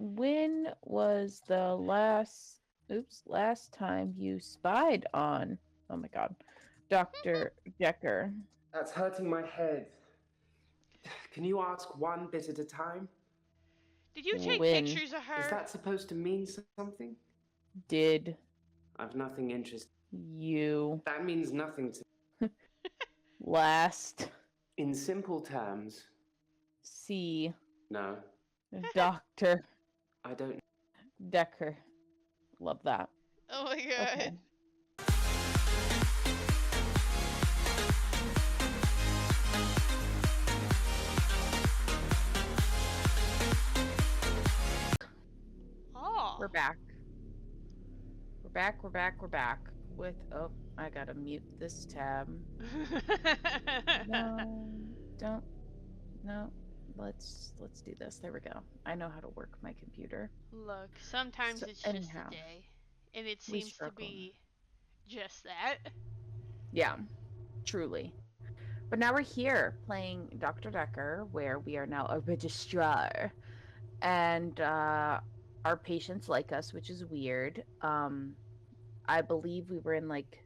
when was the last time you spied on, oh my god, Dr. Dekker? That's hurting my head. Can you ask one bit at a time? Did you take When pictures of her? Is that supposed to mean something? did I've nothing interesting. you That means nothing to last In simple terms, see no. Dr. I don't. Dekker? Love that. Oh my god. Okay. Oh. We're back. We're back. With, oh, I gotta mute this tab. No, don't, no. Let's do this. There we go. I know how to work my computer. Look, sometimes So, it's just anyhow, a day. And it we seems to struggle. be just that. Yeah, truly. But now we're here playing Dr. Dekker, where we are now a registrar. And our patients like us, which is weird. I believe we were in like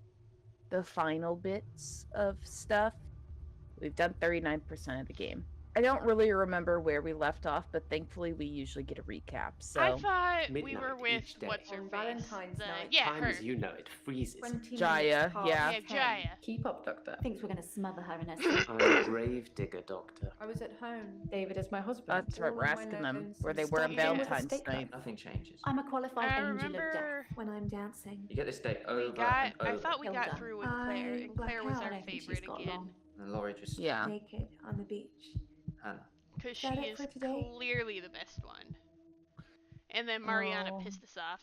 the final bits of stuff. We've done 39% of the game. I don't really remember where we left off, but thankfully we usually get a recap. So I thought we Midnight were with each day. what's her On face? Valentine's night. Yeah, Time her. as you know it freezes. 20 Jaya, minutes past yeah. Yeah, 10. Jaya. Keep up, Doctor. Thinks we're gonna smother her in her sleep. I'm a grave digger, Doctor. I was at home. David is my husband. That's right, All we're on my asking them nose, where they some were on stuff to do with a Valentine's steak night. knife. Nothing changes. I'm a qualified I angel of death remember when I'm dancing. You get this day over we and got. over. I thought we got Hilda. through with Claire, and Claire was I our don't think she's favorite got again. long. And Laurie just Yeah. Naked on the beach. Hannah. Because she Got it is for today? clearly the best one. And then Mariana Oh. pissed us off.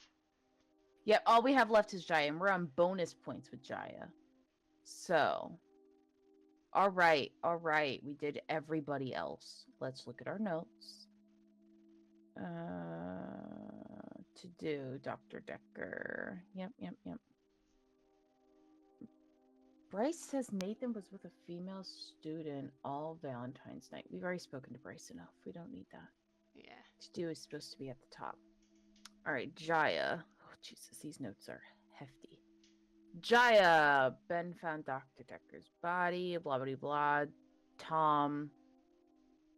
Yeah, all we have left is Jaya, and we're on bonus points with Jaya. So, all right. We did everybody else. Let's look at our notes. To do Dr. Dekker. Yep. Bryce says Nathan was with a female student all Valentine's night. We've already spoken to Bryce enough. We don't need that. Yeah. To do is supposed to be at the top. All right, Jaya. Oh, Jesus, these notes are hefty. Jaya. Ben found Dr. Decker's body. Blah, blah, blah. Tom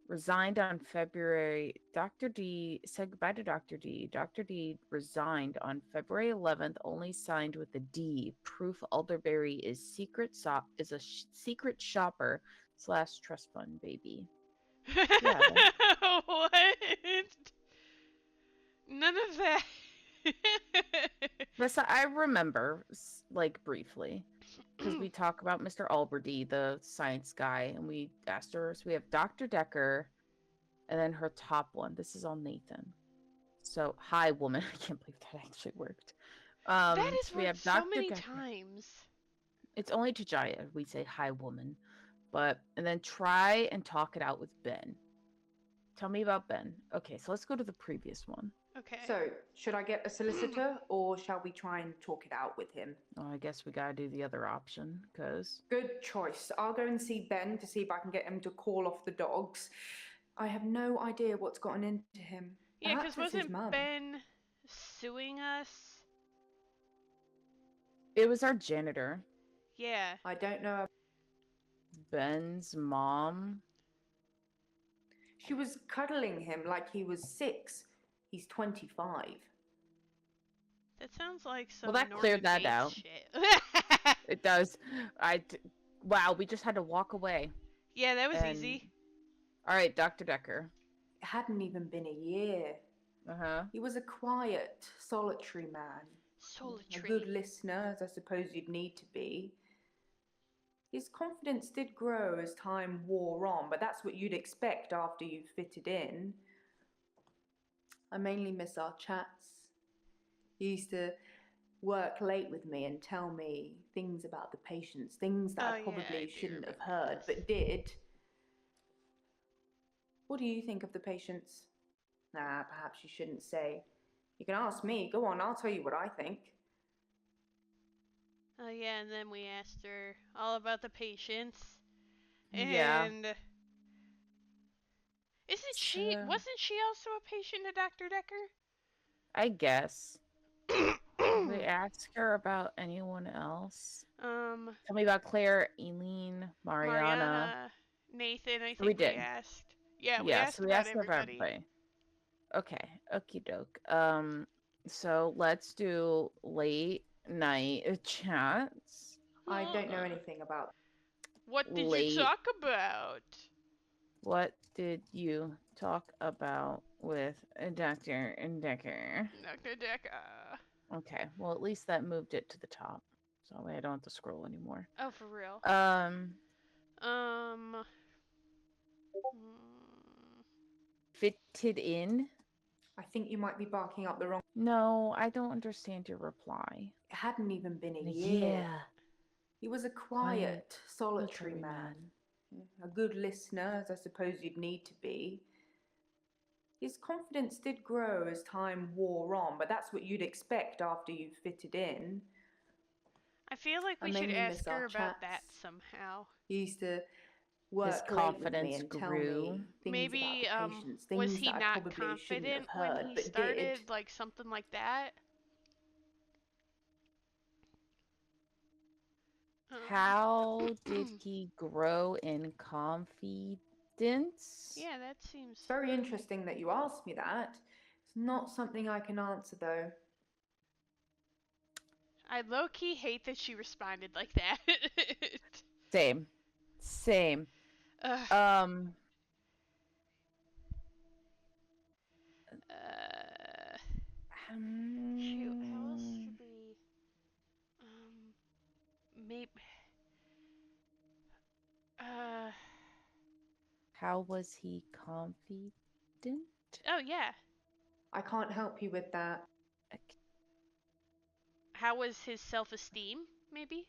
resigned on February. Dr. D said goodbye to Dr. D. Dr. D resigned on February 11th, only signed with a D. Proof Alderberry is a secret shopper / trust fund baby. Yeah, What? None of that. I remember, like, briefly, because we talk about Mr. Alberdy, the science guy, and we asked her. So we have Dr. Dekker, and then her top one. This is all Nathan. So, hi, woman. I can't believe that actually worked. That is so we have so Dr. many Dekker. times. It's only to Jaya we say hi, woman, and then try and talk it out with Ben. Tell me about Ben. Okay, so let's go to the previous one. Okay. So, should I get a solicitor or shall we try and talk it out with him? Oh, I guess we gotta do the other option, because... Good choice. I'll go and see Ben to see if I can get him to call off the dogs. I have no idea what's gotten into him. Yeah, Perhaps because it's his wasn't mum. Ben suing us? It was our janitor. Yeah. I don't know. Ben's mom. She was cuddling him like he was 6. He's 25. That sounds like some Well, that Norman cleared that Bates out. shit. It does. Wow, we just had to walk away. Yeah, that was And- easy. All right, Dr. Dekker. It hadn't even been a year. Uh-huh. He was a quiet, solitary man. A Solitary. good listener, as I suppose you'd need to be. His confidence did grow as time wore on, but that's what you'd expect after you've fitted in. I mainly miss our chats. He used to work late with me and tell me things about the patients, things that Oh, I yeah, probably I do shouldn't have remember heard, this. but did. What do you think of the patients? Nah, perhaps you shouldn't say. You can ask me. Go on, I'll tell you what I think. Oh yeah, and then we asked her all about the patients. Yeah. And Isn't she? So- Wasn't she also a patient of Dr. Dekker? I guess. Did we ask her about anyone else? Tell me about Claire, Eileen, Mariana. Nathan, I We think we did. asked. Yeah, we Yeah, asked so we about asked her about everybody. everybody. Okay, okie doke. So let's do late night chats. I don't know Uh, anything about. What did Late. you talk about? What did you talk about with Dr. Dekker? Dr. Dekker. Okay, well at least that moved it to the top. So that way I don't have to scroll anymore. Oh, for real. Um, Hmm. fitted in? I think you might be barking up the wrong. No, I don't understand your reply. It hadn't even been a year. He was a quiet, solitary solitary man. A good listener, as I suppose you'd need to be. His confidence did grow as time wore on, but that's what you'd expect after you've fitted in. I feel like I we should mainly miss ask our her about that chats. somehow. He used to work late with me confidence and tell grew. me things Maybe about the patients, was things he that I not probably shouldn't have confident when heard, he but started, did. like something like that? How did he grow in confidence? Yeah, that seems. It's very interesting that you asked me that. It's not something I can answer though. I low key hate that she responded like that. Same. Same. Ugh. Um, Shoot, how else should we? Maybe. How was he confident? Oh yeah. I can't help you with that. How was his self-esteem? Maybe.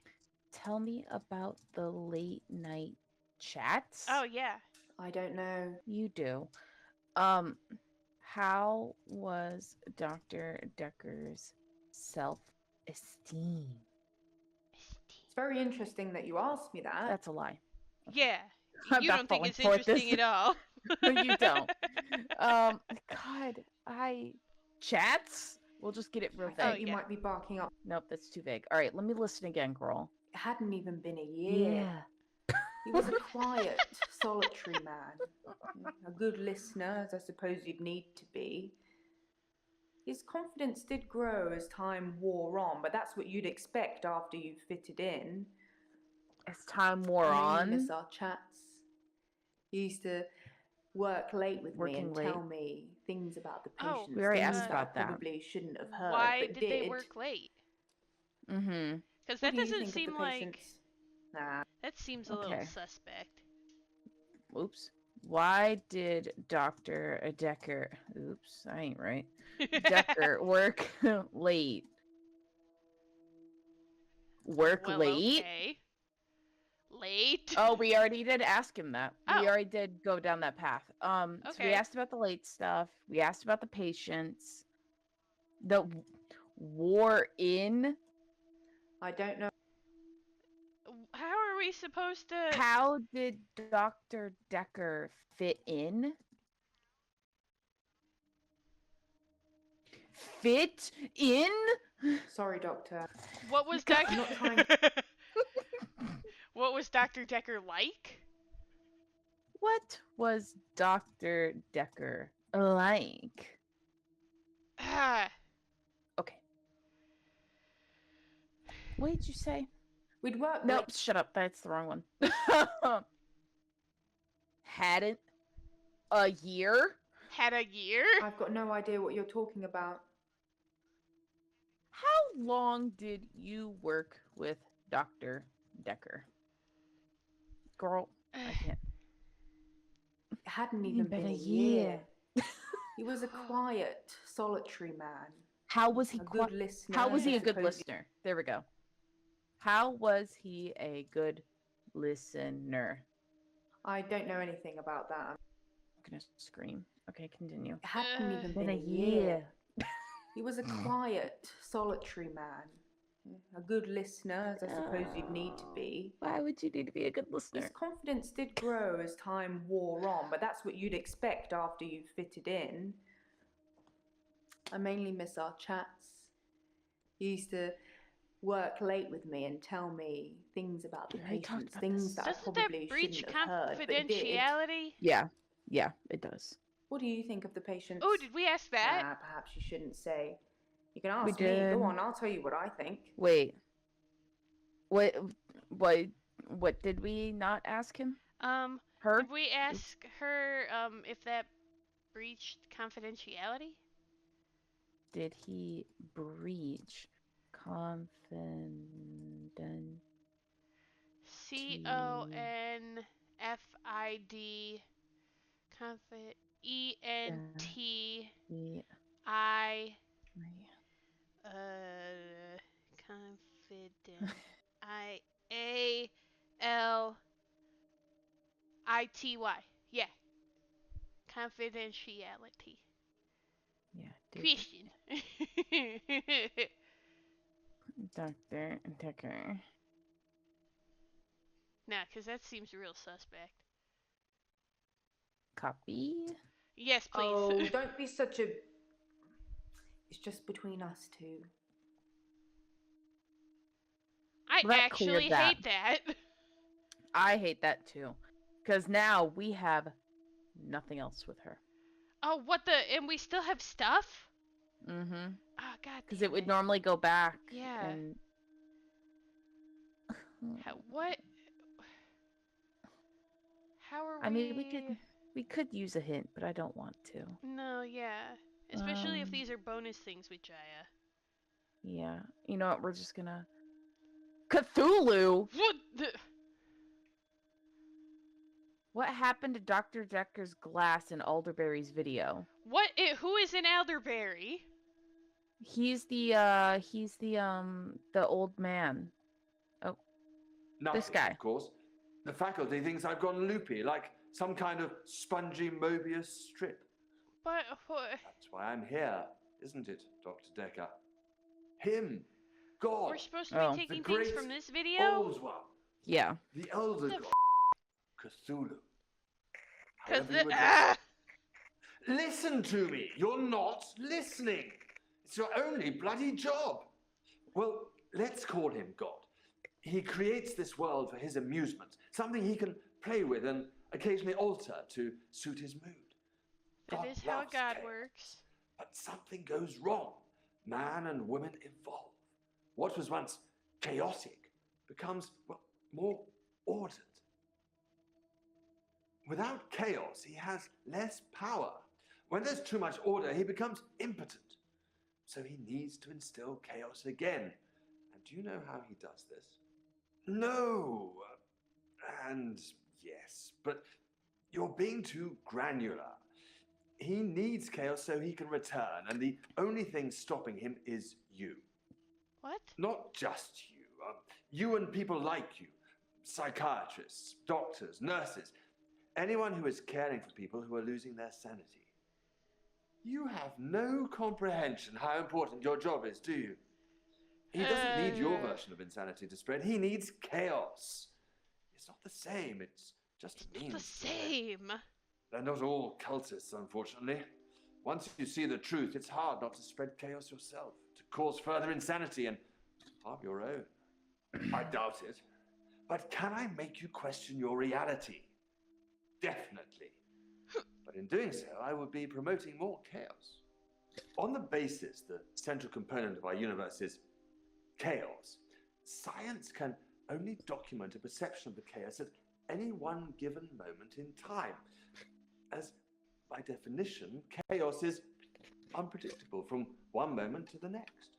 Tell me about the late night chats. Oh yeah. I don't know. You do. How was Dr. Decker's self-esteem? It's very interesting that you asked me that. That's a lie. Yeah. I'm You not don't think falling it's for it this interesting at all. You don't. God, chats? We'll just get it real I vague. think you yeah. might be barking up. Nope, that's too vague. All right, let me listen again, girl. It hadn't even been a year. He was a quiet, solitary man. A good listener, as I suppose you'd need to be. His confidence did grow as time wore on, but that's what you'd expect after you've fitted in. As time wore I mainly on, miss our chats. He used to work late with me Working and late. tell me things about the Oh, patients, we already things asked that I about that. probably shouldn't have heard, Why but did they work late? mm-hmm. Because What that do you doesn't think seem of the like. patients? Nah. That seems a little Okay. suspect. Oops. Why did Dr. Dekker, oops, I ain't right, Dekker work late? Work Well, late? okay. Late? Oh, we already did ask him that. Oh. We already did go down that path. So we Okay. asked about the late stuff. We asked about the patients. The war in. I don't know. How are we supposed to. How did Dr. Dekker fit in? Fit in? Sorry, doctor. What was God. Dr. I'm not trying What was Dr. Dekker like? What was Dr. Dekker like? Ah, Okay. What did you say? We'd work Nope, shut up. That's the wrong one. Hadn't a year? had a year? I've got no idea what you're talking about. How long did you work with Dr. Dekker? Girl, I can't. It hadn't even been a year. He was a quiet, solitary man. How was he A good listener. How was he I a good suppose listener? There we go. How was he a good listener? I don't know anything about that. I'm gonna scream. Okay, continue. It hadn't even Been been a year. He was a quiet, solitary man. A good listener, as I suppose you'd need to be. Why would you need to be a good listener? His confidence did grow as time wore on, but that's what you'd expect after you've fitted in. I mainly miss our chats. He used to work late with me and tell me things about the We already talked patients, about things this. that I Doesn't that probably breach shouldn't have heard, but did. confidentiality? Yeah, it does. What do you think of the patients? Oh, did we ask that? Perhaps you shouldn't say. You can We ask me. did. Go on, I'll tell you what I think. Wait. What did we not ask him? Her? Did we ask her if that breached confidentiality? Did he breach confidentiality? CONFID confid ENTI confident IALITY. Yeah. Confidentiality. Yeah. Question. Dr. Dekker. Nah, because that seems real suspect. Copy. Yes, please. Oh, don't be such a... It's just between us two. I Well, that actually cleared that. hate that. I hate that too. Because now we have nothing else with her. Oh, what the? And we still have stuff? Mm-hmm. Oh, god. Because it would normally go back. Yeah. And... What? How are we? I mean, we could use a hint, but I don't want to. No, yeah. Especially if these are bonus things with Jaya. Yeah. You know what? We're just gonna... Cthulhu! What the? What happened to Dr. Decker's glass in Alderberry's video? What? Who is an elderberry? He's the old man. Oh, Nothing, this guy. of course. The faculty thinks I've gone loopy, like some kind of spongy Mobius strip. But what? That's why I'm here, isn't it, Dr. Dekker? Him, God, We're supposed to be Oh. taking The things great from this video? old one, Yeah. the elder The God, Cthulhu. Because However you address it. Listen to me. You're not listening. It's your only bloody job. Well, let's call him God. He creates this world for his amusement, something he can play with and occasionally alter to suit his mood. That God is how loves God chaos, works. But something goes wrong. Man and woman evolve. What was once chaotic becomes, well, more ordered. Without chaos, he has less power. When there's too much order, he becomes impotent. So he needs to instill chaos again. And do you know how he does this? No. And yes, but you're being too granular. He needs chaos so he can return, and the only thing stopping him is you. What? Not just you. You and people like you. Psychiatrists, doctors, nurses. Anyone who is caring for people who are losing their sanity. You have no comprehension how important your job is, do you? He doesn't need your version of insanity to spread. He needs chaos. It's not the same. It's just a means. The same. They're not all cultists, unfortunately. Once you see the truth, it's hard not to spread chaos yourself, to cause further insanity and half your own. I doubt it. But can I make you question your reality? Definitely. But in doing so, I would be promoting more chaos. On the basis the central component of our universe is chaos, science can only document a perception of the chaos at any one given moment in time. As by definition, chaos is unpredictable from one moment to the next.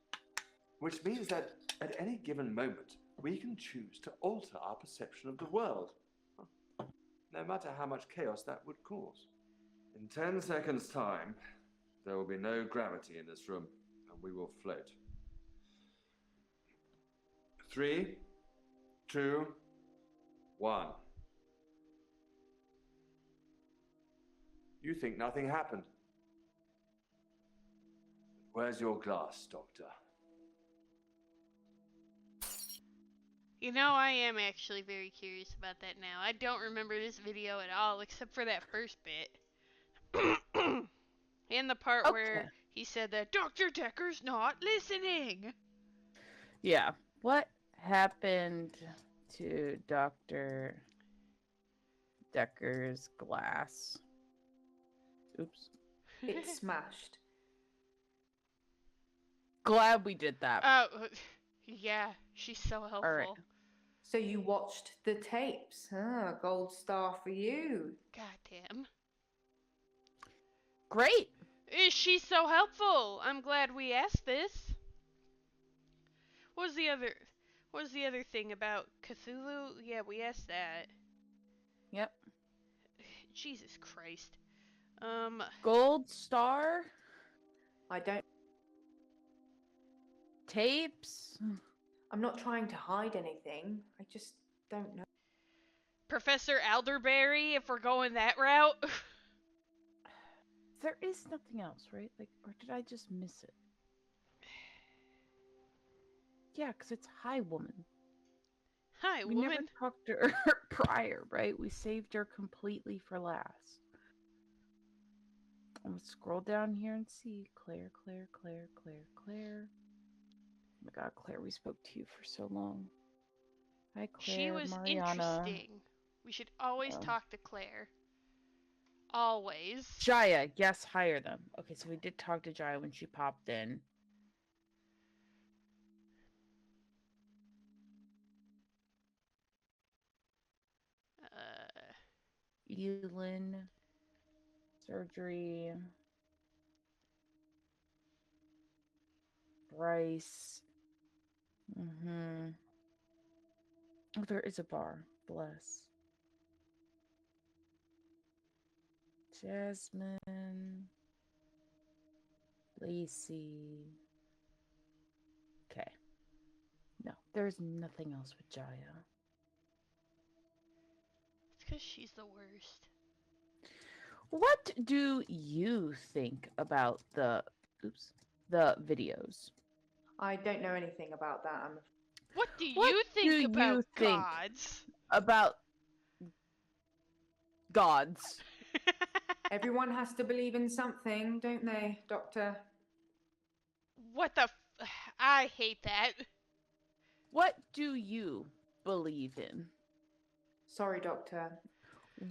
Which means that at any given moment, we can choose to alter our perception of the world, no matter how much chaos that would cause. In 10 seconds' time, there will be no gravity in this room, and we will float. 3, 2, 1. You think nothing happened. Where's your glass, Doctor? You know, I am actually very curious about that now. I don't remember this video at all, except for that first bit. And the part where Okay. he said that Dr. Decker's not listening. Yeah. What happened to Dr. Dekker's glass? Oops. It smashed. Glad we did that. Oh, yeah, she's so helpful. All right. So you watched the tapes. Ah, gold star for you. Goddamn. Great. Is she so helpful? I'm glad we asked this. What was the other thing about Cthulhu? Yeah, we asked that. Yep. Jesus Christ. Gold star I don't. tapes. I'm not trying to hide anything. I just don't know. Professor Elderberry, if we're going that route. There is nothing else, right? Like, or did I just miss it? Yeah, because it's High Woman. Hi, We woman. never talked to her prior, right? We saved her completely for last. I'm gonna scroll down here and see Claire. Oh my God, Claire, we spoke to you for so long. Hi, Claire. She was Mariana. interesting. We should always Oh. talk to Claire. Always. Jaya, yes, hire them. Okay, so we did talk to Jaya when she popped in. Elin, surgery, Bryce. Oh, there is a bar. Bless. Jasmine. Lacey. Okay. No, there's nothing else with Jaya. It's because she's the worst. What do you think about the videos? I don't know anything about that. What do What you think do about you think? gods? About gods. Everyone has to believe in something, don't they, Doctor? What the I hate that. What do you believe in? Sorry, Doctor.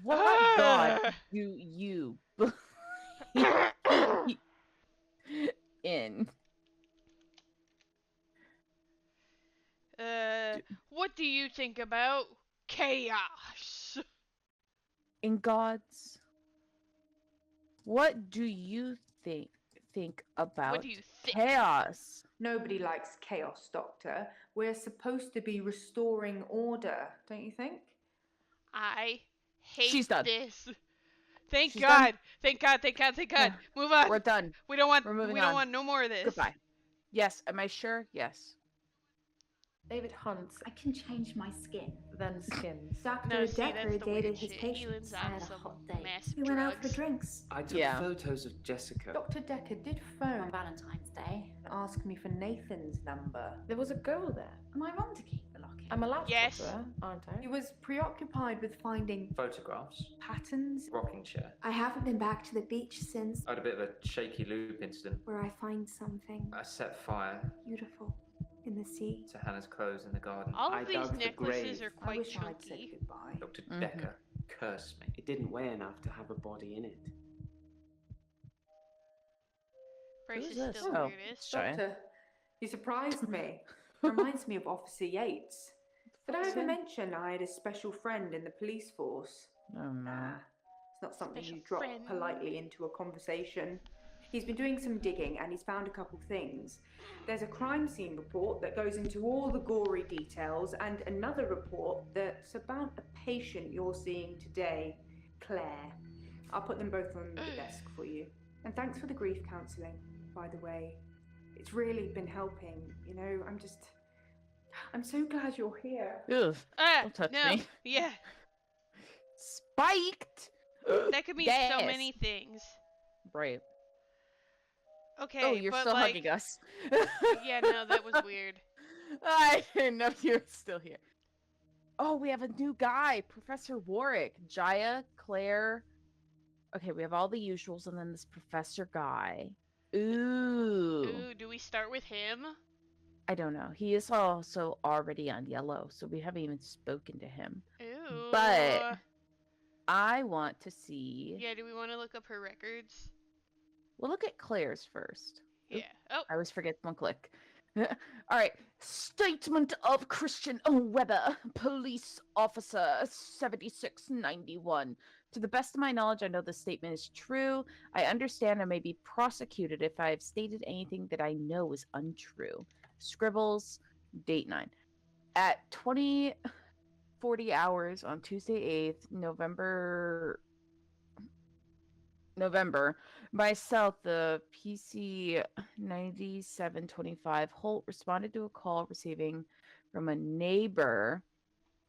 What god do you believe in? What do you think about chaos? In gods? What do you think about What do you think? chaos? Nobody likes chaos, Doctor. We're supposed to be restoring order, don't you think? I hate She's done. this. Thank She's God. done. Thank God. Thank God. Thank God. Yeah. Move on. We're done. We don't want. We're moving We don't on. want no more of this. Goodbye. Yes, am I sure? Yes. David Hunt, I can change my skin. then skins. Dr. No, see, that's Dekker the dated weird his shit. patients. Elan's I on had a some hot day. massive We went out for drugs. drinks I took Yeah. photos of Jessica. Dr. Dekker did on phone Valentine's Day. and ask me for Nathan's number. There was a girl there. Am I wrong to keep the locket? I'm allowed Yes. to talk to her, aren't He I? was preoccupied with finding Photographs, patterns. rocking chair. I haven't been back to the beach since, I had a bit of a shaky loop incident. where I find something I set fire beautiful in the sea. to Hannah's clothes in the garden. All I of these dug the necklaces grave. are I quite wish I'd said chunky. goodbye. Dr. Mhm. Dekker cursed me. It didn't weigh enough to have a body in it. Bryce Who's is this? still the Oh, weirdest. it's Jaya. Doctor, you surprised me. Reminds me of Officer Yates. Did I ever Officer? mention I had a special friend in the police force? Oh no. Nah, it's not something Special you drop friend. politely into a conversation. He's been doing some digging and he's found a couple things. There's a crime scene report that goes into all the gory details, and another report that's about a patient you're seeing today, Claire. I'll put them both on the desk for you. And thanks for the grief counselling, by the way. It's really been helping, you know. I'm so glad you're here. Ugh. Ah, Don't touch no. me. Yeah, Spiked. that could mean so Yes. many things. Right. Okay, Oh, you're but still like, hugging us. yeah, no, that was weird. I didn't know you were still here. Oh, we have a new guy, Professor Warwick, Jaya, Claire. Okay, we have all the usuals, and then this Professor guy. Ooh. Ooh, do we start with him? I don't know. He is also already on yellow, so we haven't even spoken to him. Ooh. But I want to see. Yeah, do we want to look up her records? We'll look at Claire's first. Yeah. Oop, Oh. I always forget one click. All right. Statement of Christian Weber, police officer 7691. To the best of my knowledge, I know this statement is true. I understand I may be prosecuted if I have stated anything that I know is untrue. Scribbles, date 9. At 20:40 hours on Tuesday 8th, November, myself, the PC 9725 Holt responded to a call receiving from a neighbor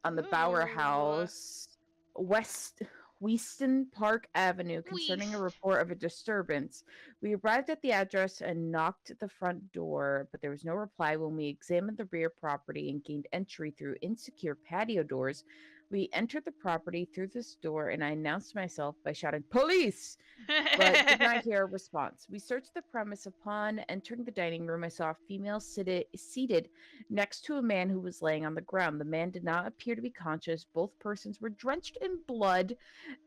on the Bauer Ooh. House, Weston Park Avenue, concerning a Weast. report of a disturbance. We arrived at the address and knocked at the front door, but there was no reply. When we examined the rear property and gained entry through insecure patio doors, we entered the property through this door, and I announced myself by shouting, "Police!" but did not hear a response. We searched the premise. Upon entering the dining room, I saw a female seated next to a man who was laying on the ground. The man did not appear to be conscious. Both persons were drenched in blood,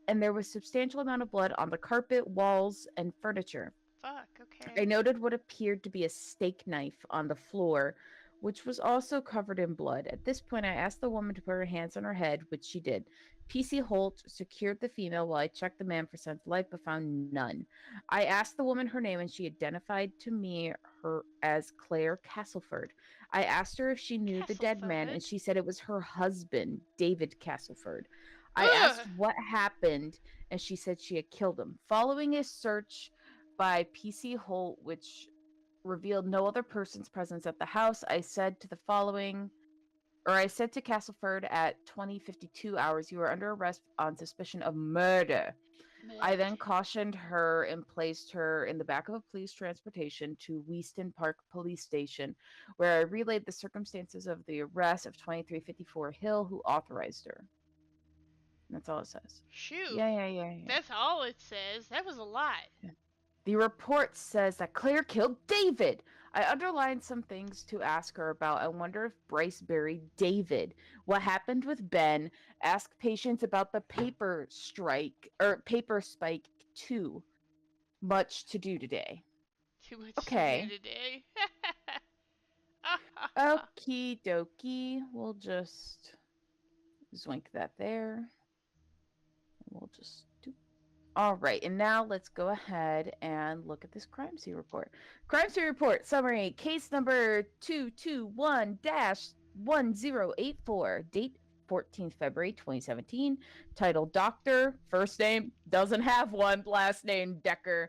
and there was substantial amount of blood on the carpet, walls, and furniture. Fuck, I okay. noted what appeared to be a steak knife on the floor, which was also covered in blood. At this point, I asked the woman to put her hands on her head, which she did. PC Holt secured the female while I checked the man for signs of life, but found none. I asked the woman her name, and she identified to me her as Claire Castleford. I asked her if she knew the dead man, and Castleford? she said it was her husband, David Castleford. I asked Ugh. what happened, and she said she had killed him. Following a search by PC Holt, which revealed no other person's presence at the house, I said to Castleford at 20:52 hours, "You are under arrest on suspicion of murder." I then cautioned her and placed her in the back of a police transportation to Weston Park Police Station, where I relayed the circumstances of the arrest of 2354 Hill, who authorized her. That's all it says. Shoot. Yeah. That's all it says. That was a lot. The report says that Claire killed David. I underlined some things to ask her about. I wonder if Bryce buried David. What happened with Ben? Ask patients about the paper spike too. Much to do today. Too much Okay. to do today. Okie dokie. We'll just zwink that there. We'll just do. All right, and now let's go ahead and look at this crime scene report. Crime scene report summary: case number 221-1084, date 14th February 2017. Title: Doctor. First name doesn't have one. Last name Dekker.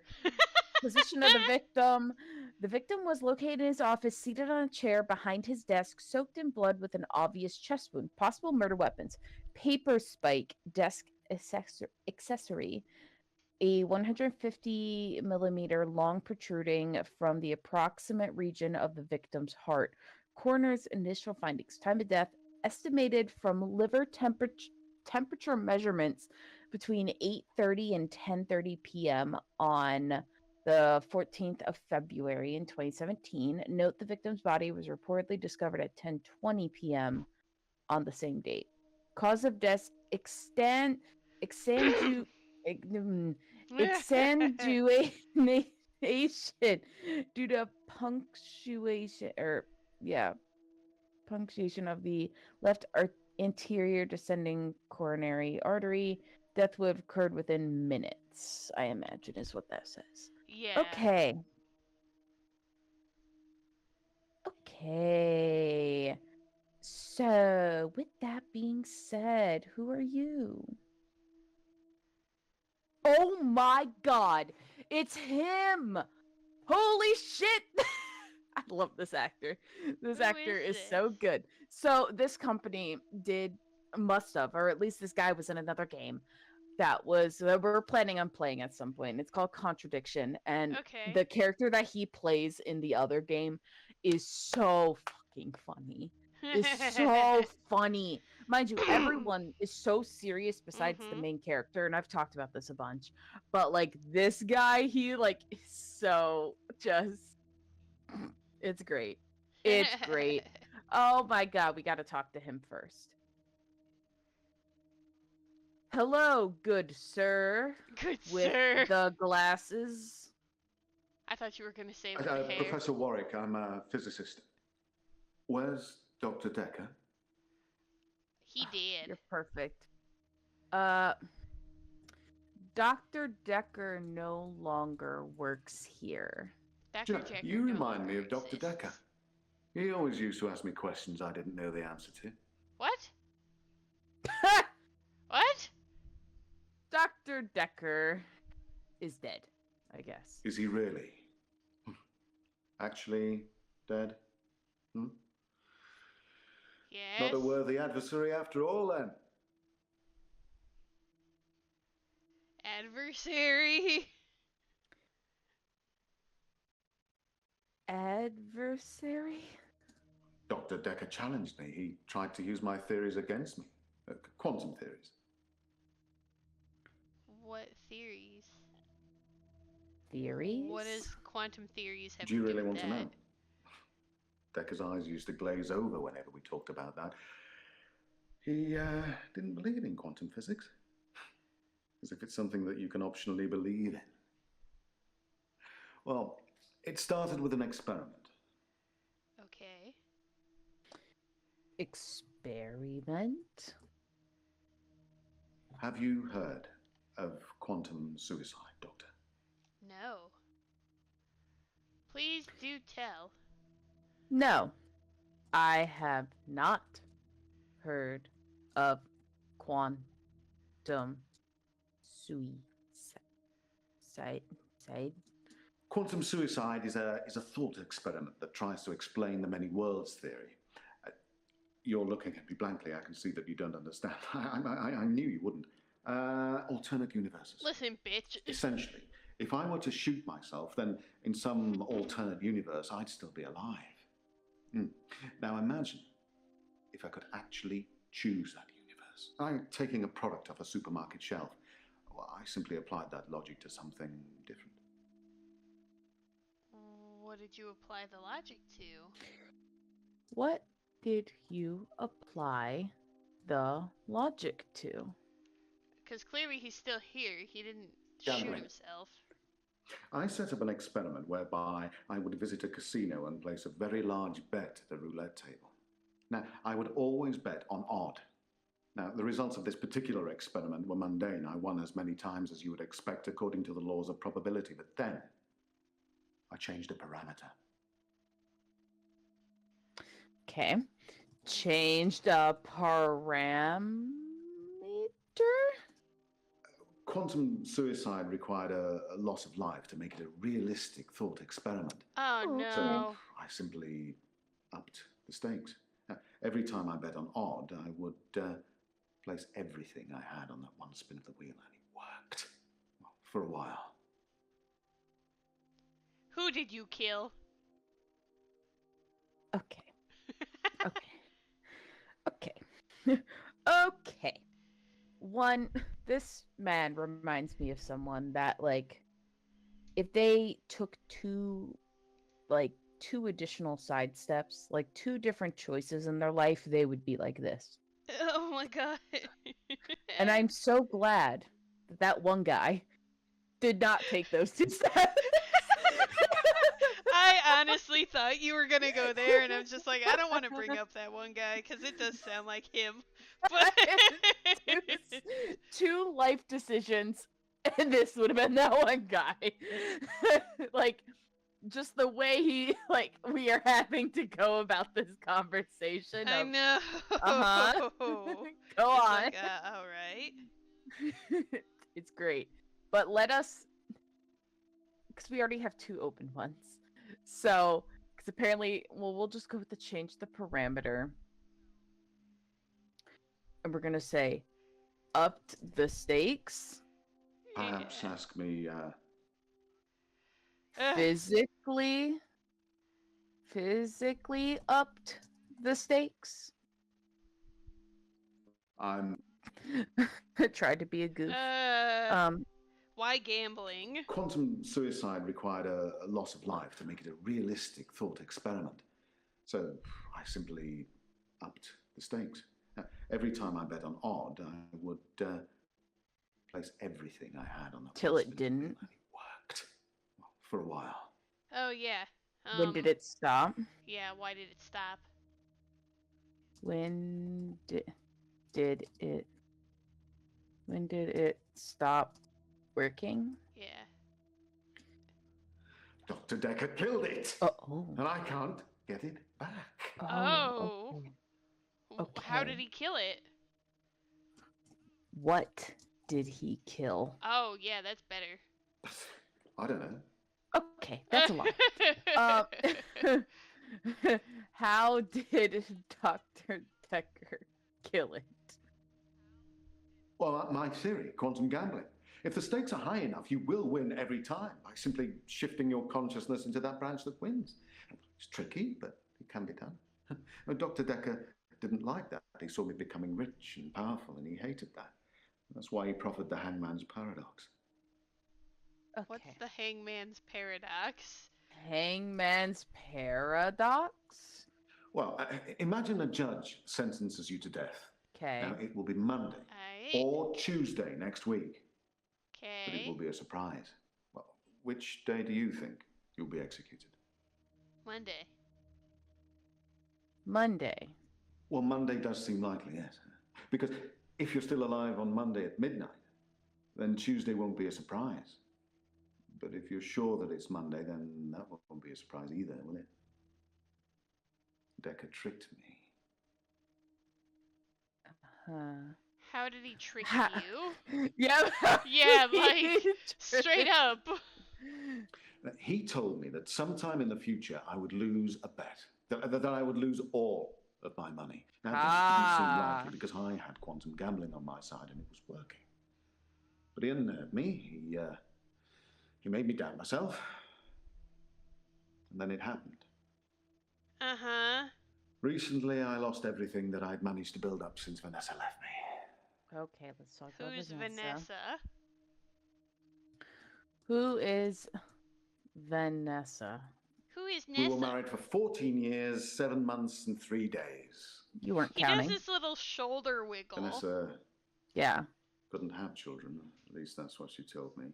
Position of the victim: the victim was located in his office, seated on a chair behind his desk, soaked in blood with an obvious chest wound. Possible murder weapons: paper spike, desk accessory, a 150 millimeter long protruding from the approximate region of the victim's heart. Coroner's initial findings: time of death estimated from liver temperature measurements between 8:30 and 10:30 p.m. on the 14th of February in 2017. Note the victim's body was reportedly discovered at 10:20 p.m. on the same date. Cause of death: exsanguination due to punctuation of the left anterior descending coronary artery. Death would have occurred within minutes, I imagine, is what that says. Yeah. Okay. So, with that being said, who are you? Oh my god! It's him! Holy shit! I love this actor. This Who actor is is so this? good. So, this company must have, or at least this guy was in another game that we're planning on playing at some point. It's called Contradiction, and Okay. the character that he plays in the other game is so fucking funny. is so funny. Mind you, everyone is so serious besides the Mhm. main character, and I've talked about this a bunch. But like this guy, he like is so just it's great. It's great. Oh my god, we gotta talk to him first. Hello, good sir. Good With sir. the glasses. I thought you were gonna say with the hair. Professor Warwick, I'm a physicist. Where's Dr. Dekker? He did. You're perfect. Dr. Dekker no longer works here. Do Dr. Dekker you no remind me longer of Dr. exists. Dekker. He always used to ask me questions I didn't know the answer to. What? What? Dr. Dekker is dead, I guess. Is he really? Actually dead? Yes. Not a worthy adversary after all, then. Adversary. Adversary? Dr. Dekker challenged me. He tried to use my theories against me. Quantum theories. What theories? Theories? What does quantum theories have Do you to do really with want to that? know? Dekker's eyes used to glaze over whenever we talked about that. He didn't believe in quantum physics. As if it's something that you can optionally believe in. Well, it started with an experiment. Okay. Experiment? Have you heard of quantum suicide, Doctor? No. Please do tell. No, I have not heard of quantum suicide. Quantum suicide is a thought experiment that tries to explain the many worlds theory. You're looking at me blankly. I can see that you don't understand. I knew you wouldn't. Alternate universes. Listen, bitch. Essentially, if I were to shoot myself, then in some alternate universe, I'd still be alive. Now imagine if I could actually choose that universe. I'm taking a product off a supermarket shelf. Well, I simply applied that logic to something different. What did you apply the logic to? What did you apply the logic to? Because clearly he's still here. He didn't shoot Gambling. himself. I set up an experiment whereby I would visit a casino and place a very large bet at the roulette table. Now, I would always bet on odd. Now, the results of this particular experiment were mundane. I won as many times as you would expect according to the laws of probability. But then, I changed a parameter. Okay. Changed a parameter? Quantum suicide required a loss of life to make it a realistic thought experiment. Oh, Okay. So no. I simply upped the stakes. Now, every time I bet on odd, I would place everything I had on that one spin of the wheel, and it worked. Well, for a while. Who did you kill? Okay. Okay. Okay. One, this man reminds me of someone that, like, if they took two additional side steps, like 2 different choices in their life, they would be like this. Oh my god. And I'm so glad that that one guy did not take those 2 steps. I honestly thought you were gonna go there, and I'm just like, I don't want to bring up that one guy because it does sound like him. But 2 life decisions, and this would have been that one guy. Like, just the way we are having to go about this conversation. I know. Uh-huh. Go It's on. like, all right. It's great. But let us, because we already have 2 open ones. So, because apparently, we'll just go with the change the parameter. And we're going to say, upped the stakes. Perhaps ask me, Physically upped the stakes? I'm Tried to be a goof. Why gambling? Quantum suicide required a loss of life to make it a realistic thought experiment. So I simply upped the stakes. Every time I bet on odd, I would place everything I had on the Till it possibility, didn't. and it worked. Well, for a while. Oh yeah. When did it stop? Yeah, why did it stop? When did it stop working? Yeah. Dr. Dekker killed it! Oh. And I can't get it back. Oh. Okay. How did he kill it? What did he kill? Oh, yeah, that's better. I don't know. Okay, that's a lot. How did Dr. Dekker kill it? Well, my theory, quantum gambling. If the stakes are high enough, you will win every time by simply shifting your consciousness into that branch that wins. It's tricky, but it can be done. Dr. Dekker didn't like that. He saw me becoming rich and powerful, and he hated that. That's why he proffered the hangman's paradox. Okay. What's the hangman's paradox? Hangman's paradox? Well, imagine a judge sentences you to death. Okay. Now, it will be Monday Aight. or Tuesday next week. But it Okay. will be a surprise. Well, which day do you think you'll be executed? Monday. Monday. Well, Monday does seem likely, yes. Because if you're still alive on Monday at midnight, then Tuesday won't be a surprise. But if you're sure that it's Monday, then that won't be a surprise either, will it? Dekker tricked me. How did he trick Ha- you? Yeah. Yeah, like, straight up. He told me that sometime in the future I would lose a bet, that I would lose all of my money. Now, this didn't seem likely because I had quantum gambling on my side and it was working. But he unnerved me. He made me doubt myself. And then it happened. Uh-huh. Recently, I lost everything that I'd managed to build up since Vanessa left me. Okay, let's talk about Who's Vanessa. Vanessa? Who is Vanessa? Who is We Nessa? were married for 14 years, 7 months, and 3 days. You weren't He counting. does this little shoulder wiggle. Vanessa Yeah. couldn't have children. At least that's what she told me.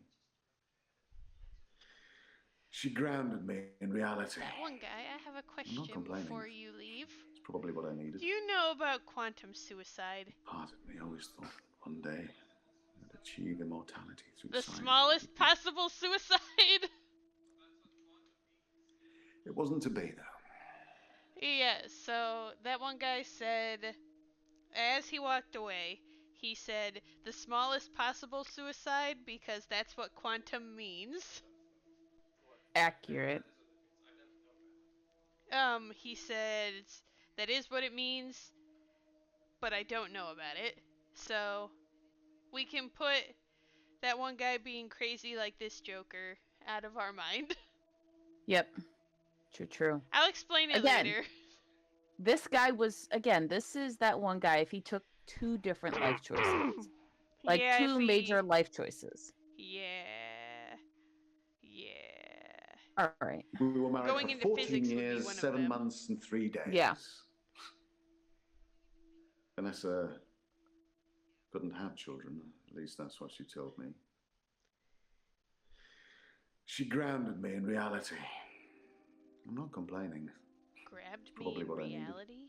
She grounded me in reality. That one guy, I have a question complaining. before you leave. It's probably what I needed. Do you know about quantum suicide? Part of me always thought that one day I'd achieve immortality through The science. smallest possible suicide? It wasn't to be, though. Yeah, so that one guy said, as he walked away, he said, the smallest possible suicide because that's what quantum means. Accurate. He said, that is what it means, but I don't know about it. So, we can put that one guy being crazy like this Joker out of our mind. Yep. True. I'll explain it Again. later. This guy was, again, this is that one guy if he took 2 different life choices. Like Yeah, 2 major life choices. Yeah. We were married Going for into 14 physics would be years, one of 7 them. months, and 3 days. Yeah. Vanessa couldn't have children. At least that's what she told me. She grounded me in reality. I'm not complaining. Grabbed me Probably in what I needed. reality?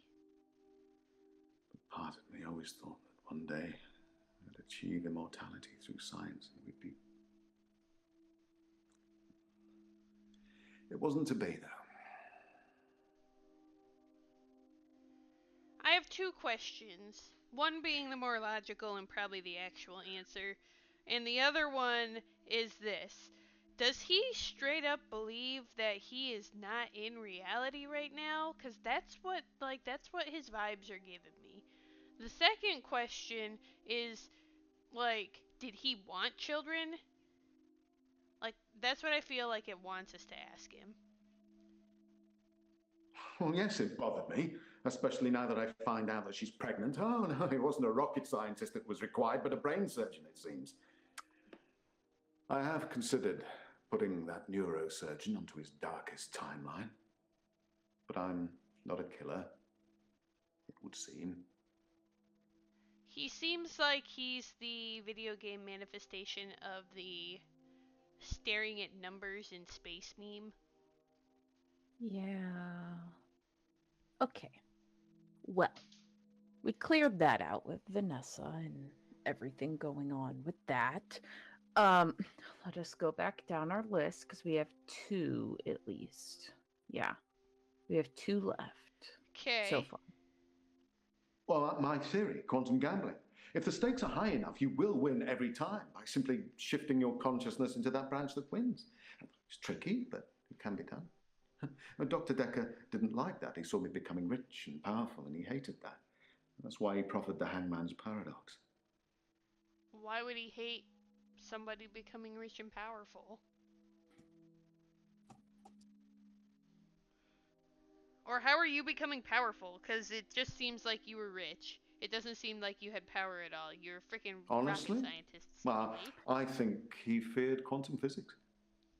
But part of me always thought that one day I'd achieve immortality through science and we'd be... It wasn't to be, though. I have 2 questions. One being the more logical and probably the actual answer. And the other one is this. Does he straight up believe that he is not in reality right now? Because that's what his vibes are giving me. The second question is, like, did he want children? Like, that's what I feel like it wants us to ask him. Well, yes, it bothered me. Especially now that I find out that she's pregnant. Oh, no, it wasn't a rocket scientist that was required, but a brain surgeon, it seems. I have considered putting that neurosurgeon onto his darkest timeline. But I'm not a killer, it would seem. He seems like he's the video game manifestation of the staring at numbers in space meme. Yeah. Okay. Well, we cleared that out with Vanessa and everything going on with that. Let us go back down our list because we have 2 at least. Yeah. We have 2 left so Okay. far. Well, my theory, quantum gambling. If the stakes are high enough, you will win every time by simply shifting your consciousness into that branch that wins. It's tricky, but it can be done. Dr. Dekker didn't like that. He saw me becoming rich and powerful, and he hated that. That's why he proffered the hangman's paradox. Why would he hate somebody becoming rich and powerful? Or how are you becoming powerful? Because it just seems like you were rich. It doesn't seem like you had power at all. You're a freaking Honestly? rocket scientist. Well, Stanley. I think he feared quantum physics.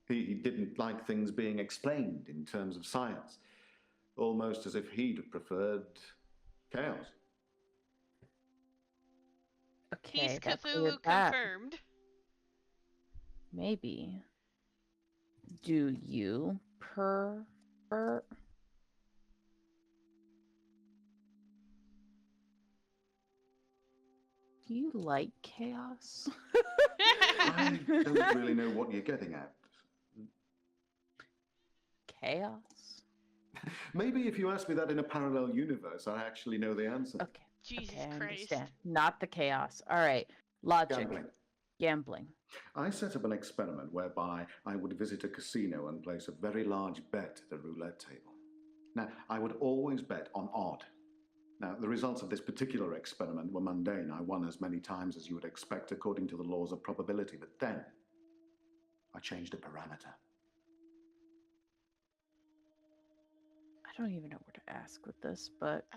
He didn't like things being explained in terms of science, almost as if he'd have preferred chaos. Okay, He's that Cthulhu cleared that. confirmed. Maybe. Do you prefer? Do you like chaos? I don't really know what you're getting at. Chaos? Maybe if you ask me that in a parallel universe, I actually know the answer. Okay. Jesus Okay, I Christ. understand. Not the chaos. All right. Logic. Gambling. Gambling. I set up an experiment whereby I would visit a casino and place a very large bet at a roulette table. Now, I would always bet on odd. Now, the results of this particular experiment were mundane. I won as many times as you would expect according to the laws of probability, but then I changed a parameter. I don't even know where to ask with this, but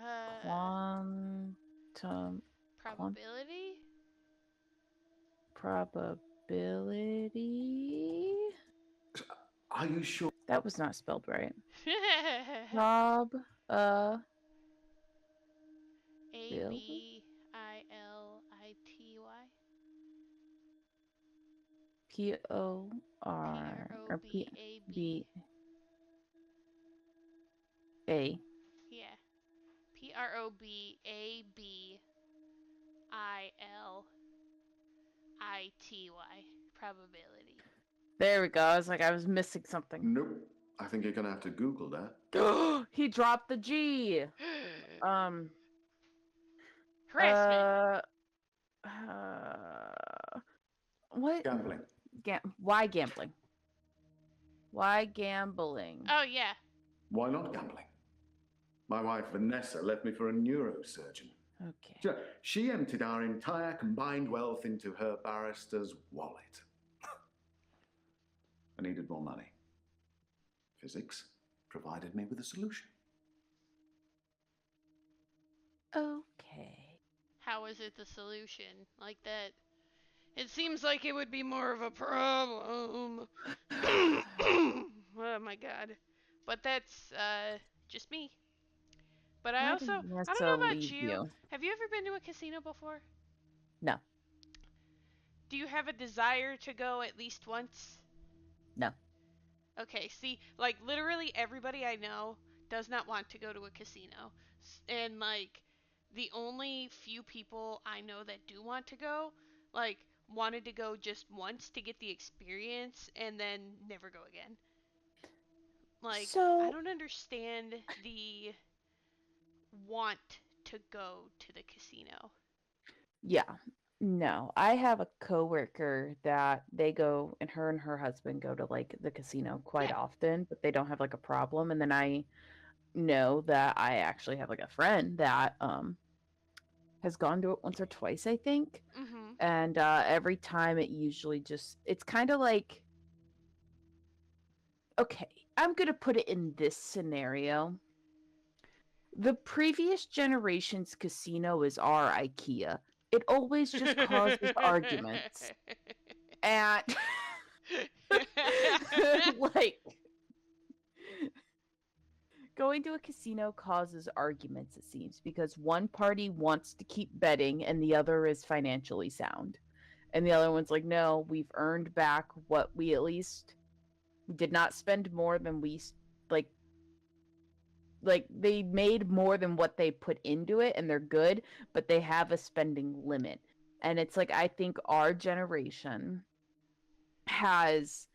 quantum Probability? probability. Are you sure? That was not spelled right. A-B-I-L-I-T-Y? P-O-R or P-R-O-B-A-B. P-B A. Yeah. P-R-O-B-A-B-I-L-I-T-Y. Probability. There we go. I was missing something. Nope. I think you're gonna have to Google that. He dropped the G. Harassment. What? Gambling. Why gambling? Why gambling? Oh, yeah. Why not gambling? My wife, Vanessa, left me for a neurosurgeon. Okay. She emptied our entire combined wealth into her barrister's wallet. I needed more money. Physics provided me with a solution. Okay. How is it the solution? Like that? It seems like it would be more of a problem. Oh my god. But that's just me. But I Why did don't know Vanessa about leave you. you? Have you ever been to a casino before? No. Do you have a desire to go at least once? No. Okay, see, like literally everybody I know does not want to go to a casino. And like the only few people I know that do want to go, like wanted to go just once to get the experience and then never go again. Like I don't understand the want to go to the casino. Yeah. No. I have a coworker that they go and her husband go to like the casino quite often, but they don't have like a problem. And then I know that I actually have like a friend that has gone to it once or twice, I think. Mm-hmm. And every time it usually it's kind of like, okay, I'm going to put it in this scenario. The previous generation's casino is our IKEA. It always just causes arguments. And like going to a casino causes arguments, it seems, because one party wants to keep betting and the other is financially sound. And the other one's like, no, we've earned back what we at least did not spend more than we like they made more than what they put into it and they're good, but they have a spending limit. And it's like I think our generation has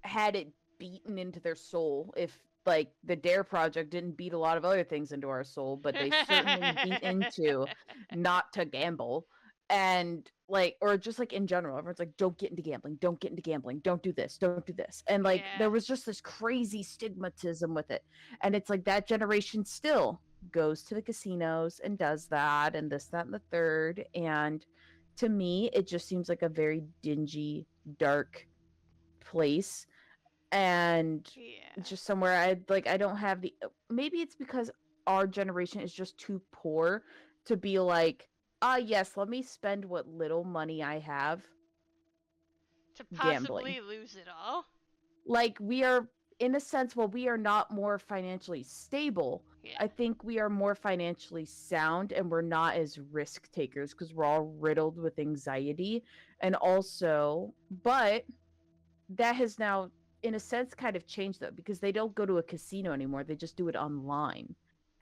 had it beaten into their soul. If like the Dare Project didn't beat a lot of other things into our soul, but they certainly beat into not to gamble. And like, or just like in general, everyone's like, don't get into gambling, don't get into gambling, don't do this, don't do this. And like, there was just this crazy stigmatism with it. And it's like that generation still goes to the casinos and does that and this, that, and the third. And to me, it just seems like a very dingy, dark place. And just somewhere I don't have the, maybe it's because our generation is just too poor to be like, yes, let me spend what little money I have to possibly gambling. lose it all. Like we are, in a sense, well, we are not more financially stable. I think we are more financially sound and we're not as risk takers because we're all riddled with anxiety. And also, but that has now, in a sense, kind of changed though, because they don't go to a casino anymore. They just do it online.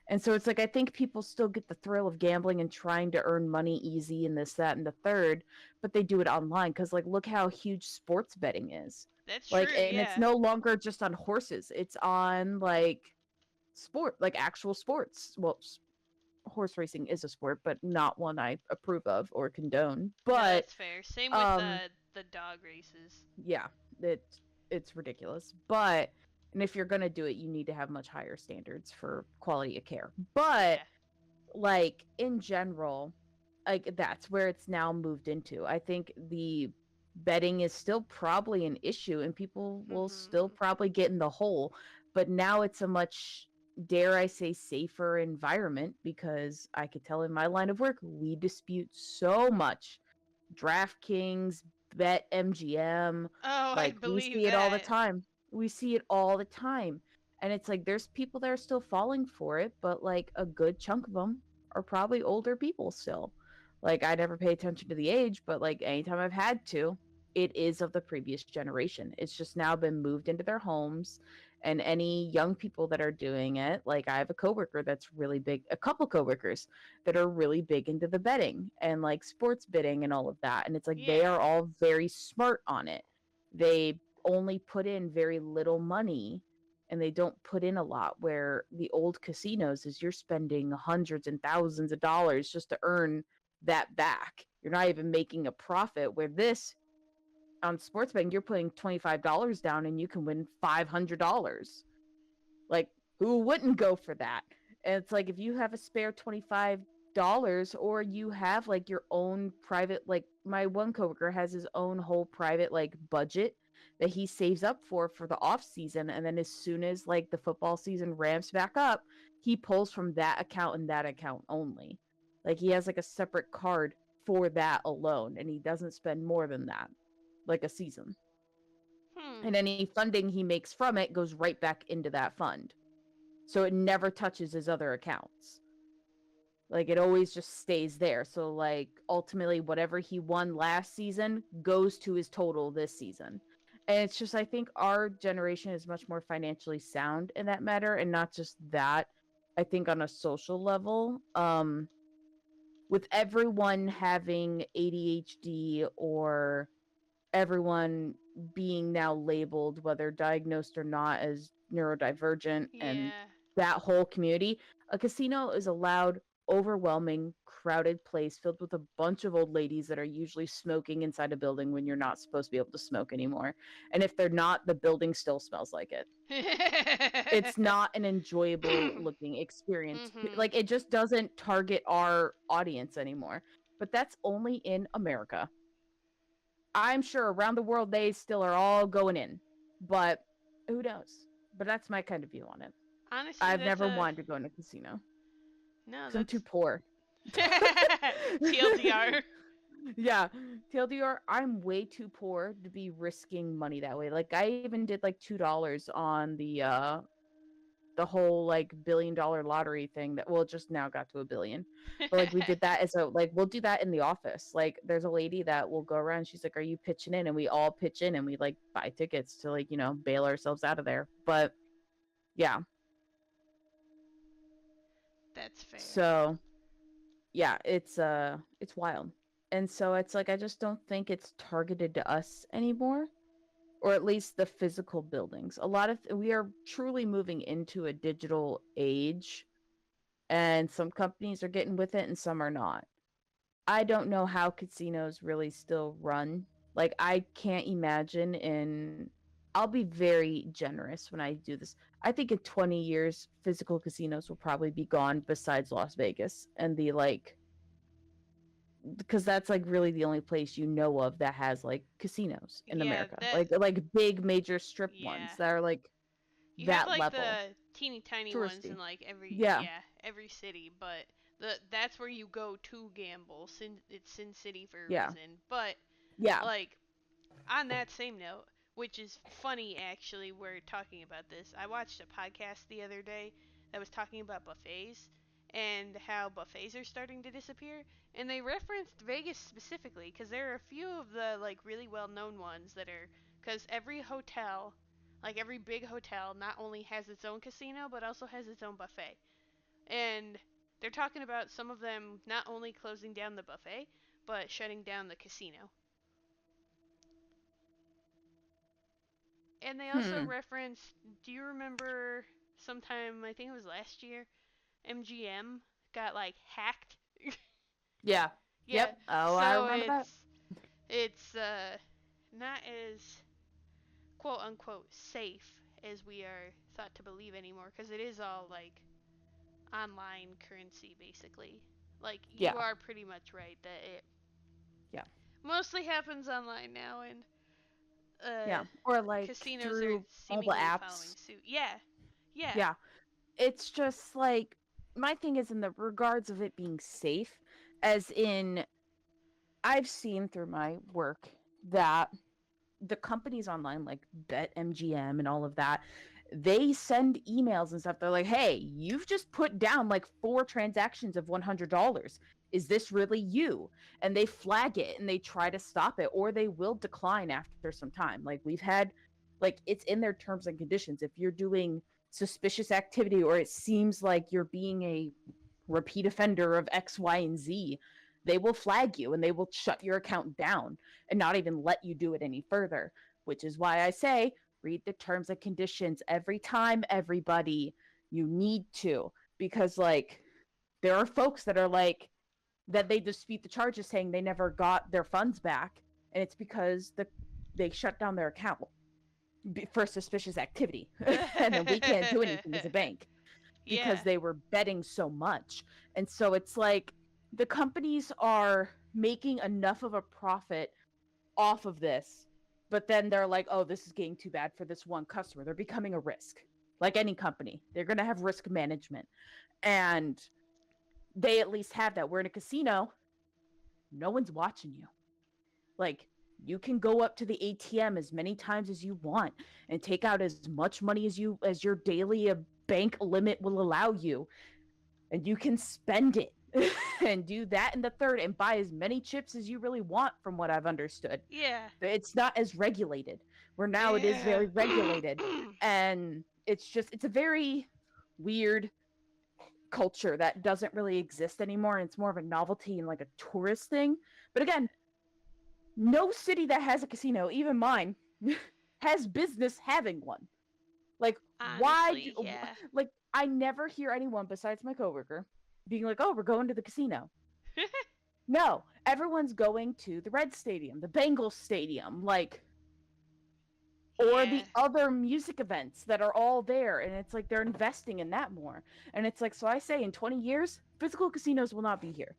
And so it's like, I think people still get the thrill of gambling and trying to earn money easy and this, that, and the third, but they do it online because, like, look how huge sports betting is. That's like, true, and it's no longer just on horses. It's on, like, sport, like actual sports. Well, horse racing is a sport, but not one I approve of or condone. But no, that's fair. Same with the dog races. Yeah, it's ridiculous. But and if you're gonna do it, you need to have much higher standards for quality of care. But like in general, like that's where it's now moved into. I think the betting is still probably an issue and people will still probably get in the hole, but now it's a much, dare I say, safer environment because I could tell in my line of work we dispute so much. DraftKings, Bet MGM, like we see it all the time. We see it all the time. And it's like there's people that are still falling for it, but like a good chunk of them are probably older people still. Like I never pay attention to the age, but like anytime I've had to, it is of the previous generation. It's just now been moved into their homes. And any young people that are doing it, like I have a coworker that's really big, a couple coworkers that are really big into the betting and like sports betting and all of that. And it's like they are all very smart on it. They only put in very little money and they don't put in a lot, where the old casinos is you're spending hundreds and thousands of dollars just to earn that back. You're not even making a profit, where this on sports betting, you're putting $25 down and you can win $500. Like, who wouldn't go for that? And it's like if you have a spare $25 or you have like your own private, like my one coworker has his own whole private like budget that he saves up for the off season, and then as soon as like the football season ramps back up, he pulls from that account and that account only. Like he has like a separate card for that alone, and he doesn't spend more than that, like a season. And any funding he makes from it goes right back into that fund. So it never touches his other accounts. Like it always just stays there. So like ultimately whatever he won last season goes to his total this season. And it's just, I think our generation is much more financially sound in that matter. And not just that, I think on a social level, with everyone having ADHD or everyone being now labeled, whether diagnosed or not, as neurodivergent, and that whole community, a casino is a loud, overwhelming, crowded place filled with a bunch of old ladies that are usually smoking inside a building when you're not supposed to be able to smoke anymore. And if they're not, the building still smells like it. It's not an enjoyable looking experience. Like it just doesn't target our audience anymore. But that's only in America. I'm sure around the world they still are all going in, but who knows? But that's my kind of view on it. Honestly, I've that's never a wanted to go in a casino no. because I'm That's too poor. TLDR. Yeah, TLDR, I'm way too poor to be risking money that way. Like I even did like $2 on the whole like $1 billion lottery thing that well it just now got to a billion. But like we did that as a like we'll do that in the office. Like there's a lady that will go around, she's like, "Are you pitching in?" And we all pitch in and we like buy tickets to like, bail ourselves out of there. But yeah. That's fair. So yeah, it's wild. And so it's like I just don't think it's targeted to us anymore, or at least the physical buildings. A lot of we are truly moving into a digital age, and some companies are getting with it and some are not. I don't know how casinos really still run. Like I can't imagine in I'll be very generous when I do this. I think in 20 years physical casinos will probably be gone besides Las Vegas and the like because that's like really the only place you know of that has like casinos in Yeah, America. that Like big major strip ones yeah. that are like You have that like level. the teeny tiny ones in Touristy. like Yeah. every city, but that's where you go to gamble. It's Sin City for a Yeah. reason. But Yeah. like on that same note, which is funny actually, we're talking about this. I watched a podcast the other day that was talking about buffets and how buffets are starting to disappear, and they referenced Vegas specifically because there are a few of the like really well-known ones that are because every hotel, like every big hotel, not only has its own casino but also has its own buffet, and they're talking about some of them not only closing down the buffet but shutting down the casino. And they also Hmm. referenced, do you remember sometime, I think it was last year, MGM got like hacked? Yeah. Yeah, Yep. Oh, I so remember that. it's not as quote unquote safe as we are thought to believe anymore because it is all like online currency basically. Like you Yeah. are pretty much right that it Yeah. mostly happens online now, and Yeah. Or like casinos are through mobile seemingly following apps. suit. Yeah. Yeah. Yeah. It's just like my thing is in the regards of it being safe, as in I've seen through my work that the companies online like BetMGM and all of that, they send emails and stuff. They're like, "Hey, you've just put down like 4 transactions of $100. Is this really you?" And they flag it and they try to stop it, or they will decline after some time. Like we've had, like it's in their terms and conditions. If you're doing suspicious activity or it seems like you're being a repeat offender of X, Y, and Z, they will flag you and they will shut your account down and not even let you do it any further, which is why I say read the terms and conditions every time, everybody. You need to, because like there are folks that are like that they dispute the charges saying they never got their funds back, and it's because they shut down their account for suspicious activity. And then we can't do anything as a bank because Yeah. they were betting so much. And so it's like the companies are making enough of a profit off of this, but then they're like, "Oh, this is getting too bad for this one customer." They're becoming a risk. Like any company, they're going to have risk management. And they at least have that. We're in a casino, no one's watching you. Like you can go up to the ATM as many times as you want and take out as much money as your daily bank limit will allow you, and you can spend it and do that in the third and buy as many chips as you really want, from what I've understood. Yeah. It's not as regulated, where now it is Yeah. very regulated. And it's a very weird culture that doesn't really exist anymore, and it's more of a novelty and like a tourist thing. But again, no city that has a casino, even mine, has business having one. Like, Honestly, yeah. like I never hear anyone besides my coworker being like, "Oh, we're going to the casino." No, everyone's going to the Red Stadium, the Bengals Stadium, like, or the Yeah. other music events that are all there. And it's like they're investing in that more. And it's like, so I say in 20 years, physical casinos will not be here.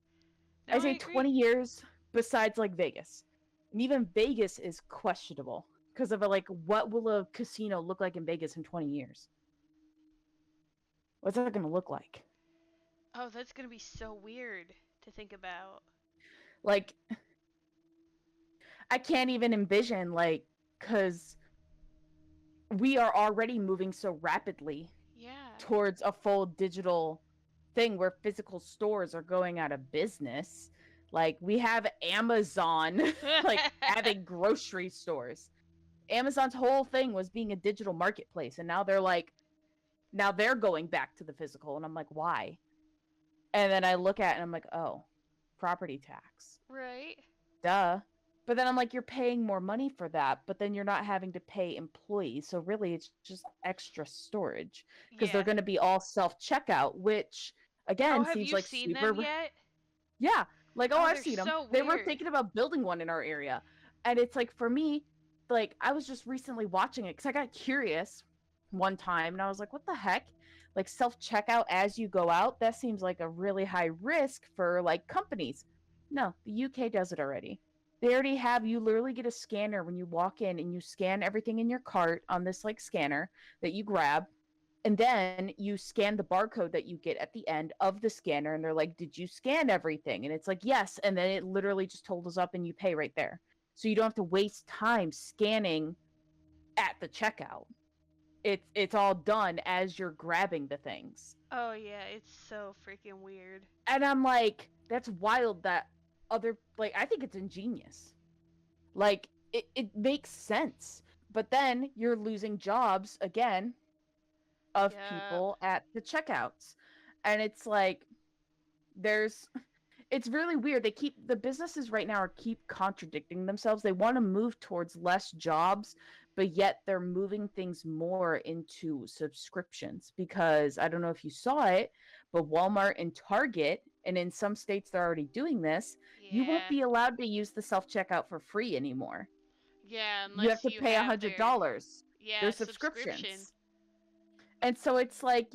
No, I I say agree. 20 years besides like Vegas. And even Vegas is questionable because of like, what will a casino look like in Vegas in 20 years? What's that gonna look like? Oh, that's gonna be so weird to think about. Like, I can't even envision, like, because we are already moving so rapidly Yeah. towards a full digital thing where physical stores are going out of business. Like, we have Amazon, like, having grocery stores. Amazon's whole thing was being a digital marketplace, and now they're going back to the physical, and I'm like, why? And then I look at it and I'm like, oh, property tax. Right. Duh. But then I'm like, you're paying more money for that, but then you're not having to pay employees. So really, it's just extra storage because they're Yeah. going to be all self checkout, which Oh, again have seems you like seen them super. yet? Yeah. Like, oh, Oh, I've they're seen them. so They were weird. thinking about building one in our area. And it's like, for me, like, I was just recently watching it because I got curious one time and I was like, what the heck? Like, self checkout as you go out? That seems like a really high risk for like companies. No, the UK does it already. They already have, you literally get a scanner when you walk in and you scan everything in your cart on this like scanner that you grab, and then you scan the barcode that you get at the end of the scanner and they're like, did you scan everything? And it's like, yes. And then it literally just totals up and you pay right there, so you don't have to waste time scanning at the checkout. It's all done as you're grabbing the things. Oh yeah, it's so freaking weird. And I'm like, that's wild. That other, like, I think it's ingenious. Like, it makes sense, but then you're losing jobs again of Yeah. people at the checkouts. And it's like, there's it's really weird. The businesses right now are keep contradicting themselves. They want to move towards less jobs, but yet they're moving things more into subscriptions, because I don't know if you saw it, but Walmart and Target, and in some states they're already doing this, you won't Yeah. be allowed to use the self-checkout for free anymore. Yeah, You have unless to you pay have their $100. They're subscription. subscriptions. And so it's like,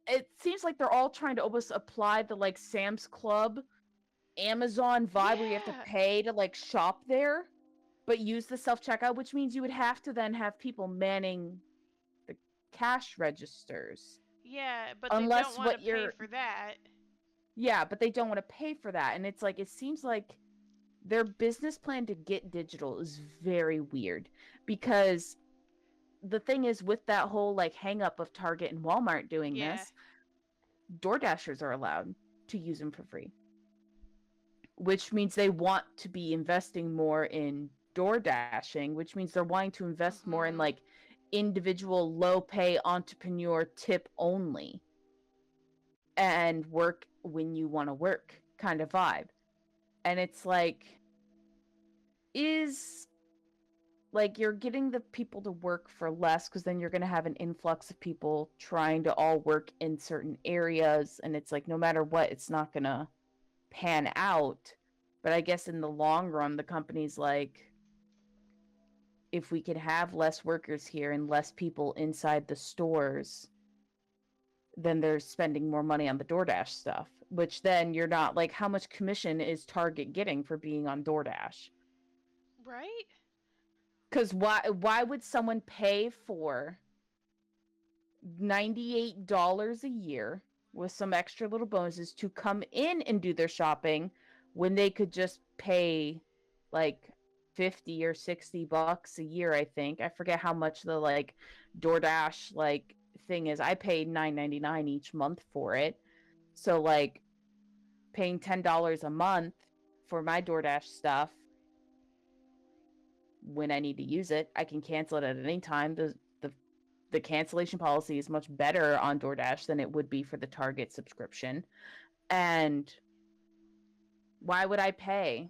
it seems like they're all trying to almost apply the like Sam's Club, Amazon vibe where you have to Yeah. pay to like shop there, but use the self checkout, which means you would have to then have people manning the cash registers. Yeah, but they don't Unless want to what pay you're, for that. yeah, but they don't want to pay for that. And it's like, it seems like their business plan to get digital is very weird, because the thing is, with that whole like hang up of Target and Walmart doing Yeah. this, DoorDashers are allowed to use them for free, which means they want to be investing more in door dashing, which means they're wanting to invest more in like individual low pay entrepreneur tip only and work when you want to work kind of vibe. And it's like, is like, you're getting the people to work for less because then you're going to have an influx of people trying to all work in certain areas, and it's like, no matter what, it's not going to pan out. But I guess in the long run, the company's like, if we could have less workers here and less people inside the stores, then they're spending more money on the DoorDash stuff, which then you're not like, how much commission is Target getting for being on DoorDash? Right? Because why would someone pay for $98 a year with some extra little bonuses to come in and do their shopping when they could just pay like 50 or $60 a year? I think, I forget how much the like DoorDash like thing is. I paid $9.99 each month for it, so like paying $10 a month for my DoorDash stuff, when I need to use it, I can cancel it at any time. The cancellation policy is much better on DoorDash than it would be for the Target subscription. And why would I pay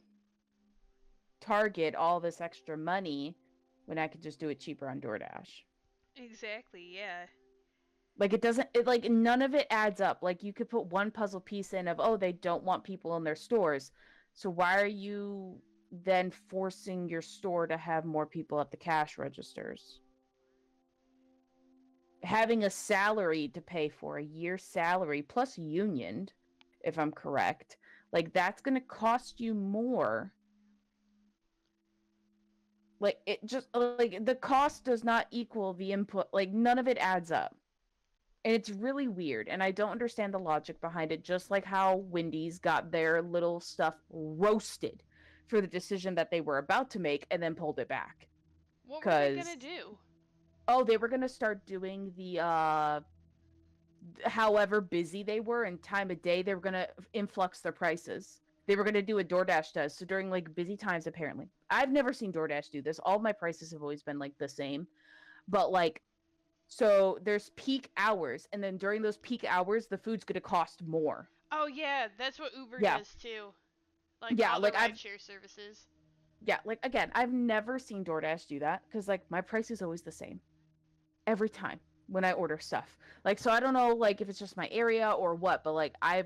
Target all this extra money when I could just do it cheaper on DoorDash? Exactly, yeah. Like, it doesn't, it like, none of it adds up. Like, you could put one puzzle piece in of, oh, they don't want people in their stores, so why are you then forcing your store to have more people at the cash registers? Having a salary to pay for, a year's salary plus unioned, if I'm correct, like, that's going to cost you more. Like, it just, like, the cost does not equal the input. Like, none of it adds up. And it's really weird, and I don't understand the logic behind it, just like how Wendy's got their little stuff roasted for the decision that they were about to make and then pulled it back. What were they gonna do? Oh, they were going to start doing the however busy they were and time of day, they were going to influx their prices. They were going to do what DoorDash does. So during like busy times, apparently. I've never seen DoorDash do this. All my prices have always been like the same. But like, so there's peak hours, and then during those peak hours, the food's going to cost more. Oh yeah, that's what Uber Yeah. does too. Like Yeah, all like the rideshare services. Yeah, like again, I've never seen DoorDash do that because like my price is always the same every time when I order stuff. Like, so I don't know like if it's just my area or what, but like I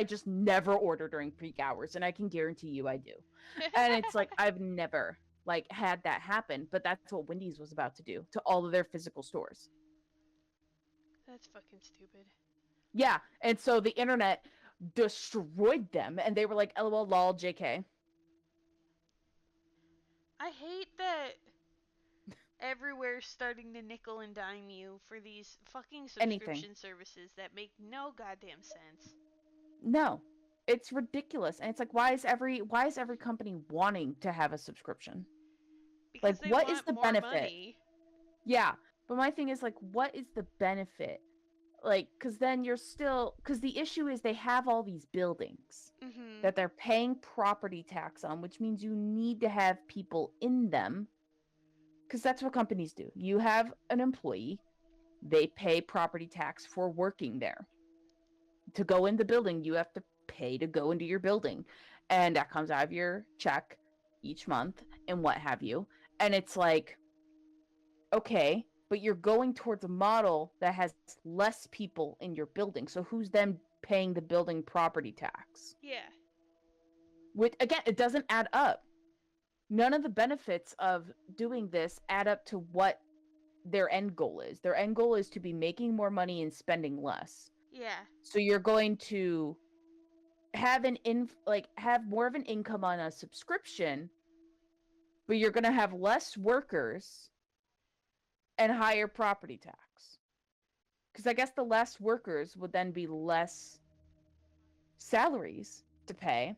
just never order during peak hours, and I can guarantee you I do. And it's like I've never like had that happen, but that's what Wendy's was about to do to all of their physical stores. That's fucking stupid. Yeah, and so the internet destroyed them, and they were like, "LOL, lol, JK." I hate that everywhere's starting to nickel and dime you for these fucking subscription services that make no goddamn sense. No, it's ridiculous, and it's like, why is every company wanting to have a subscription? Because Like, they what want is the more benefit? money. Yeah, but my thing is like, what is the benefit? Like, because then you're still, because the issue is they have all these buildings Mm-hmm. that they're paying property tax on, which means you need to have people in them. Because that's what companies do. You have an employee, they pay property tax for working there. To go in the building, you have to pay to go into your building. And that comes out of your check each month and what have you. And it's like, okay, but you're going towards a model that has less people in your building. So who's then paying the building property tax? Yeah. Which, again, it doesn't add up. None of the benefits of doing this add up to what their end goal is. Their end goal is to be making more money and spending less. Yeah. So you're going to have have more of an income on a subscription, but you're going to have less workers and higher property tax. Because I guess the less workers would then be less salaries to pay,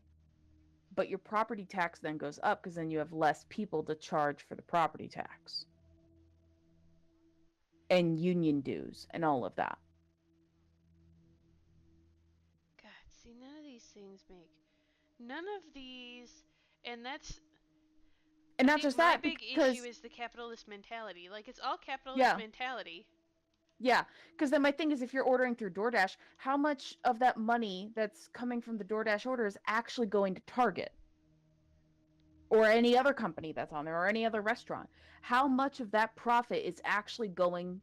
but your property tax then goes up because then you have less people to charge for the property tax. And union dues and all of that. God, see, none of these things make... None of these... And that's... And I not think just my that, big because... issue is the capitalist mentality. Like, it's all capitalist mentality. Yeah, because then my thing is, if you're ordering through DoorDash, how much of that money that's coming from the DoorDash order is actually going to Target? Or any other company that's on there, or any other restaurant? How much of that profit is actually going...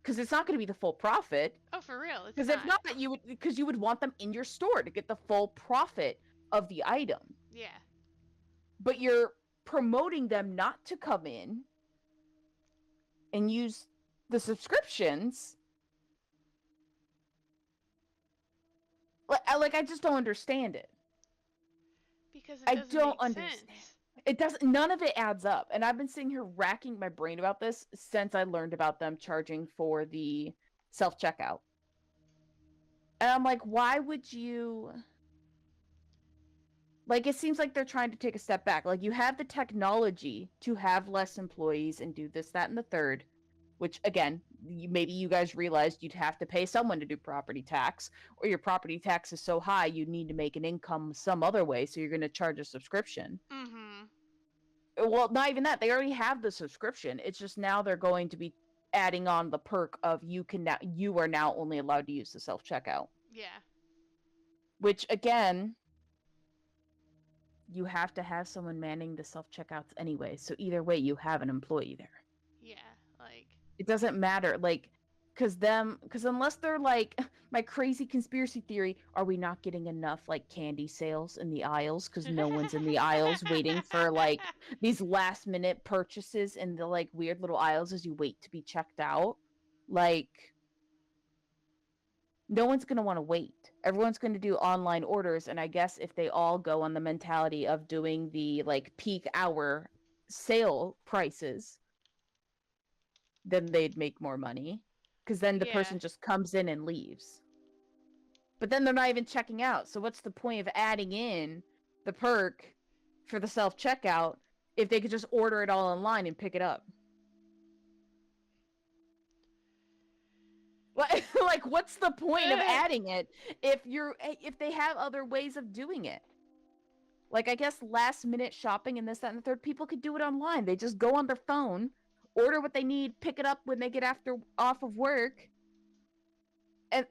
Because it's not going to be the full profit. Oh, for real, it's Because if not, you would want them in your store to get the full profit of the item. Yeah. But you're promoting them not to come in and use the subscriptions. Like I just don't understand it. Because it doesn't make sense. It doesn't. None of it adds up. And I've been sitting here racking my brain about this since I learned about them charging for the self-checkout. And I'm like, why would you... Like, it seems like they're trying to take a step back. Like, you have the technology to have less employees and do this, that, and the third. Which, again, maybe you guys realized you'd have to pay someone to do property tax. Or your property tax is so high, you need to make an income some other way, so you're going to charge a subscription. Mm-hmm. Well, not even that. They already have the subscription. It's just now they're going to be adding on the perk of you are now only allowed to use the self-checkout. Yeah. Which, again... you have to have someone manning the self-checkouts anyway. So either way, you have an employee there. Yeah, like... It doesn't matter, like, because unless they're like, my crazy conspiracy theory, are we not getting enough, like, candy sales in the aisles? Because no one's in the aisles waiting for, like, these last-minute purchases in the, like, weird little aisles as you wait to be checked out. Like... no one's going to want to wait. Everyone's going to do online orders, and I guess if they all go on the mentality of doing the, like, peak hour sale prices, then they'd make more money. because then the Yeah. person just comes in and leaves. But then they're not even checking out. So what's the point of adding in the perk for the self-checkout if they could just order it all online and pick it up? Like, what's the point of adding it if they have other ways of doing it? Like, I guess last minute shopping and this, that, and the third, people could do it online. They just go on their phone, order what they need, pick it up when they get off of work. And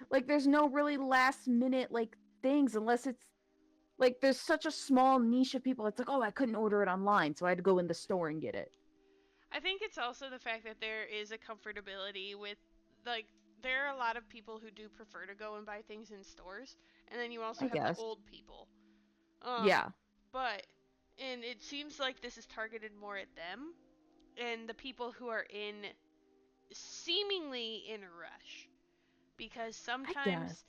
like, there's no really last minute like things unless it's like there's such a small niche of people. It's like, oh, I couldn't order it online, so I had to go in the store and get it. I think it's also the fact that there is a comfortability with, like, there are a lot of people who do prefer to go and buy things in stores, and then you also I have guess. the old people. Yeah. But, and it seems like this is targeted more at them, and the people who are seemingly in a rush. Because I sometimes guess.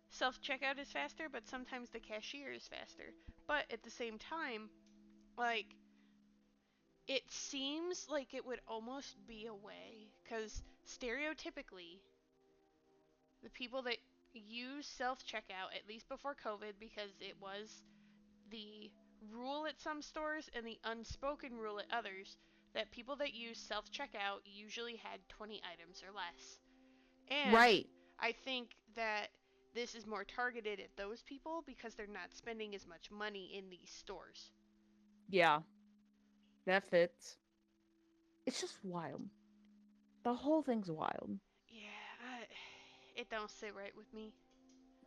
self-checkout is faster, but sometimes the cashier is faster. But at the same time, like, it seems like it would almost be a way, because stereotypically, the people that use self-checkout, at least before COVID, because it was the rule at some stores and the unspoken rule at others, that people that use self-checkout usually had 20 items or less. And Right. I think that this is more targeted at those people because they're not spending as much money in these stores. Yeah. That fits. It's just wild. The whole thing's wild. Yeah, it don't sit right with me.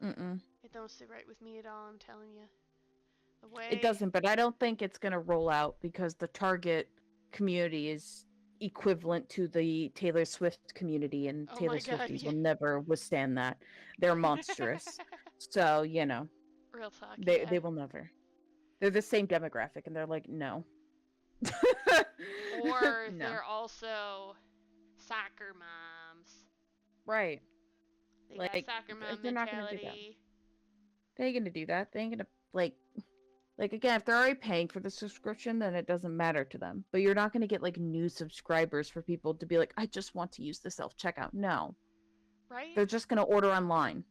Mm-mm. It don't sit right with me at all, I'm telling you. The way It doesn't, but I don't think it's going to roll out because the target community is equivalent to the Taylor Swift community, and Oh Taylor my God, Swifties yeah. will never withstand that. They're monstrous. So, you know, Real talk, they yeah. will never. They're the same demographic, and they're like, no. Or No. they're also soccer moms. Right. They Like, got soccer mom they're not going to do that. mentality. They ain't going to do that. They ain't going to, like, again, if they're already paying for the subscription, then it doesn't matter to them. But you're not going to get, like, new subscribers for people to be like, I just want to use the self-checkout. No. Right? They're just going to order online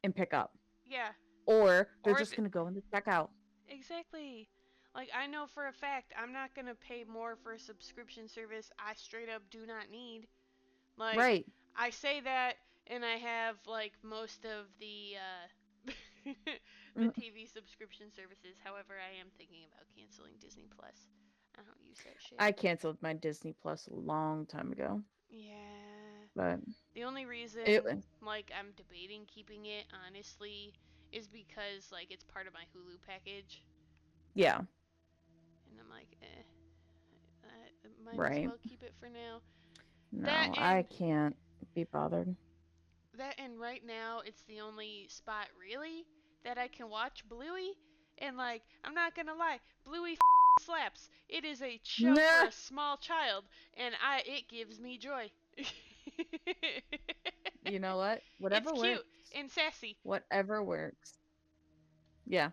and pick up. Yeah. Or they're Or just going to go in the checkout. Exactly. Like, I know for a fact I'm not going to pay more for a subscription service I straight up do not need. Like, Right. I say that, and I have, like, most of the the TV subscription services. However, I am thinking about canceling Disney Plus. I don't use that shit. I canceled my Disney Plus a long time ago. Yeah. But The only reason, like, I'm debating keeping it, honestly, is because, like, it's part of my Hulu package. Yeah. And I'm like, I might as Right. well keep it for now. No, I can't be bothered. That, and right now, it's the only spot, really, that I can watch Bluey. And, like, I'm not gonna lie, Bluey slaps. It is a show for a small child, and it gives me joy. You know what? Whatever it's works. cute and sassy. Whatever works. Yeah.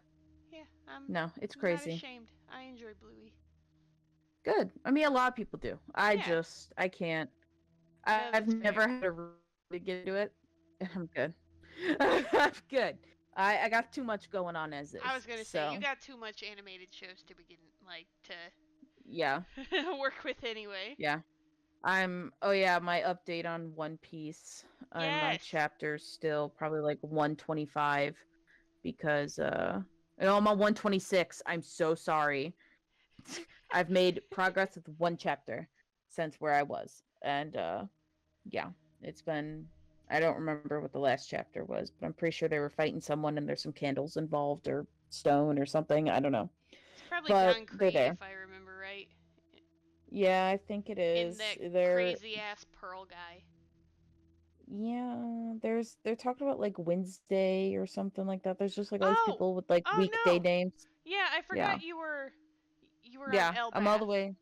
Yeah, No, it's not crazy. ashamed. I enjoy Bluey. Good. I mean, a lot of people do. I can't. I've never had to really get into it. I'm good. I'm good. I got too much going on as is. I was gonna say, you got too much animated shows to begin, like, to work with anyway. Yeah. My update on One Piece. I'm on chapter still probably like 125 because I'm on 126. I'm so sorry. I've made progress with one chapter since where I was. And it's been, I don't remember what the last chapter was, but I'm pretty sure they were fighting someone and there's some candles involved or stone or something. I don't know. It's probably but Don they're Cree, there. if I remember right. Yeah, I think it is. And that crazy ass Pearl guy. Yeah, they're talking about like Wednesday or something like that. There's just like all these people with like weekday names. Yeah, I forgot you were on Elbaf. I'm all the way.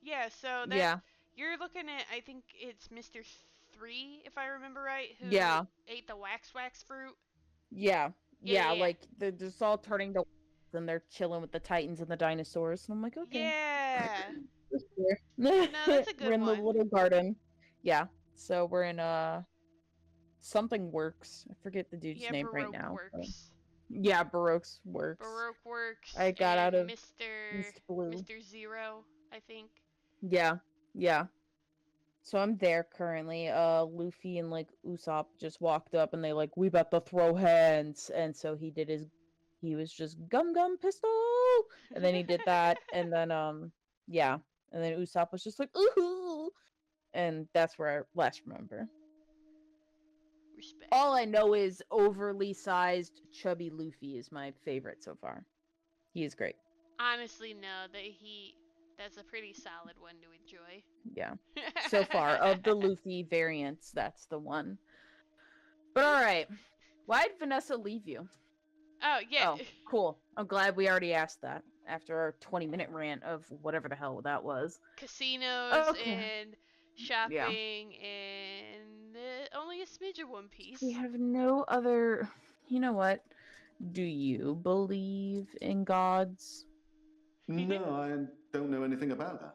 Yeah, so that you're looking at, I think it's Mr. 3, if I remember right, who ate the wax fruit. Yeah, like they're just all turning to and they're chilling with the Titans and the dinosaurs. And I'm like, okay. Yeah. No, that's a good We're in the little garden. Yeah. So we're in something works. I forget the dude's Yeah, name right Baroque now. but- Works. Yeah, Baroque's works. Baroque Works. I got out and of Mr. East Blue. Mr. Zero, I think. Yeah, yeah. So I'm there currently. Luffy and like Usopp just walked up and they like, we about to throw hands, and so he was just gum pistol, and then he did that, and then yeah, and then Usopp was just like ooh, and that's where I last remember. Respect. All I know is overly sized, chubby Luffy is my favorite so far. He is great. Honestly, no, that's a pretty solid one to enjoy. Yeah. So far, of the Luffy variants, that's the one. But alright. Why'd Vanessa leave you? Oh, yeah. Oh, cool. I'm glad we already asked that after our 20-minute rant of whatever the hell that was. Casinos Okay. and shopping and only a smidge of One Piece. We have no other. You know what? Do you believe in gods? No, I don't know anything about that.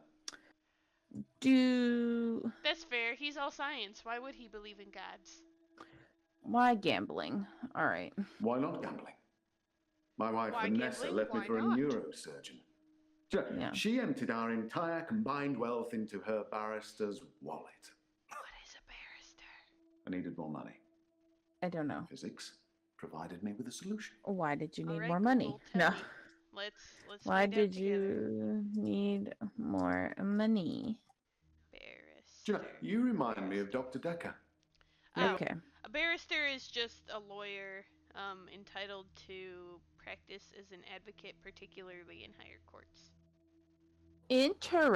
That's fair. He's all science. Why would he believe in gods? Why gambling? Alright. Why not gambling? My wife Why Vanessa gambling? left me Why for not? a neurosurgeon. Yeah. She emptied our entire combined wealth into her barrister's wallet. What is a barrister? I needed more money. I don't know. Physics provided me with a solution. Why did you need Alright, more money? Google, tell No. me. Let's Why find out did together. you need more money? Barrister. You remind me of Dr. Dekker. Oh, Okay. a barrister is just a lawyer entitled to practice as an advocate, particularly in higher courts.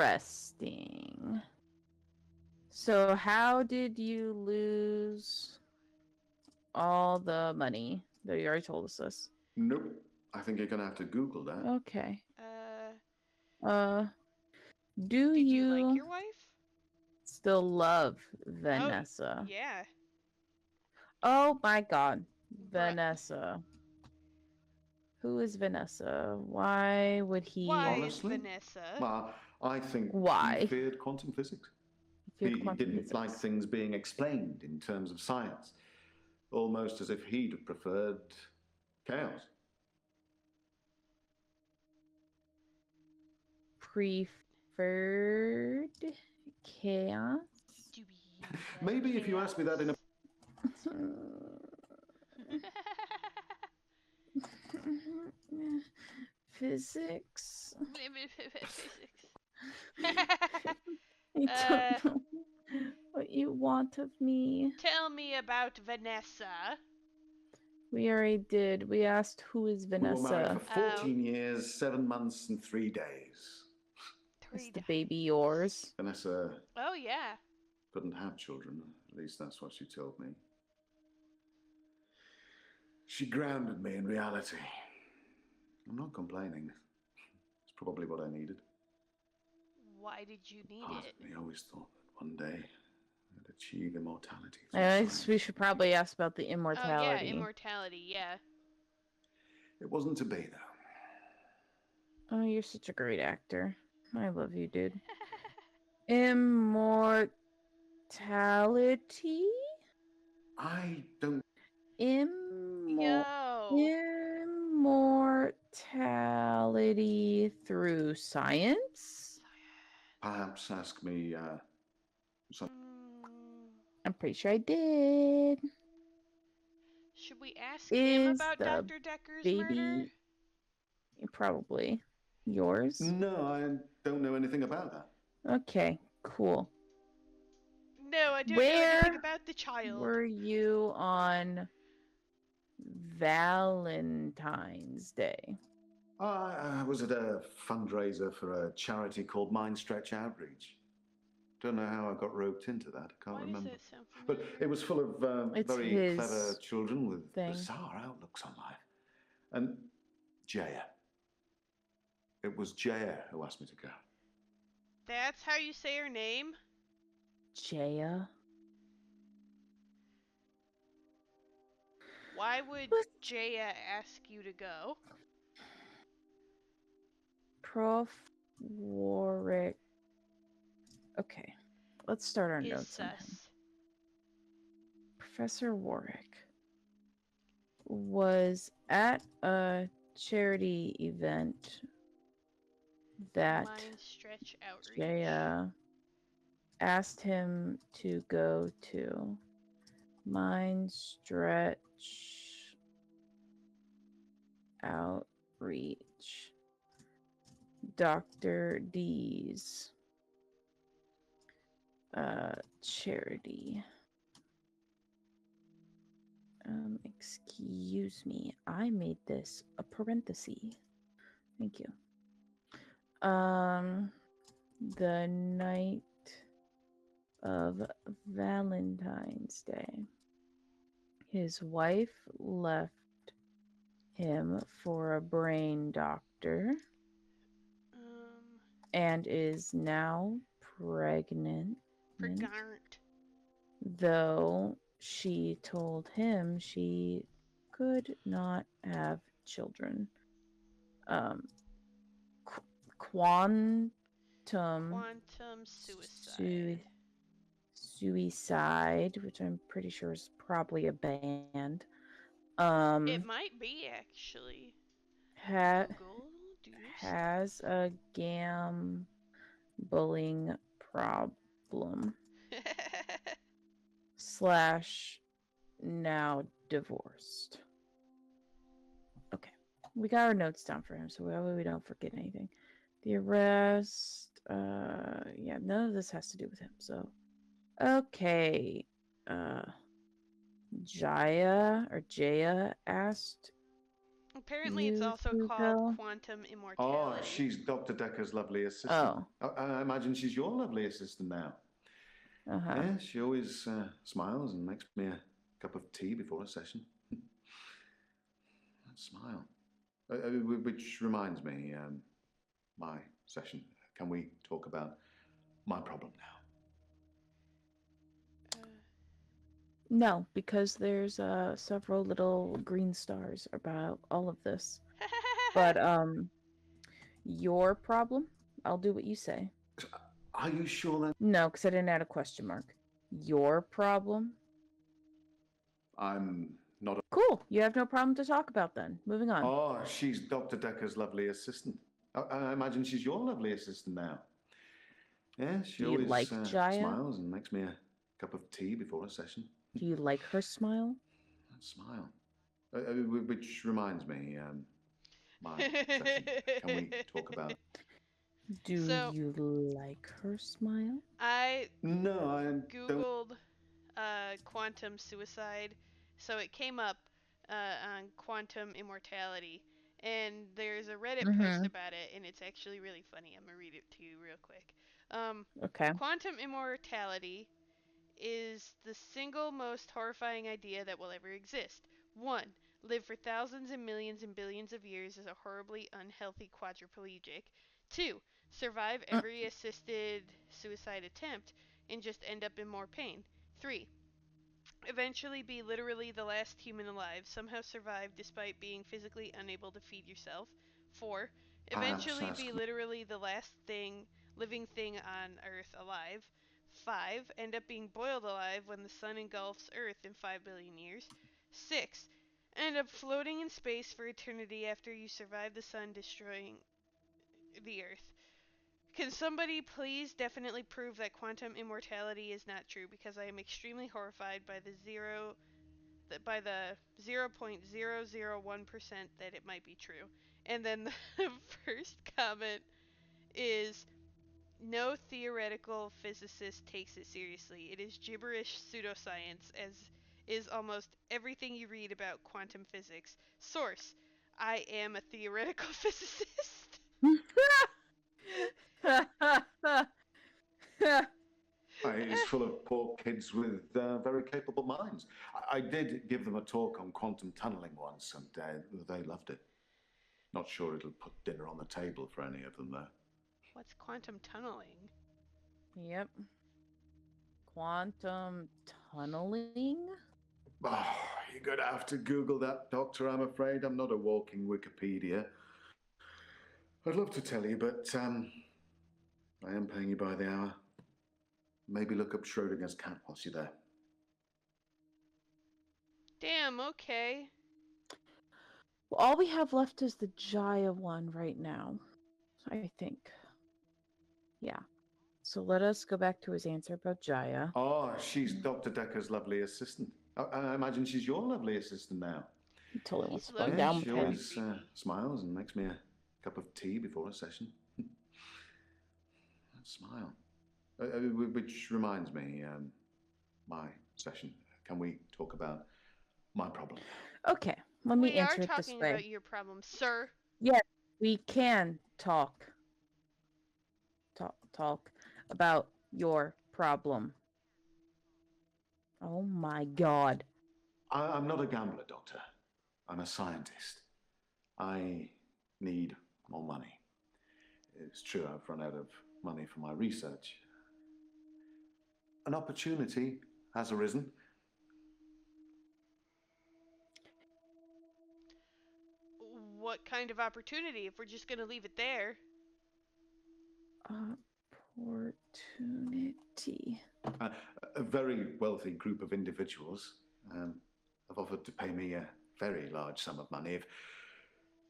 Interesting. So how did you lose all the money? Though you already told us this. Nope. I think you're gonna have to Google that. Okay. Did Do you like your wife? still love Vanessa? Oh, yeah. Oh my god. Bruh. Vanessa. Who is Vanessa? Why would he Why Honestly? is Vanessa? Well, I think Why? he feared quantum physics. feared He quantum didn't physics? like things being explained in terms of science. Almost as if he'd have preferred chaos. Preferred chaos? Do we Maybe if you asked me that in a... Physics? Physics. I don't know what you want of me. Tell me about Vanessa. We already did. We asked who is We were married Vanessa. for 14 years, 7 months, and 3 days. Is the baby yours? Vanessa Oh, yeah. couldn't have children. At least that's what she told me. She grounded me in reality. I'm not complaining. It's probably what I needed. Why did you need Part it? of me always thought that one day I'd achieve immortality. I guess we should probably ask about the immortality. Oh, yeah, immortality, yeah. It wasn't to be, though. Oh, you're such a great actor. I love you, dude. Immortality? I don't... Immortality through science? Perhaps ask me, some... I'm pretty sure I did. Should we ask him Is about the Dr. Dekker's baby murder? probably yours? No, I don't know anything about that. Okay, cool. No, I don't know anything about the child. Were you on Valentine's Day? I was at a fundraiser for a charity called Mind Stretch Outreach. Don't know how I got roped into that. I can't remember. Does that sound But it was full of It's very his clever children with thing. bizarre outlooks on life. And Jaya. It was Jaya who asked me to go. That's how you say her name? Jaya? Why would Jaya ask you to go? Warwick. Okay, let's start our notes on him. Professor Warwick was at a charity event that Mind stretch outreach. Jaya asked him to go to. Mind stretch outreach. Dr. D's charity. Excuse me. I made this a parenthesis. Thank you. The night of Valentine's Day. His wife left him for a brain doctor and is now pregnant. Pregnant. Though she told him she could not have children. Quantum suicide. Suicide, which I'm pretty sure is probably a band. It might be actually. Google, has a gambling problem. / now divorced. Okay. We got our notes down for him, so we don't forget anything. The arrest, yeah, none of this has to do with him, so. Okay. Jaya asked. Apparently, it's also called quantum immortality. Oh, she's Dr. Dekker's lovely assistant. Oh. I imagine she's your lovely assistant now. Uh-huh. Yeah, she always smiles and makes me a cup of tea before a session. That smile. Which reminds me, my session. Can we talk about my problem now? No, because there's several little green stars about all of this. But your problem, I'll do what you say. Are you sure that? No, because I didn't add a question mark. Your problem? I'm not. Cool. You have no problem to talk about then. Moving on. Oh, she's Dr. Dekker's lovely assistant. I imagine she's your lovely assistant now. Yeah, she always smiles and makes me a cup of tea before a session. Do you like her smile? That smile. Which reminds me, my session. Can we talk about? Do you like her smile? I Googled quantum suicide, so it came up on quantum immortality, and there's a Reddit post about it, and it's actually really funny. I'm gonna read it to you real quick. Okay. Quantum immortality is the single most horrifying idea that will ever exist. 1. Live for thousands and millions and billions of years as a horribly unhealthy quadriplegic. 2. Survive every assisted suicide attempt and just end up in more pain. 3. Eventually be literally the last human alive, somehow survive despite being physically unable to feed yourself. 4. Eventually be literally the last living thing on Earth alive. 5. End up being boiled alive when the sun engulfs Earth in 5 billion years. 6. End up floating in space for eternity after you survive the sun destroying the Earth. Can somebody please definitely prove that quantum immortality is not true, because I am extremely horrified by the 0.001% that it might be true. And then the first comment is, no theoretical physicist takes it seriously. It is gibberish pseudoscience, as is almost everything you read about quantum physics. Source: I am a theoretical physicist. It's full of poor kids with very capable minds. I did give them a talk on quantum tunneling once, and they loved it. Not sure it'll put dinner on the table for any of them, though. What's quantum tunneling? Yep. Quantum tunneling? Oh, you're going to have to Google that, Doctor, I'm afraid. I'm not a walking Wikipedia. I'd love to tell you, but I am paying you by the hour. Maybe look up Schrodinger's cat whilst you're there. Damn, okay. Well, all we have left is the Jaya one right now, I think. Yeah. So let us go back to his answer about Jaya. Oh, she's Dr. Decker's lovely assistant. I imagine she's your lovely assistant now. He totally wants to He's bug lovely. down Yeah, with she her. always smiles and makes me a cup of tea before a session. Smile. Which reminds me, my session. Can we talk about my problem? Okay, let me We are answer it this talking way. about your problem, sir. Yes, we can talk about your problem. Oh my god. I'm not a gambler, Doctor. I'm a scientist. I need more money. It's true I've run out of money for my research. An opportunity has arisen. What kind of opportunity if we're just gonna leave it there? Opportunity. A very wealthy group of individuals have offered to pay me a very large sum of money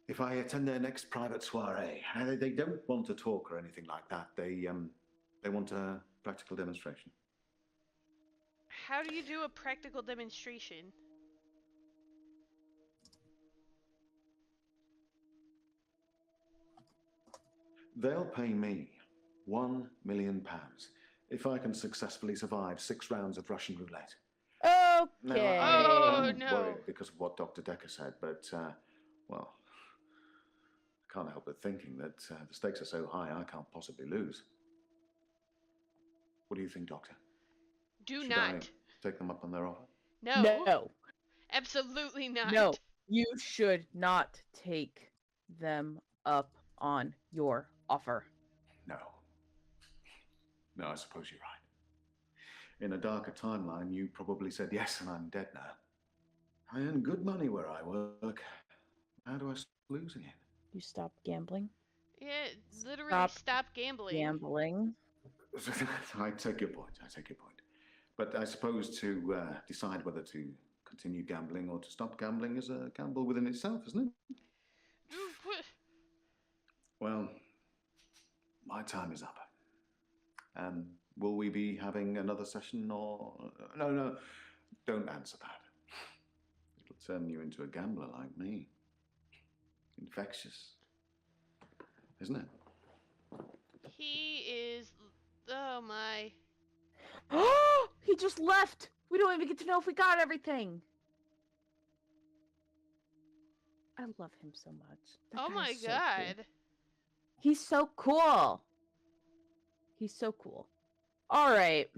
if I attend their next private soiree. They don't want to talk or anything like that. They want a practical demonstration. How do you do a practical demonstration? They'll pay me £1 million if I can successfully survive 6 rounds of Russian roulette. Okay. Now, Oh, I'm no. worried because of what Dr. Dekker said, but, well, I can't help but thinking that the stakes are so high I can't possibly lose. What do you think, Doctor? Do Should not. I take them up on their offer? No. No. Absolutely not. No. You should not take them up on your offer. No. No, I suppose you're right. In a darker timeline, you probably said yes, and I'm dead now. I earn good money where I work. How do I stop losing it? You stop gambling. Yeah, literally stop gambling. Gambling. I take your point. But I suppose to decide whether to continue gambling or to stop gambling is a gamble within itself, isn't it? Well, my time is up. Will we be having another session or... No, don't answer that. It'll turn you into a gambler like me. Infectious. Isn't it? He is... Oh my. Oh, he just left. We don't even get to know if we got everything. I love him so much. That Oh guy my is so cool. god. He's so cool. He's so cool. All right.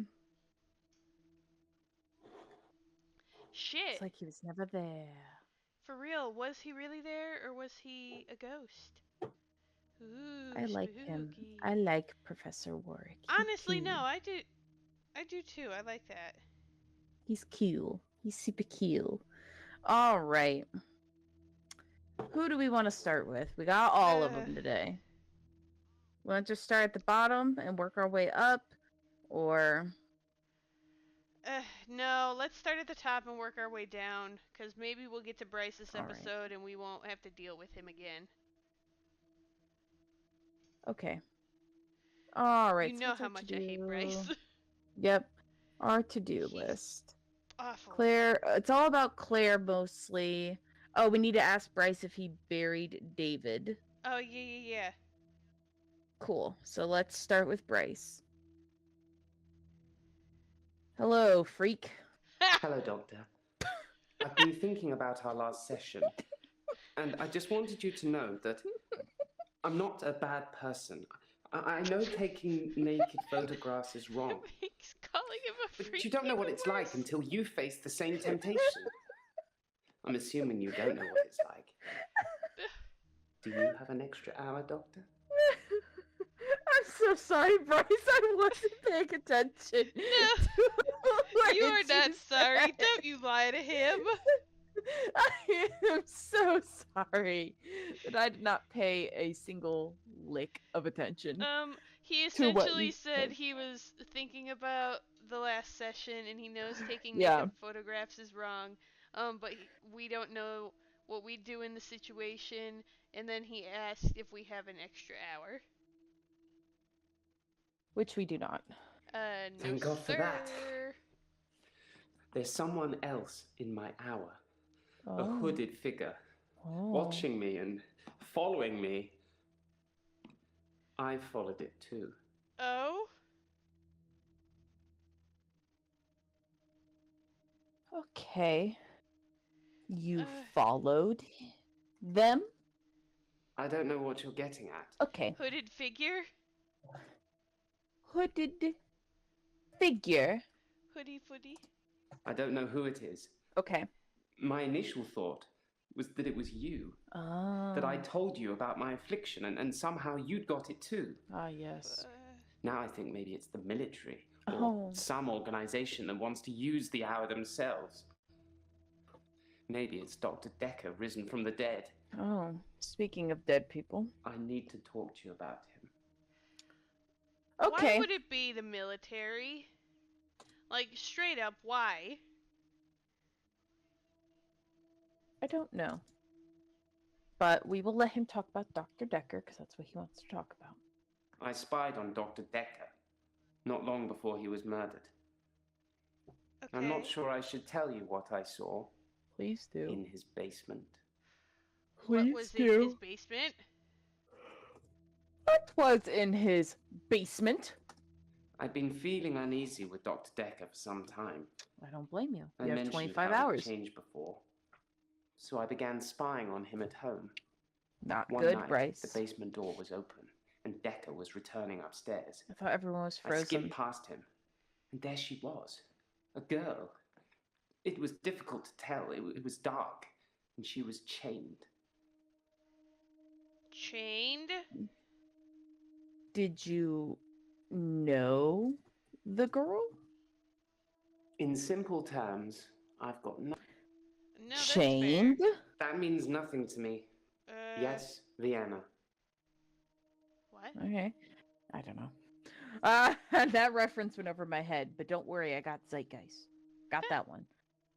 Shit. It's like he was never there. For real, was he really there or was he a ghost? Ooh, I like him. spooky. I like Professor Warwick. He's Honestly, cute. no, I do too. I like that. He's cool. He's super cool. All right. Who do we want to start with? We got all of them today. We want to just start at the bottom and work our way up, or... No, let's start at the top and work our way down, because maybe we'll get to Bryce this All right. episode and we won't have to deal with him again. Okay. All right. You so know what's how our much I to-do? hate Bryce. Yep. Our to-do He's list. awful. Claire, it's all about Claire mostly. Oh, we need to ask Bryce if he buried David. Oh, yeah. Cool. So let's start with Bryce. Hello, freak. Hello, Doctor. I've been thinking about our last session, and I just wanted you to know that I'm not a bad person. I know taking naked photographs is wrong, He's calling him a freak. but you don't know what even it's like worse. until you face the same temptation. I'm assuming you don't know what it's like. Do you have an extra hour, Doctor? I'm so sorry, Bryce. I wasn't paying attention. No, you are not sorry. Don't you lie to him. I am so sorry that I did not pay a single lick of attention. He To what essentially you said said. he was thinking about the last session and he knows taking Yeah. naked photographs is wrong but we don't know what we do in the situation, and then he asked if we have an extra hour. Which we do not. No, Thank God for sir. that. There's someone else in my hour. A Oh. hooded figure. Oh. Watching me and following me. I followed it too. Oh? Okay. You followed them? I don't know what you're getting at. Okay. Hooded figure? Hooded figure. Hoodie footy? I don't know who it is. Okay. My initial thought was that it was you. Ah. That I told you about my affliction and somehow you'd got it too. Ah, yes. Now I think maybe it's the military or Oh. some organization that wants to use the hour themselves. Maybe it's Dr. Dekker risen from the dead. Oh, speaking of dead people. I need to talk to you about him. Okay. Why would it be the military? Like, straight up, why? I don't know. But we will let him talk about Dr. Dekker, because that's what he wants to talk about. I spied on Dr. Dekker not long before he was murdered. Okay. I'm not sure I should tell you what I saw. Please do. In his basement. What was in his basement? What was in his basement? I'd been feeling uneasy with Dr. Dekker for some time. I don't blame you. I You have mentioned 25 how hours. He'd changed before. So I began spying on him at home. Not One good, night, Bryce. the basement door was open, and Dekker was returning upstairs. I thought everyone was I frozen. skipped past him, and there she was, a girl. It was difficult to tell. It was dark, and she was chained. Chained? Did you know the girl? In simple terms, I've got no... No, that's Chained? fair. That means nothing to me. Yes, Vienna. What? Okay. I don't know. That reference went over my head, but don't worry, I got Zeitgeist. Got that one.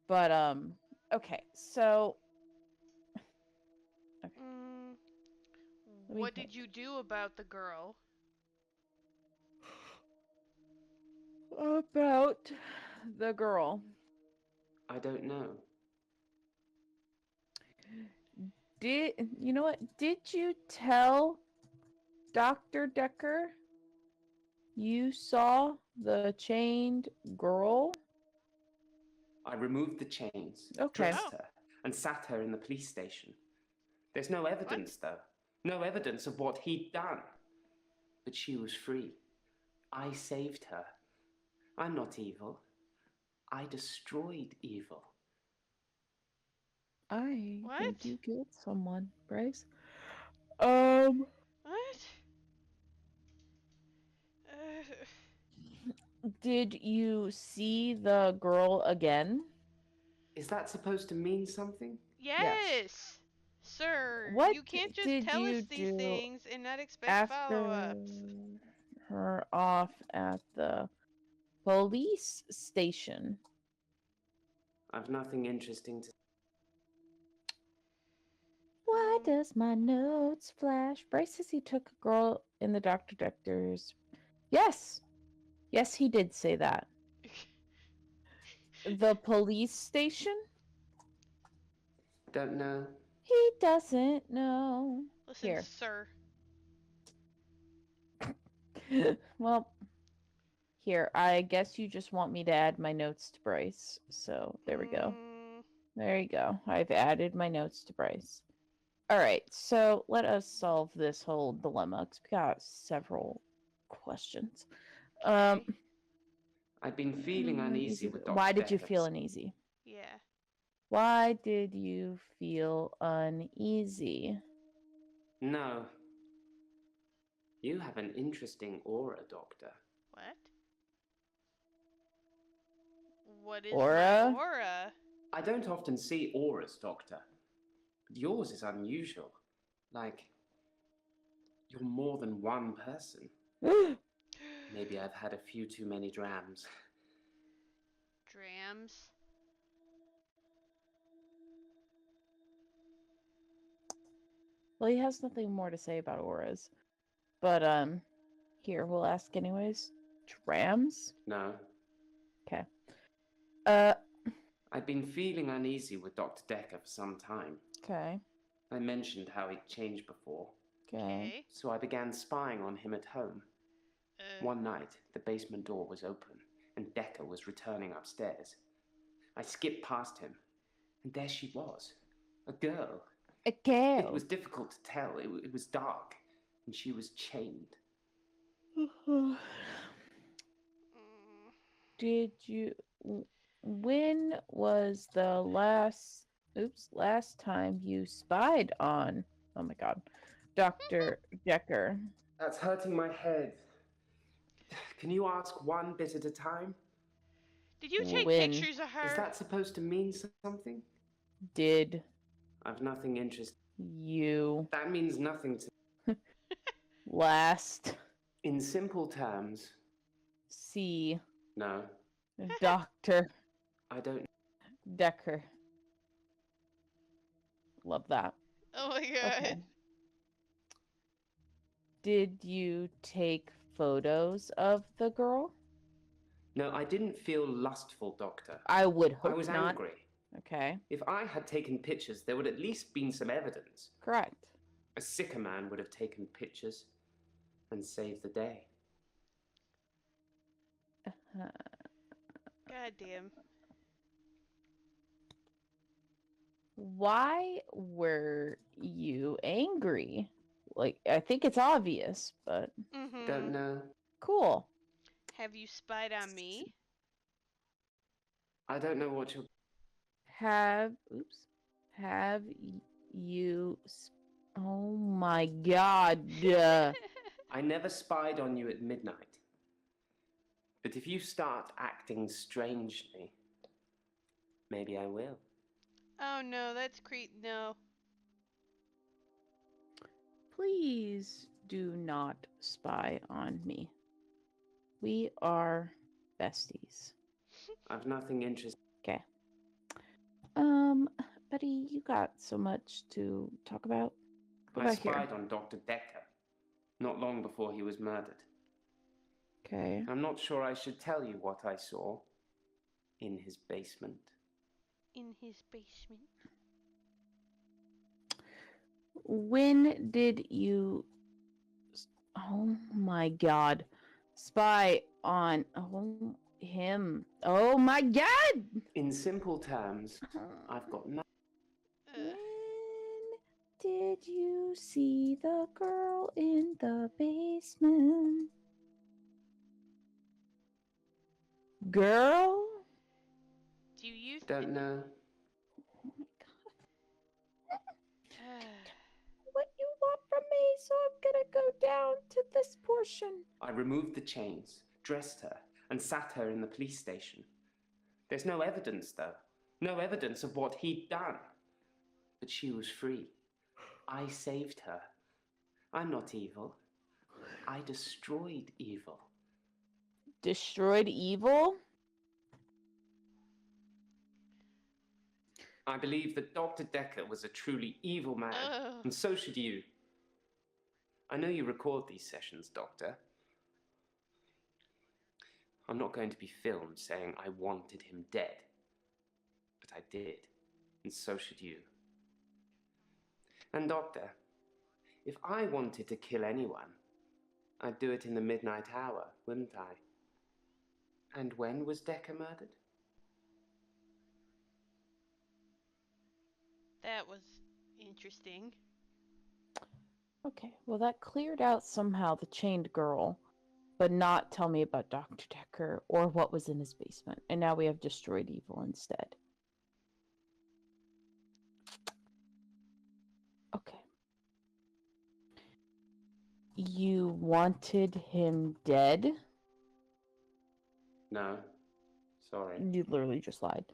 But, okay, so... Okay. What did you do about the girl? About the girl. I don't know. You know what? Did you tell Dr. Dekker you saw the chained girl? I removed the chains, Okay. dressed her, and sat her in the police station. There's no evidence, though. No evidence of what he'd done. But she was free. I saved her. I'm not evil. I destroyed evil. I What? think you killed someone, Bryce. What? Did you see the girl again? Is that supposed to mean something? Yes! Sir, What you can't just did tell you us these do things and not expect after follow-ups. her off at the police station? I've nothing interesting to... Why does my notes flash? Bryce says he took a girl in the Dr. Dekker's. Yes! Yes, he did say that. The police station? Don't know. He doesn't know. Listen, Here. sir. Well, here. I guess you just want me to add my notes to Bryce. So, there we go. There you go. I've added my notes to Bryce. Alright, so let us solve this whole dilemma, because we got several questions. Okay. I've been feeling uneasy with Dr. Why did you Dekker. feel uneasy? Yeah. Why did you feel uneasy? No. You have an interesting aura, Doctor. What? What is Aura? my aura? I don't often see auras, Doctor. But yours is unusual. Like, you're more than one person. Maybe I've had a few too many drams. Drams? Well, he has nothing more to say about auras. But, here, we'll ask anyways. Trams? No. Okay. I'd been feeling uneasy with Dr. Dekker for some time. Okay. I mentioned how he'd changed before, Okay. so I began spying on him at home. One night, the basement door was open, and Dekker was returning upstairs. I skipped past him, and there she was, a girl. A girl. It was difficult to tell. It was dark, and she was chained. Did you... When was the last time you spied on... Oh my god. Dr. Dekker? That's hurting my head. Can you ask one bit at a time? Did you take When? pictures of her? Is that supposed to mean something? Did I've nothing interesting. you... That means nothing to last... In simple terms, see... no. Dr. I don't. Dekker. Love that. Oh my god. Okay. Did you take photos of the girl? No, I didn't feel lustful, Doctor. I would hope I was not. angry. Okay. If I had taken pictures, there would at least been some evidence. Correct. A sicker man would have taken pictures and saved the day. God damn. Why were you angry? Like, I think it's obvious, but Don't know. cool. Have you spied on me? I don't know what you're. Have you... Oh my god. I never spied on you at midnight. But if you start acting strangely, maybe I will. Oh no, that's no. Please do not spy on me. We are besties. I've nothing interesting. Okay. Buddy, you got so much to talk about. Go I back here. spied on Dr. Dekker, not long before he was murdered. Okay. I'm not sure I should tell you what I saw in his basement. In his basement. When did you... Oh my god. Spy on him. Oh my god! In simple terms, I've got no. When did you see the girl in the basement? Girl? Do you Don't know. Oh my god. What you want from me, so I'm gonna go down to this portion. I removed the chains, dressed her, and sat her in the police station. There's no evidence, though. No evidence of what he'd done. But she was free. I saved her. I'm not evil. I destroyed evil. Destroyed evil? I believe that Dr. Dekker was a truly evil man, and so should you. I know you record these sessions, Doctor. I'm not going to be filmed saying I wanted him dead. But I did, and so should you. And Doctor, if I wanted to kill anyone, I'd do it in the midnight hour, wouldn't I? And when was Dekker murdered? That was interesting. Okay, well that cleared out somehow the chained girl, but not tell me about Dr. Dekker or what was in his basement. And now we have destroyed evil instead. Okay. You wanted him dead? No, sorry. You literally just lied.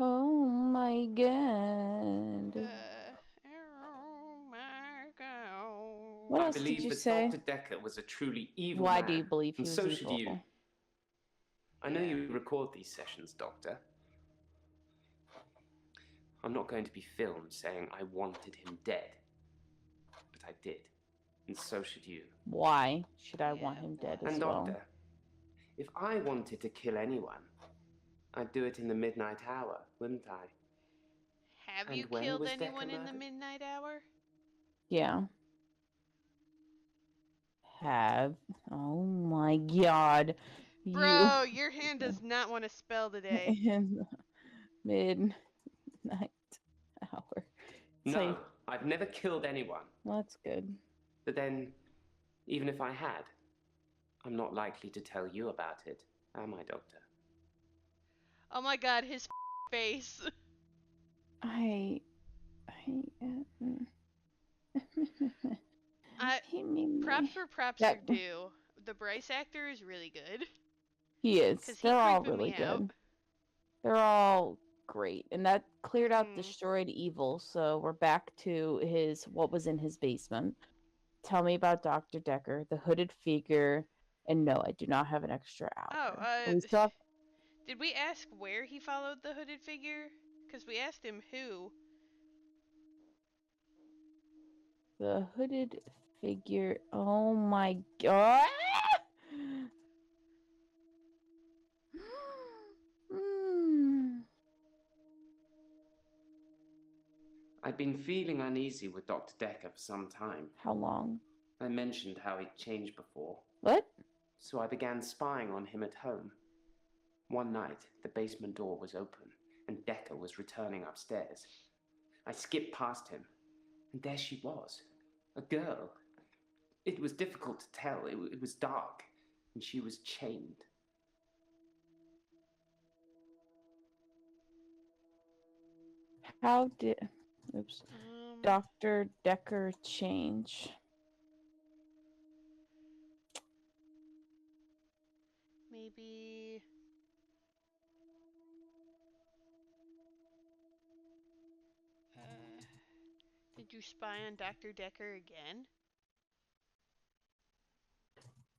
Oh my god. Oh my god. What I else did believe you that say? Dr. Dekker was a truly evil Why man, do you believe he and was so evil? should you. I know you record these sessions, Doctor. I'm not going to be filmed saying I wanted him dead. But I did. And so should you. Why should I want Yeah, him dead why? as And well? Doctor, if I wanted to kill anyone, I'd do it in the midnight hour, wouldn't I? Have And you when killed was anyone Dekker in the murdered? midnight hour? Yeah. Have. Oh my god. Bro, your hand does not want to spell today. In the midnight hour. It's No, like, I've never killed anyone. well, that's good. But then, even if I had, I'm not likely to tell you about it, am I, Doctor? Oh my god, his face. I Props where props That- are due. The Bryce actor is really good. He is. 'Cause he They're all creeping really me out. good. They're all great. And that cleared out Mhm. destroyed evil, so we're back to what was in his basement. Tell me about Dr. Dekker, the hooded figure, and no, I do not have an extra hour. Oh, We still have did we ask where he followed the hooded figure? Because we asked him who. the hooded figure. Oh my god. Hmm. I'd been feeling uneasy with Dr. Dekker for some time. How long? I mentioned how he'd changed before. What? So I began spying on him at home. One night, the basement door was open, and Dekker was returning upstairs. I skipped past him, and there she was, a girl. It was difficult to tell. It was dark, and she was chained. How did Dr. Dekker change? Maybe. Did you spy on Dr. Dekker again?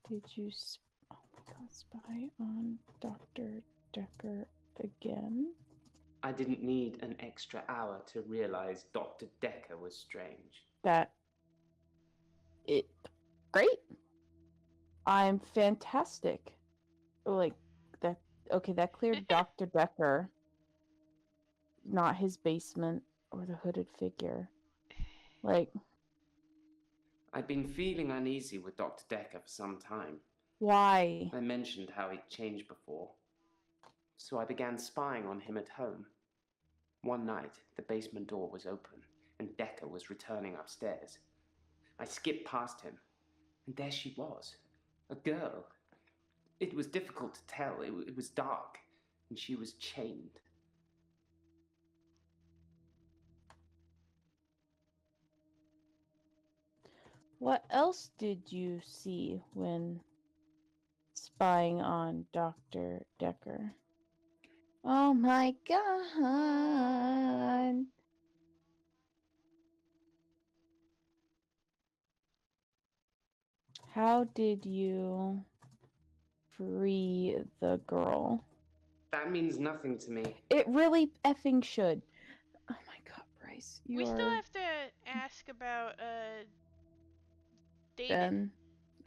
Did you oh my god, spy on Dr. Dekker again? I didn't need an extra hour to realize Dr. Dekker was strange. Great. I'm fantastic. Like that. Okay, that cleared Dr. Dekker, not his basement or the hooded figure. Like, I'd been feeling uneasy with Dr. Dekker for some time. why? I mentioned how he'd changed before. So I began spying on him at home. One night, the basement door was open, and Dekker was returning upstairs. I skipped past him, and there she was, a girl. It was difficult to tell. It was dark, and she was chained. What else did you see when spying on Dr. Dekker? Oh my god. How did you free the girl? That means nothing to me. It really effing should. Oh my god, Bryce. We still have to ask about, David. Ben.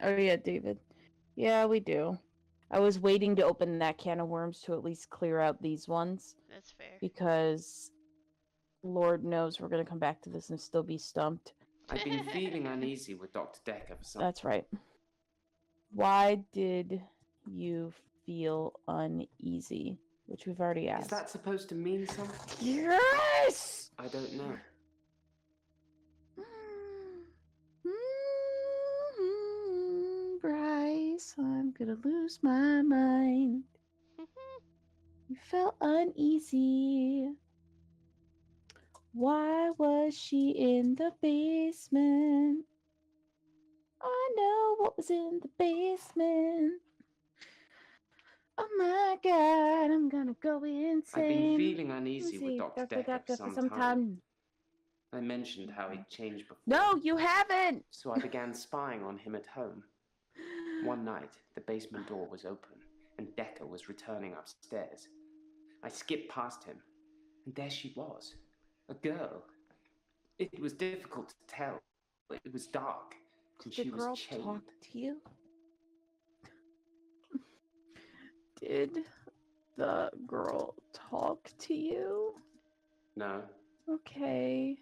Oh yeah, David. Yeah, we do. I was waiting to open that can of worms to at least clear out these ones. That's fair. Because Lord knows we're gonna come back to this and still be stumped. I've been feeling uneasy with Dr. Dekker for some. That's right. Why did you feel uneasy? Which we've already asked. Is that supposed to mean something? Yes! I don't know. Bryce, I'm gonna lose my mind. You felt uneasy. Why was she in the basement? I know what was in the basement. Oh my god, I'm gonna go insane. I've been feeling uneasy with Dr. Dekker for some time. I mentioned how he'd changed before. No, you haven't! So I began spying on him at home. One night, the basement door was open, and Dekker was returning upstairs. I skipped past him, and there she was, A girl. It was difficult to tell. It was dark, and Did she the girl was chained. talk to you? Did the girl talk to you? No. Okay.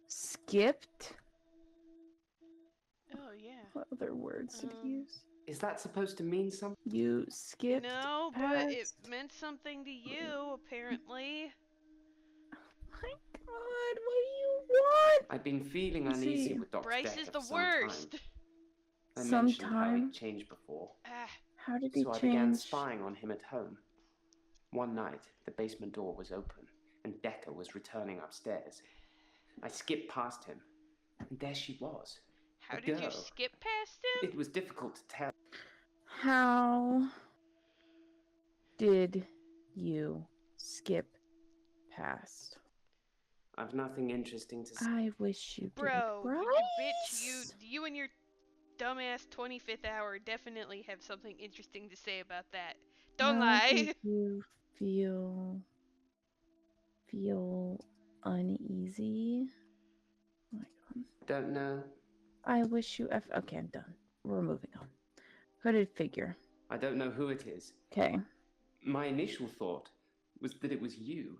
Skipped? Oh yeah. What other words did he use? Is that supposed to mean something? You skipped No, but it past? meant something to you, apparently. My God, what do you want? I've been feeling Let's uneasy see. with Dr. Bryce Dekker is for the some time. worst. I mentioned how Sometime? he'd changed before, Ah, How did he so I began change? spying on him at home. One night, the basement door was open, and Dekker was returning upstairs. I skipped past him, and there she was. how A did you girl. skip past him? It was difficult to tell. How did you skip past? I've nothing interesting to say. I wish you did. Bro, Bryce? you and your dumbass 25th hour definitely have something interesting to say about that. Don't How lie. did you feel uneasy? Oh my God. Don't know. I wish you okay, I'm done. We're moving on. Hooded figure. I don't know who it is. Okay. My initial thought was that it was you.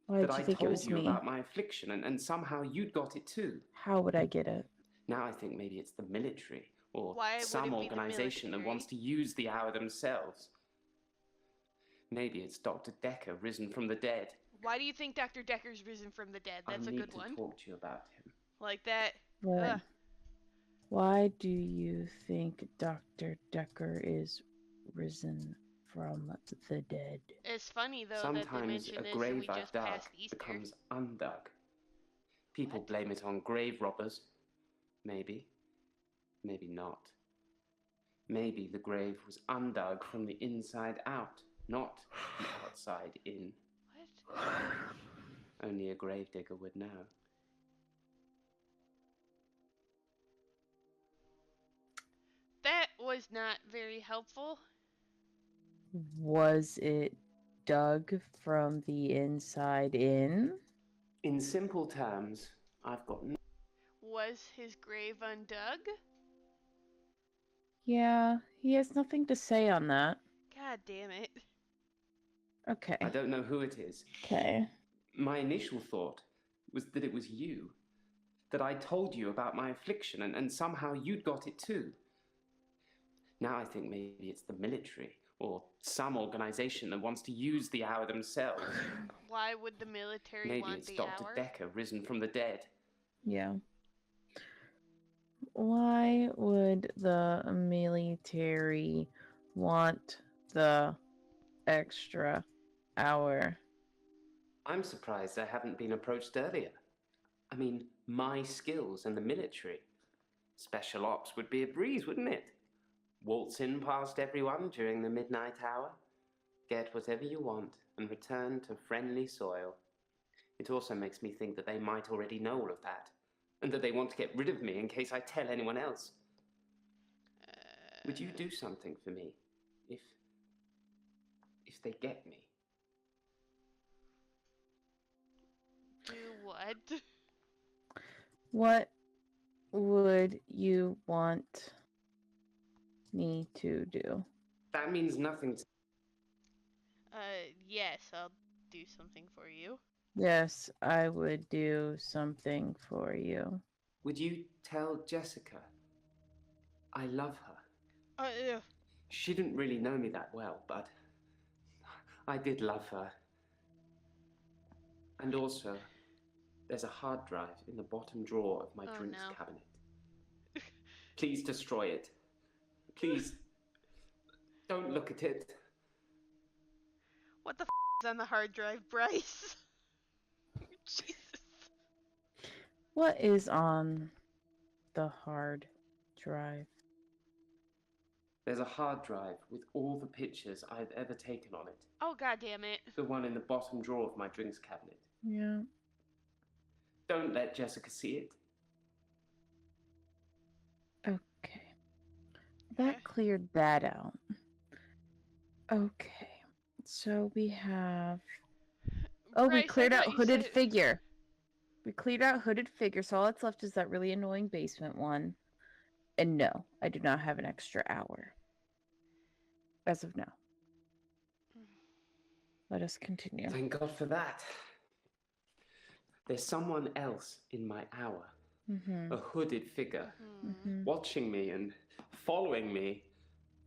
Why that did you I think it told was you me? about my affliction, and somehow you'd got it too. How would I get it? Now I think maybe it's the military, or Why would some it be the organization that military? wants to use the hour themselves. Maybe it's Dr. Dekker risen from the dead. Why do you think Dr. Dekker's risen from the dead? That's I a need good to one. talk to you about him. Like that. What? Ugh. Why do you think Dr. Dekker is risen from the dead? It's funny though that they Sometimes mention a this and grave we I've just dug passed Easter. becomes undug. People What? blame it on grave robbers. Maybe. Maybe not. Maybe the grave was undug from the inside out, not the outside in. What? Only a gravedigger would know. That was not very helpful. Was it dug from the inside in? In simple terms, I've got Was his grave undug? Yeah, he has nothing to say on that. God damn it. Okay. I don't know who it is. Okay. My initial thought was that it was you. That I told you about my affliction, and somehow you'd got it too. Now I think maybe it's the military, or some organization that wants to use the hour themselves. Why would the military Maybe want it's the Dr. hour? Dekker risen from the dead. Yeah. Why would the military want the extra hour? I'm surprised I haven't been approached earlier. I mean, my skills in the military. Special ops would be a breeze, wouldn't it? Waltz in past everyone during the midnight hour, get whatever you want, and return to friendly soil. It also makes me think that they might already know all of that, and that they want to get rid of me in case I tell anyone else. Would you do something for me if they get me? Do what? What would you want me to do? That means nothing to Yes, I'll do something for you. Yes, I would do something for you. Would you tell Jessica? I love her. Ugh. She didn't really know me that well, but I did love her. And also, there's a hard drive in the bottom drawer of my Oh, drinks no. cabinet. Please destroy it. Please. Don't look at it. What the is on the hard drive, Bryce? Jesus. What is on the hard drive? There's a hard drive with all the pictures I've ever taken on it. Oh, god damn it. The one in the bottom drawer of my drinks cabinet. Yeah. Don't let Jessica see it. Okay. That Okay. cleared that out. Okay. So we have. Oh, we Bryce, I cleared out thought you hooded said- figure. We cleared out hooded figure, so all that's left is that really annoying basement one. And no, I do not have an extra hour. As of now. Let us continue. Thank God for that. There's someone else in my hour. Mm-hmm. A hooded figure. Mm-hmm. Watching me and following me.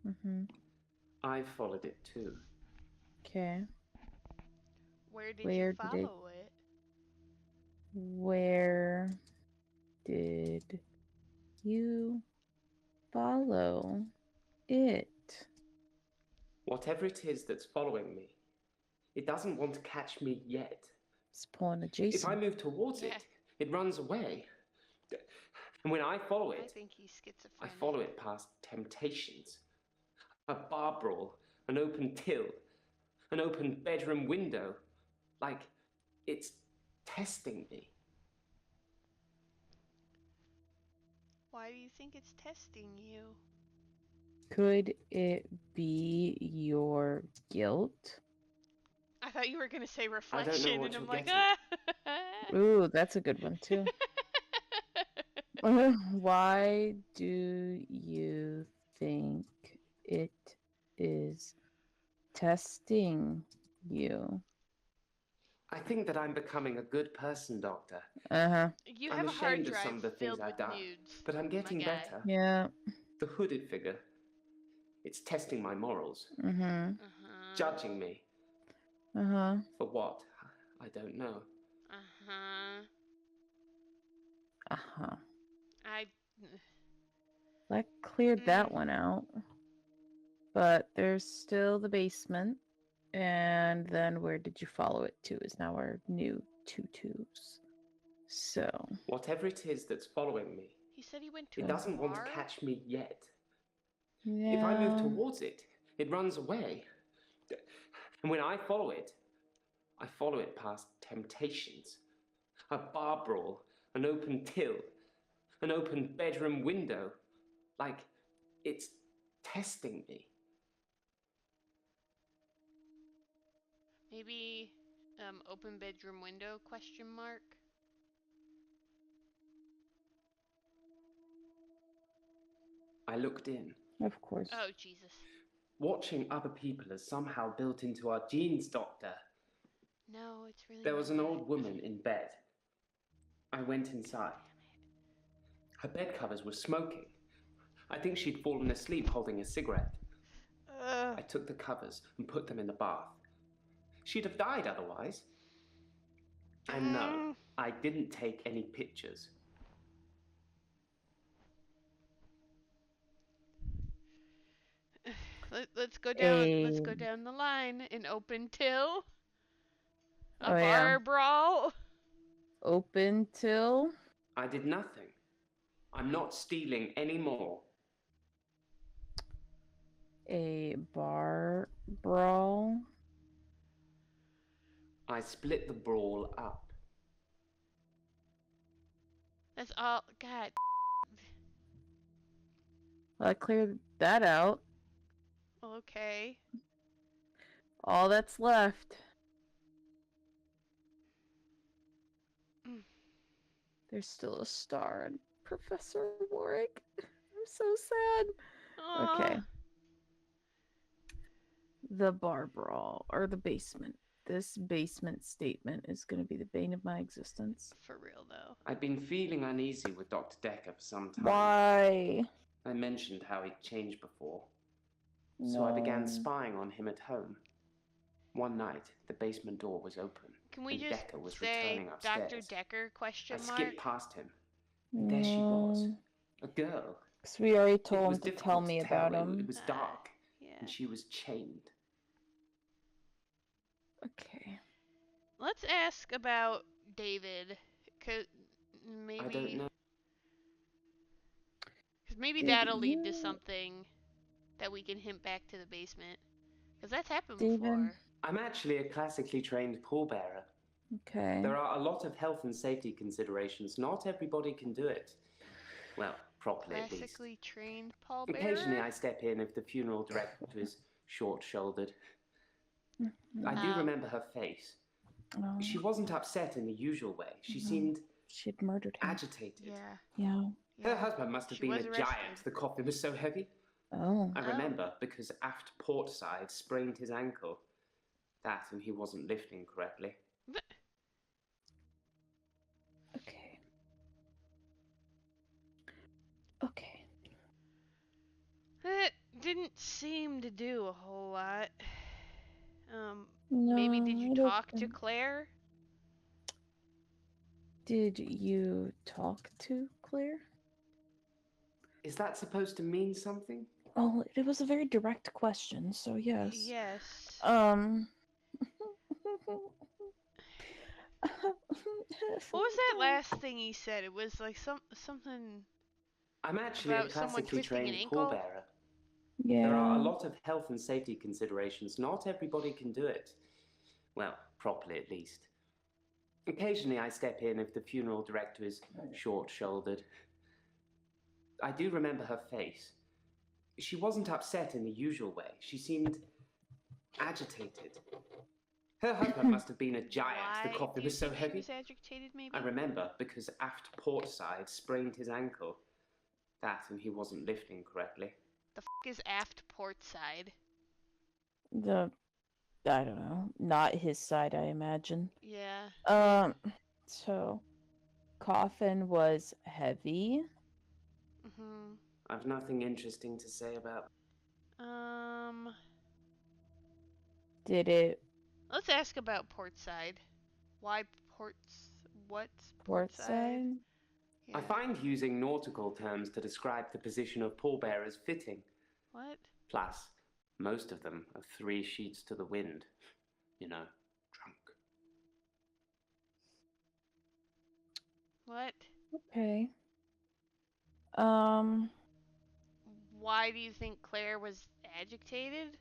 Mm-hmm. I followed it too. Okay. Where did Where you did follow it? Where did you follow it? Whatever it is that's following me, it doesn't want to catch me yet. It's pulling a If Jason. I move towards Yeah. it runs away. And when I follow I it, think he's I schizophrenic. follow it past temptations. A bar brawl, an open till, an open bedroom window. Like it's testing me. Why do you think it's testing you? Could it be your guilt? I thought you were gonna say I don't know reflection, what and I'm you're like, getting. ah. Ooh, that's a good one too. Why do you think it is testing you? I think that I'm becoming a good person, Doctor. Uh-huh. You I'm have a hard ashamed of drive some of the things filled I've with done, nudes. but I'm getting my guy. better. Yeah. The hooded figure, it's testing my morals, Mm-hmm. Uh-huh. judging me. Uh-huh. For what? I don't know. Uh-huh. Uh-huh. I... That cleared that one out. But there's still the basement. And then where did you follow it to is now our new tutus. So. Whatever it is that's following me, He said he went to it a doesn't want to bar? catch me yet. Yeah. If I move towards it, it runs away. And when I follow it past temptations. A bar brawl, an open till, an open bedroom window. Like it's testing me. Maybe, open bedroom window, question mark? I looked in. Of course. Oh, Jesus. Watching other people is somehow built into our genes, Doctor. No, it's really There was an not. old woman in bed. I went inside. Her bed covers were smoking. I think she'd fallen asleep holding a cigarette. I took the covers and put them in the bath. She'd have died otherwise. And no, I didn't take any pictures. Let's go down. Let's go down the line. An open till. A Oh, bar yeah. brawl. Open till? I did nothing. I'm not stealing any more. A bar brawl? I split the brawl up. That's all. God. Well, I cleared that out. Okay. All that's left. There's still a star on Professor Warwick. I'm so sad. Aw. Okay. The bar brawl, or the basement. This basement statement is going to be the bane of my existence. For real, though. I'd been feeling uneasy with Dr. Dekker for some time. Why? I mentioned how he'd changed before. So I began spying on him at home. One night, the basement door was open. Can we and just Dekker was say returning upstairs. Dr. Dekker, question I mark? skipped past him. And there she was. A girl. Because we already It told was him to difficult tell me to tell. about him. It was dark. Yeah. And she was chained. Okay. Let's ask about David. Cause maybe. I don't know. Because maybe Did that'll lead to you- something that we can hint back to the basement. Because that's happened David? before. I'm actually a classically trained pallbearer. Okay. There are a lot of health and safety considerations. Not everybody can do it. Well, properly at least. Classically trained pallbearer? Occasionally I step in if the funeral director is short-shouldered. I do Oh. remember her face. Oh, She wasn't upset in the usual way. She No. seemed she had murdered him. agitated. Yeah. Yeah. Her Yeah. husband must have She been a was arrested. giant. The coffin was so heavy. Oh. I Oh. remember because aft port side sprained his ankle. That and he wasn't lifting correctly. Okay. Okay. That didn't seem to do a whole lot. No, Maybe did you I don't talk to think- Claire? Did you talk to Claire? Is that supposed to mean something? Oh, it was a very direct question, so yes. Yes. What was that last thing he said? It was like something I'm actually a about someone classically twisting an trained ankle. pallbearer. Yeah. There are a lot of health and safety considerations. Not everybody can do it. Well, properly at least. Occasionally I step in if the funeral director is short-shouldered. I do remember her face. She wasn't upset in the usual way. She seemed agitated. Her husband must have been a giant. Why The coffin do you was so think heavy. She was agitated, maybe. I remember because aft port side sprained his ankle. That and he wasn't lifting correctly. The is aft port side? I don't know. Not his side, I imagine. Yeah. So coffin was heavy. Mhm. I've nothing interesting to say about. Did it Let's ask about port side. Why ports? What's port side? Yeah. I find using nautical terms to describe the position of pallbearers fitting. What? Plus, most of them are 3 sheets to the wind. You know, drunk. What? Okay. Why do you think Claire was agitated?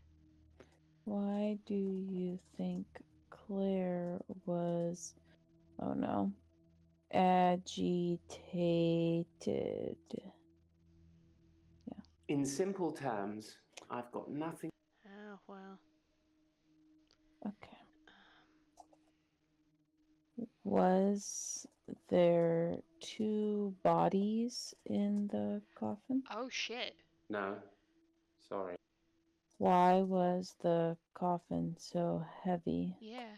Why do you think Claire was, oh no, agitated? In simple terms, I've got nothing. Oh, well. Okay. Was there 2 bodies in the coffin? Oh, shit. No, sorry. Why was the coffin so heavy? Yeah.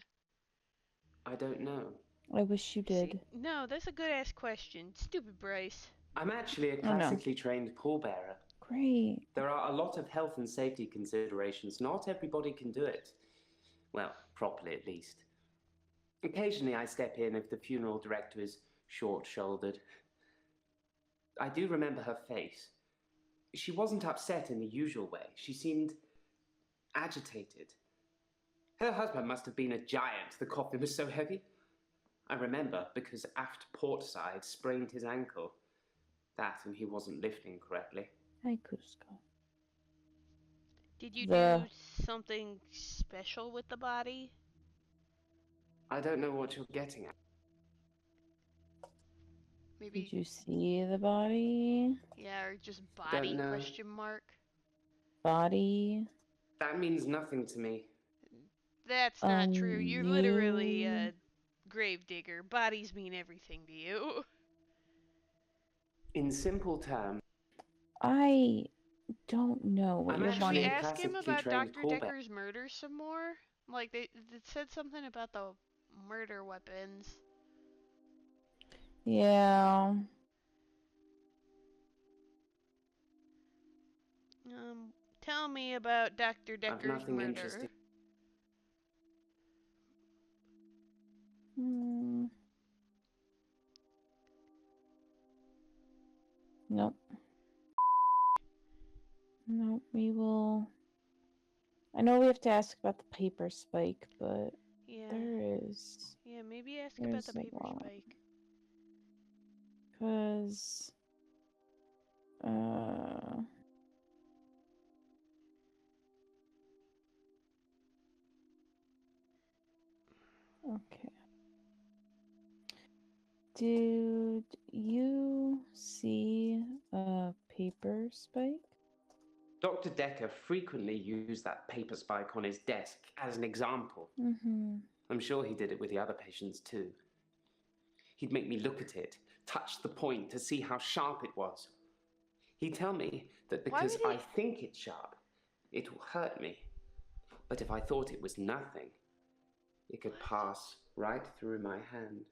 I don't know. I wish you did. See, no, that's a good ass question. Stupid Bryce. I'm actually a Oh, no. classically trained pallbearer. Great. There are a lot of health and safety considerations. Not everybody can do it. Well, properly at least. Occasionally I step in if the funeral director is short-shouldered. I do remember her face. She wasn't upset in the usual way. She seemed agitated. Her husband must have been a giant. The coffin was so heavy. I remember because aft port side sprained his ankle. That and he wasn't lifting correctly. Hi, Cusco. Did you The- do something special with the body? I don't know what you're getting at. Maybe. Did you see the body? Yeah, or just body Don't know. question mark. Body? That means nothing to me. That's not true. You're you- literally a grave digger. Bodies mean everything to you. In simple terms, I don't know what I'm you're actually Should we wanting. a ask him classically about trained Dr. callback. Dekker's murder some more? Like, they said something about the murder weapons. Yeah. Tell me about Dr. Dekker's nothing murder. interesting. Nope. Nope, we will. I know we have to ask about the paper spike, but Yeah. there is. Yeah, maybe ask about There's the a paper lot. spike. Because. Okay. Did you see a paper spike? Dr. Dekker frequently used that paper spike on his desk as an example. Mm-hmm. I'm sure he did it with the other patients too. He'd make me look at it, touch the point to see how sharp it was. He'd tell me that Why because would he- I think it's sharp, it will hurt me. But if I thought it was nothing, it could pass right through my hand.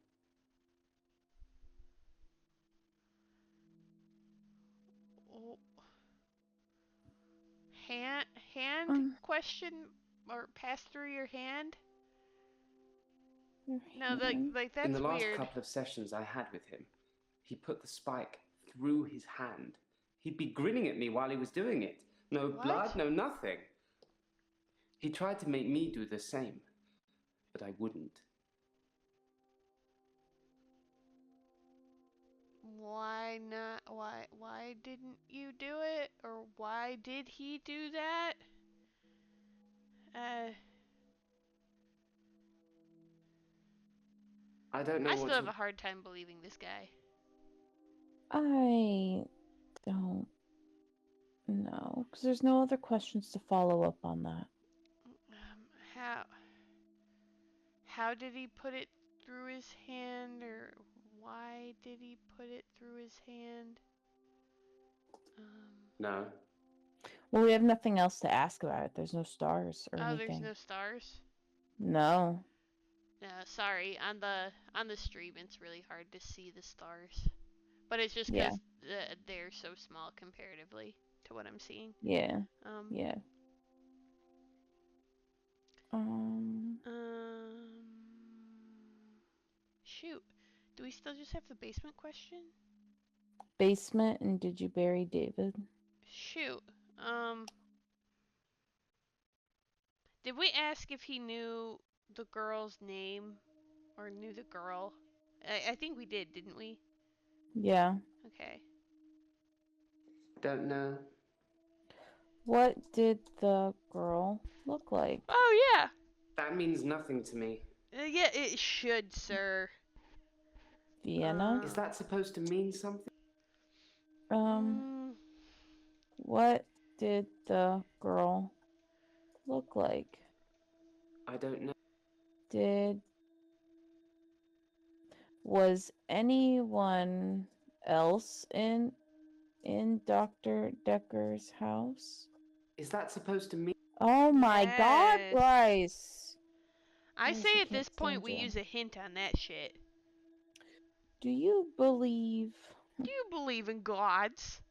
Oh. Hand question or pass through your hand? No, like that's In the last weird. couple of sessions I had with him, he put the spike through his hand. He'd be grinning at me while he was doing it. No blood, no nothing. He tried to make me do the same, but I wouldn't. Why not? Why didn't you do it? Or why did he do that? I don't know I what still have to... a hard time believing this guy. I don't know, because there's no other questions to follow up on that. How did he put it through his hand, or why did he put it through his hand? No. Well, we have nothing else to ask about it. There's no stars or Oh, anything. there's no stars? No. Sorry. On the stream, it's really hard to see the stars. But it's just because they're so small comparatively to what I'm seeing. Yeah. Yeah. Shoot. Do we still just have the basement question? Basement, and did you bury David? Shoot. Did we ask if he knew the girl's name? Or knew the girl? I think we did, didn't we? Yeah. Okay. Don't know. What did the girl look like? Oh, yeah. That means nothing to me. Yeah, it should, sir. Vienna? Is that supposed to mean something? What did the girl look like? I don't know. Was anyone else in Dr. Dekker's house? Is that supposed to mean... Oh my God, Yes. Bryce! I Bryce, say I at this can't point stand we you. use a hint on that shit. Do you believe? Do you believe in gods?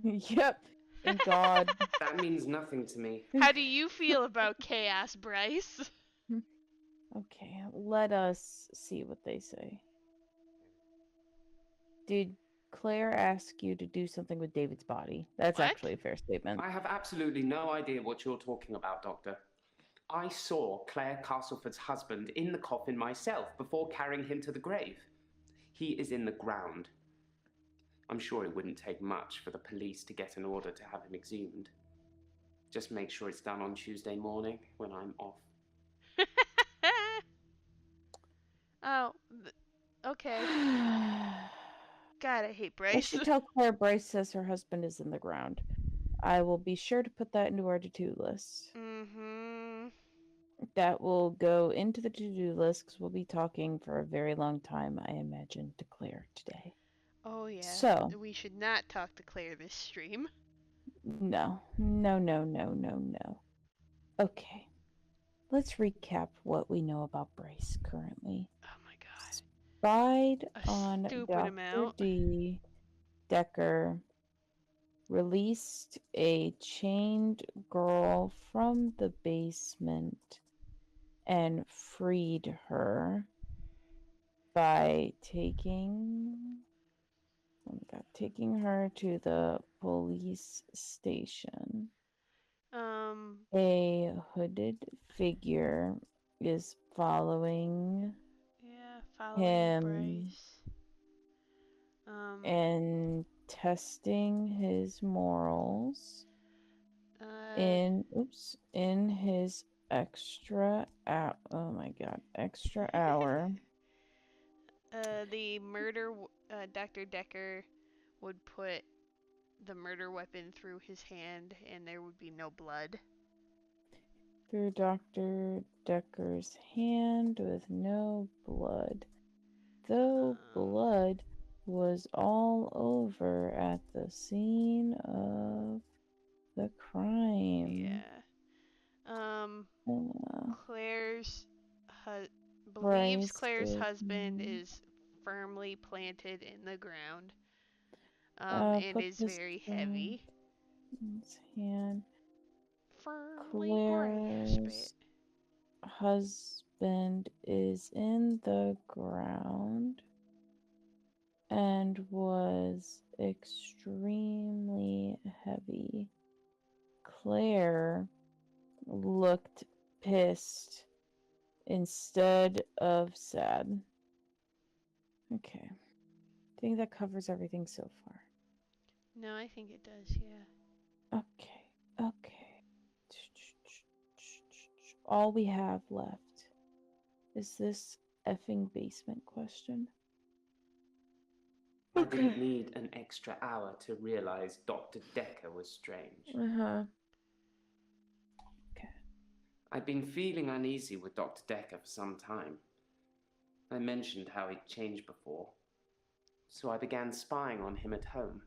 Yep, in God. That means nothing to me. How do you feel about chaos, Bryce? Okay, let us see what they say. Did Claire ask you to do something with David's body? That's What? actually a fair statement. I have absolutely no idea what you're talking about, Doctor. I saw Claire Castleford's husband in the coffin myself before carrying him to the grave. He is in the ground. I'm sure it wouldn't take much for the police to get an order to have him exhumed. Just make sure it's done on Tuesday morning when I'm off. Oh, okay. God, I hate Bryce. I should tell Claire Bryce says her husband is in the ground. I will be sure to put that into our to-do list. Mm-hmm. That will go into the to-do list because we'll be talking for a very long time, I imagine, to Claire today. Oh, yeah. So, we should not talk to Claire this stream. No. Okay. Let's recap what we know about Bryce currently. Oh my God. Spied A on stupid Dr. amount. D. Dekker. Released a chained girl from the basement and freed her by taking her to the police station. A hooded figure is following him Bryce. and testing his morals in his extra hour. The murder, Dr. Dekker would put the murder weapon through his hand and there would be no blood. Through Dr. Dekker's hand with no blood. Though blood was all over at the scene of the crime. Yeah. Claire's believes Bryce Claire's did husband not. is firmly planted in the ground. And Put is this very in heavy. his hand. Firmly grasp it. Claire's husband is in the ground and was extremely heavy. Claire looked pissed instead of sad. Okay. I think that covers everything so far. No, I think it does, yeah. Okay. All we have left is this effing basement question. I didn't need an extra hour to realize Dr. Dekker was strange. Uh-huh. I'd been feeling uneasy with Dr. Dekker for some time. I mentioned how he'd changed before, so I began spying on him at home.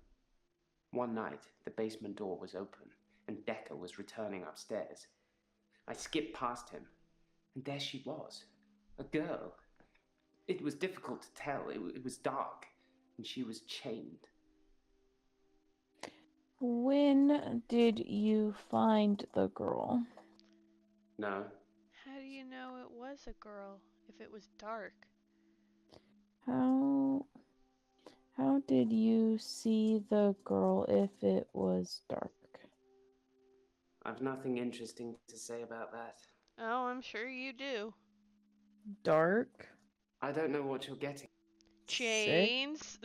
One night, the basement door was open, and Dekker was returning upstairs. I skipped past him, and there she was, a girl. It was difficult to tell. It was dark, and she was chained. When did you find the girl? No. How do you know it was a girl if it was dark? How did you see the girl if it was dark? I've nothing interesting to say about that. Oh, I'm sure you do. Dark? I don't know what you're getting. Chains?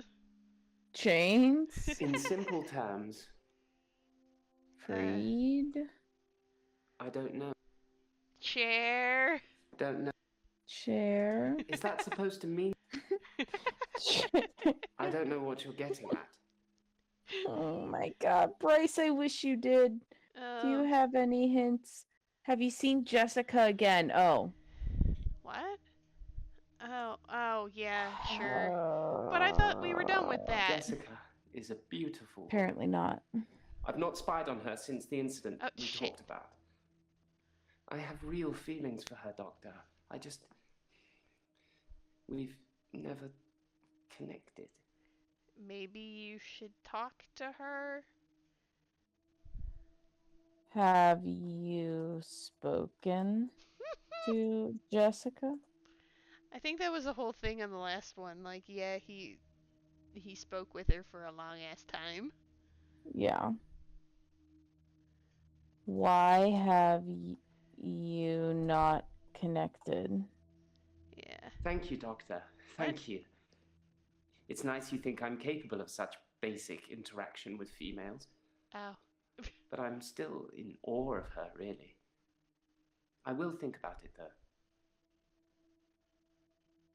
Chains? In simple terms, Freed? I don't know. Chair? Don't know. Chair? Is that supposed to mean? I don't know what you're getting at. Oh my god, Bryce, I wish you did. Do you have any hints? Have you seen Jessica again? Oh. What? Oh, yeah, sure. But I thought we were done with that. Jessica is a beautiful woman. Apparently not. I've not spied on her since the incident we talked about. I have real feelings for her, Doctor. We've never connected. Maybe you should talk to her? Have you spoken to Jessica? I think that was the whole thing on the last one. Like, yeah, he spoke with her for a long ass time. Yeah. Why have you not connected? Yeah. Thank you, Doctor. Thank you. It's nice you think I'm capable of such basic interaction with females. Ow. But I'm still in awe of her, really. I will think about it, though.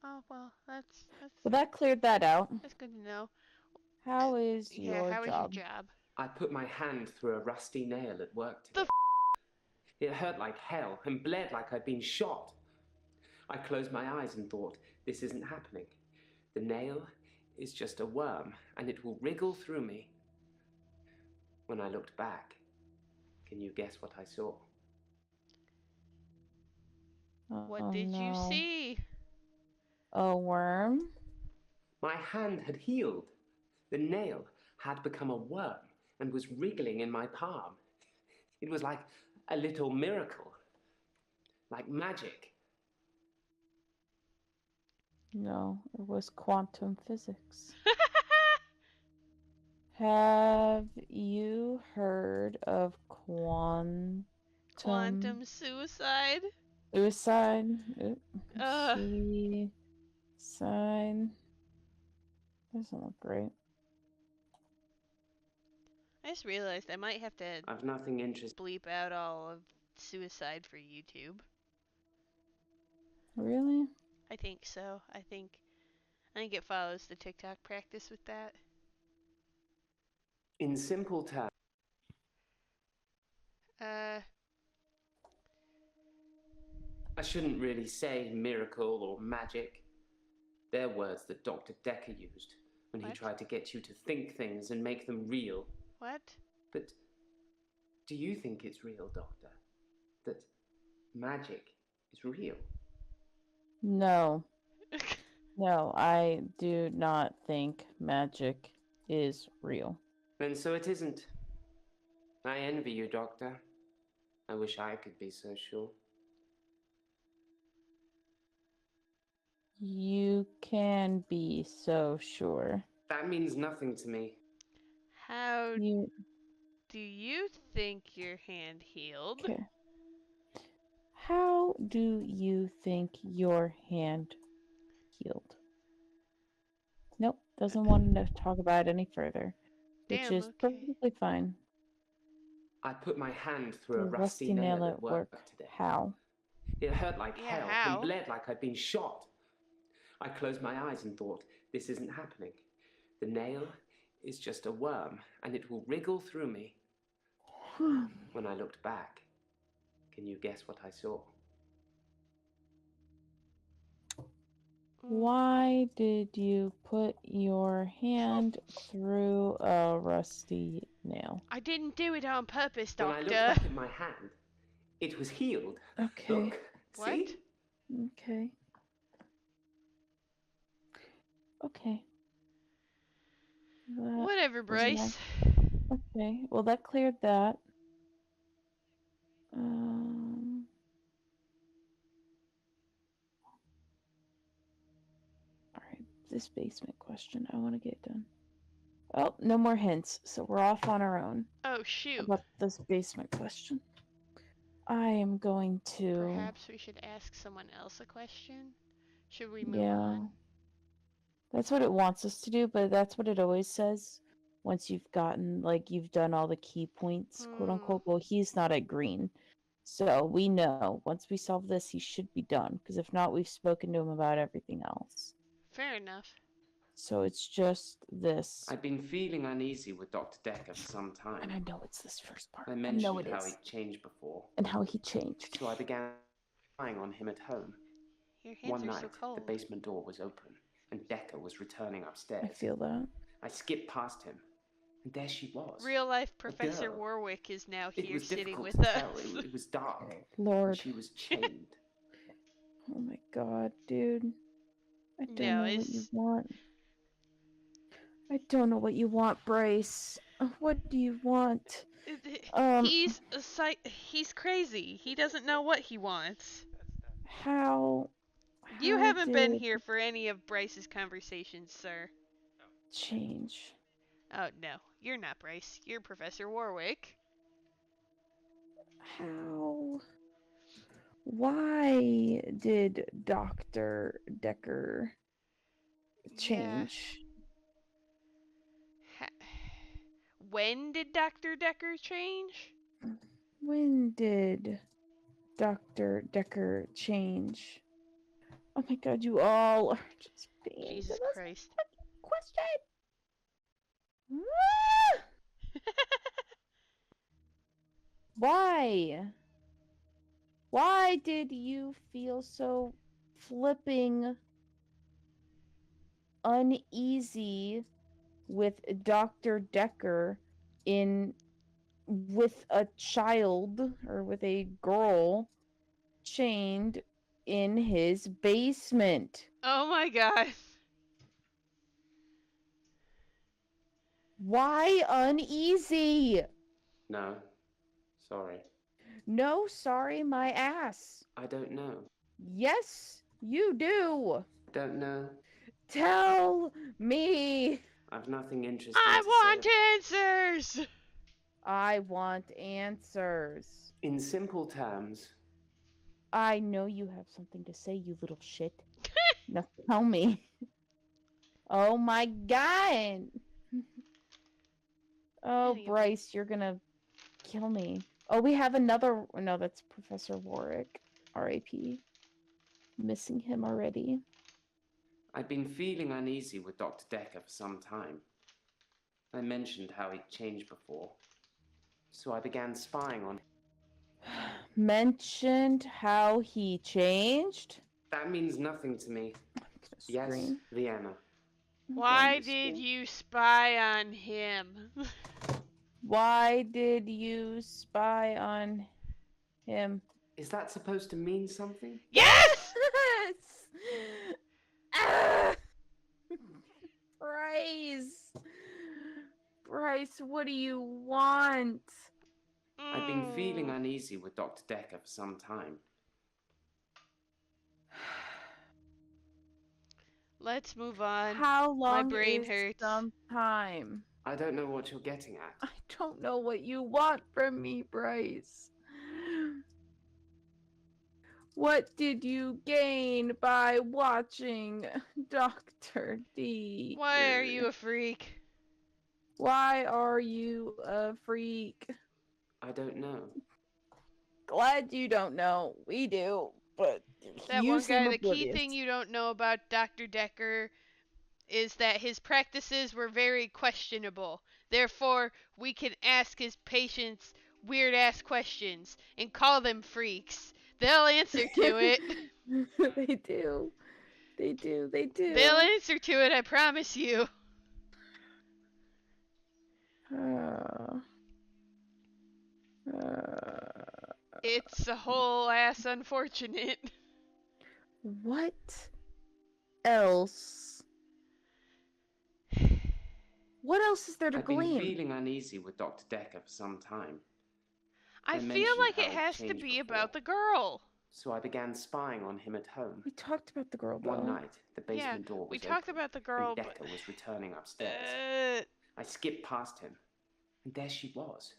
Oh, well, that's Well, that cleared that out. That's good to know. How is your how job? is your job? I put my hand through a rusty nail at work today. It hurt like hell and bled like I'd been shot. I closed my eyes and thought, this isn't happening. The nail is just a worm, and it will wriggle through me. When I looked back, can you guess what I saw? What did you see? A worm? My hand had healed. The nail had become a worm and was wriggling in my palm. It was like a little miracle, like magic. No, it was quantum physics. Have you heard of quantum suicide? Suicide? Suicide. Doesn't look great. I just realized I might have to I've nothing interesting. Bleep out all of suicide for YouTube. Really? I think so. I think it follows the TikTok practice with that. In simple terms, Uh, I shouldn't really say miracle or magic. They're words that Dr. Dekker used when he What? tried to get you to think things and make them real. what? But do you think it's real, Doctor? That magic is real? No. No, I do not think magic is real. Then so it isn't. I envy you, Doctor. I wish I could be so sure. You can be so sure. That means nothing to me. How You do you think your hand healed? okay? How do you think your hand healed? Nope, doesn't want to talk about it any further, which Damn, is okay. perfectly fine. I put my hand through The a rusty nail at work today. How? It hurt like Yeah, hell how? and bled like I'd been shot. I closed my eyes and thought, this isn't happening. The nail is just a worm, and it will wriggle through me. When I looked back, can you guess what I saw? Why did you put your hand through a rusty nail? I didn't do it on purpose, When I looked Doctor. back at my hand, it was healed. Okay. Look, What? see? Okay. Okay. That Whatever, was an Bryce. Okay, well that cleared that. Alright, this basement question I want to get done. Oh, no more hints, so we're off on our own Oh, shoot. about this basement question. I am going to... Perhaps we should ask someone else a question? Should we move Yeah. on? That's what it wants us to do, but that's what it always says. Once you've gotten, like, you've done all the key points, quote unquote. Well, he's not at green. So we know once we solve this, he should be done. Because if not, we've spoken to him about everything else. Fair enough. So it's just this. I've been feeling uneasy with Dr. Dekker for some time. And I know it's this first part. I I know mentioned it how is. he'd changed before, And how he changed. so I began relying on him at home. Your hands One are night, so cold. the basement door was open, and Dekker was returning upstairs. I feel that. I skipped past him, and there she was. Real life A Professor girl. Warwick is now It here was sitting difficult with to us. tell. It was dark. And Lord. she was chained. Oh my god, dude. I don't No, know what you it's- want. I don't know what you want, Bryce. What do you want? He's crazy. He doesn't know what he wants. How You haven't been did here for any of Bryce's conversations, sir. change? Oh, no. You're not Bryce. You're Professor Warwick. How? Why did Dr. Dekker change? When did Dr. Dekker change? When did Dr. Dekker change? Oh my god, you all are just being Jesus Christ. question. Why? Why did you feel so flipping uneasy with Dr. Dekker with a child or with a girl chained in his basement? Oh my god. Why uneasy? No. Sorry. No, sorry, my ass. I don't know. Yes, you do. Don't know. Tell me. I've nothing interesting I to want say. answers! I want answers. In simple terms, I know you have something to say, you little shit. Now tell me. Oh my god. Oh, Anyway. Bryce, you're gonna kill me. Oh, we have another. No, that's Professor Warwick. R.A.P. Missing him already. I've been feeling uneasy with Dr. Dekker for some time. I mentioned how he'd changed before, so I began spying on him. Mentioned how he changed? That means nothing to me. I'm gonna Yes, scream. Vienna. I'm Why going to did scream. you spy on him? Why did you spy on him? Is that supposed to mean something? Yes! Ah! Bryce! Bryce, what do you want? I've been feeling Mm. uneasy with Dr. Dekker for some time. Let's move on. How My long brain is hurts. some time? I don't know what you're getting at. I don't know what you want from me, Bryce. What did you gain by watching Dr. D? Why are you a freak? Why are you a freak? I don't know. Glad you don't know. We do, but That you one seem guy, the key oblivious. thing you don't know about Dr. Dekker is that his practices were very questionable. Therefore, we can ask his patients weird ass questions and call them freaks. They'll answer to it. They do. They do. They do. They'll answer to it, I promise you. It's a whole ass unfortunate. What else? What else is there to I've been glean? feeling uneasy with Dr. Dekker for some time, I I feel mentioned like how it he'd has to changed be before. about the girl. so I began spying on him at home. We talked about the girl, though. One night, the Yeah, basement door was we talked open, about the girl, and but Dekker was returning upstairs. I skipped past him, and there she was,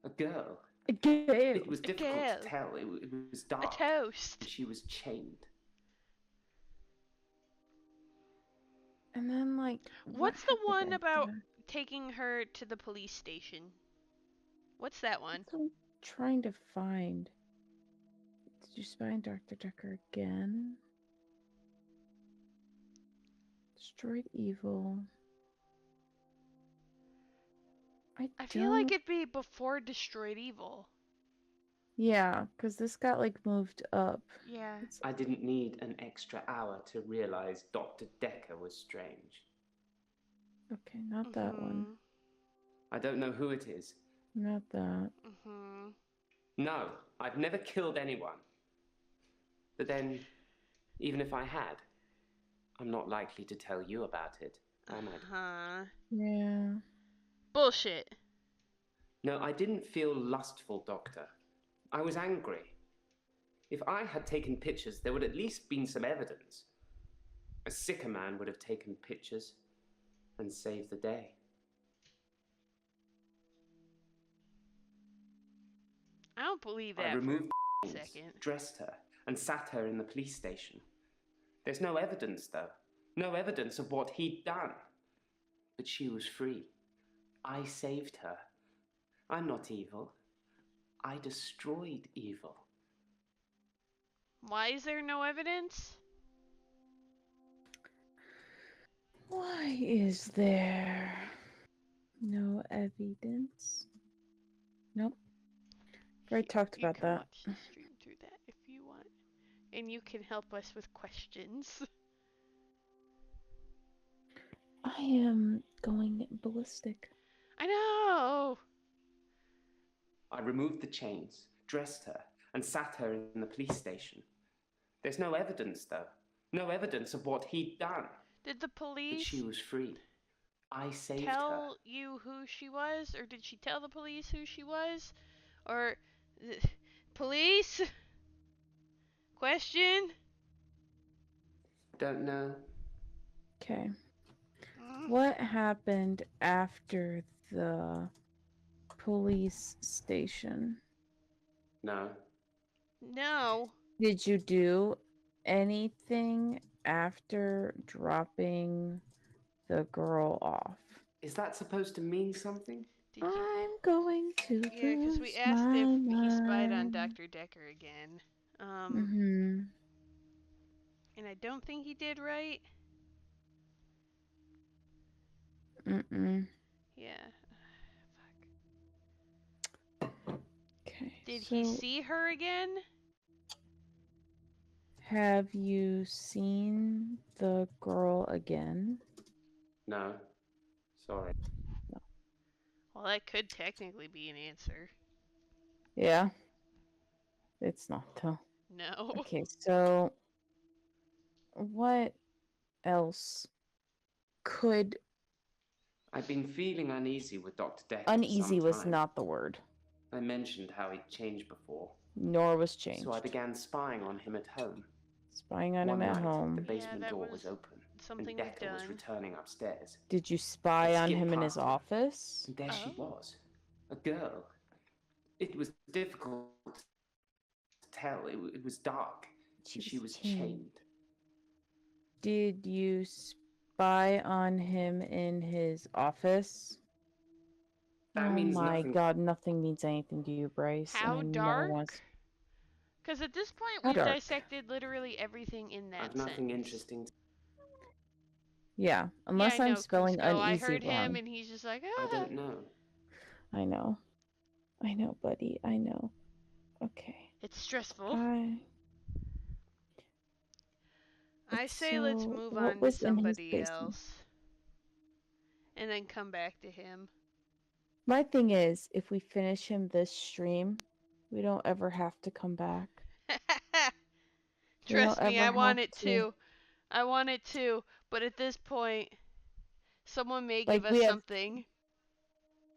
a girl. Gail. It was difficult girl. to tell. It was a dark, toast. and she was chained. And then, like, What's what the happened one after about that? taking her to the police station? What's that one? That's what I'm trying to find. Did you spy on Dr. Dekker again? Destroyed evil. I feel like it'd be before Destroyed Evil. Yeah, because this got, like, moved up. Yeah. I didn't need an extra hour to realize Dr. Dekker was strange. Okay, not that one. I don't know who it is. Not that. No, I've never killed anyone. But then, even if I had, I'm not likely to tell you about it, am I? Yeah. Bullshit. No, I didn't feel lustful, Doctor. I was angry. If I had taken pictures, there would at least been some evidence. A sicker man would have taken pictures and saved the day. I don't believe that I for removed a second. dressed her, and sat her in the police station. There's no evidence, though. No evidence of what he'd done. But she was free. I saved her. I'm not evil. I destroyed evil. Why is there no evidence? Why is there no evidence? Nope. Already talked You about can that. watch the stream through that if you want. And you can help us with questions. I am going ballistic. I know! I removed the chains, dressed her, and sat her in the police station. There's no evidence, though. No evidence of what he'd done. Did the But police she was free. I saved her. tell you who she was? Or did she tell the police who she was? Or... police? Question? Don't know. Okay. What happened after the police station? No. No. Did you do anything after dropping the girl off? Is that supposed to mean something? Did you... I'm going to Yeah, because we lose asked my if he spied on mind. Dr. Dekker again. And I don't think he did, right? Yeah. Okay. Did he so see her again? have you seen the girl again? No. Sorry. Well, that could technically be an answer. Yeah. It's not though. No. Okay, so what else could I've been feeling uneasy with Dr. Dekker uneasy for some was time. not the word, I mentioned how he'd changed before, nor was changed. so I began spying on him at home. Spying on him One at night, home. the Yeah, basement that door was was open, something and we've Dekker was done. returning upstairs. Did you spy I on skipped him in his past him. office? And there she Oh. was, a girl. It was difficult to tell. It was dark, and she was chained. Did you spy on him in his office? That oh means my nothing. god, nothing means anything to you, Bryce. How and I dark? Never want... Because at this point, How we've dark? dissected literally everything in that I've nothing sentence. interesting. Yeah, unless yeah, I I'm know, 'cause, spelling oh, uneasy I heard wrong. him and he's just like, I don't know. I know, buddy. I know. Okay. It's stressful. I say let's So, move what on to was in his somebody basement? else. And then come back to him. My thing is, if we finish him this stream, we don't ever have to come back. Trust me, I want it to. too. I want it too. But at this point, someone may Like, give us something.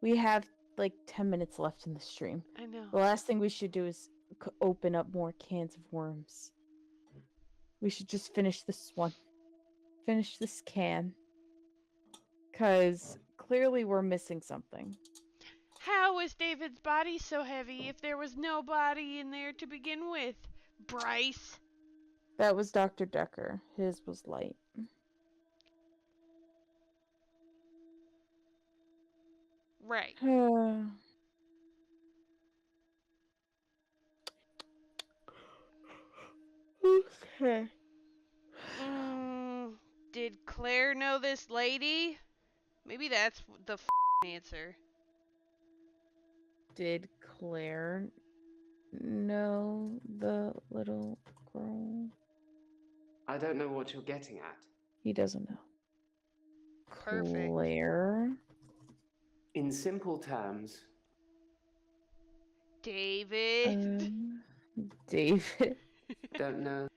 We have like 10 minutes left in the stream. I know. The last thing we should do is open up more cans of worms. We should just finish this one. Finish this can. Because clearly we're missing something. How was David's body so heavy if there was no body in there to begin with? Bryce? That was Dr. Dekker. His was light. Right. Okay. Did Claire know this lady? Maybe that's the answer. Did Claire know the little girl? I don't know what you're getting at. He doesn't know. Perfect. Claire? In simple terms, David? David? don't know.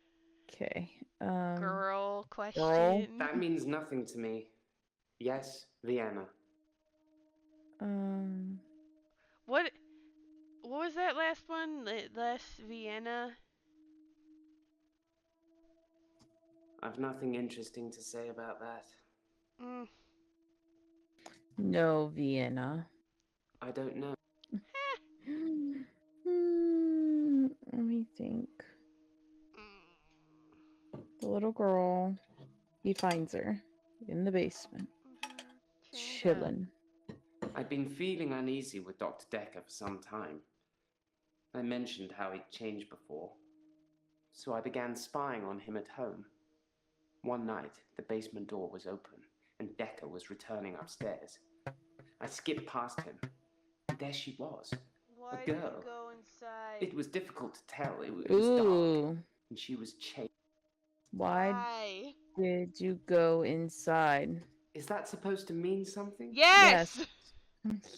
Okay. Girl question. Girl? That means nothing to me. Yes, Vienna. What was that last one? Last Vienna? I've nothing interesting to say about that. No, Vienna. I don't know. Let me think. The little girl. He finds her in the basement. Chillin'. I've been feeling uneasy with Dr. Dekker for some time. I mentioned how he'd changed before, so I began spying on him at home. One night, the basement door was open, and Dekker was returning upstairs. I skipped past him, and there she was, Why a girl. Did you go inside? It was difficult to tell. It was dark, and she was chained. Why did you go inside? Is that supposed to mean something? Yes!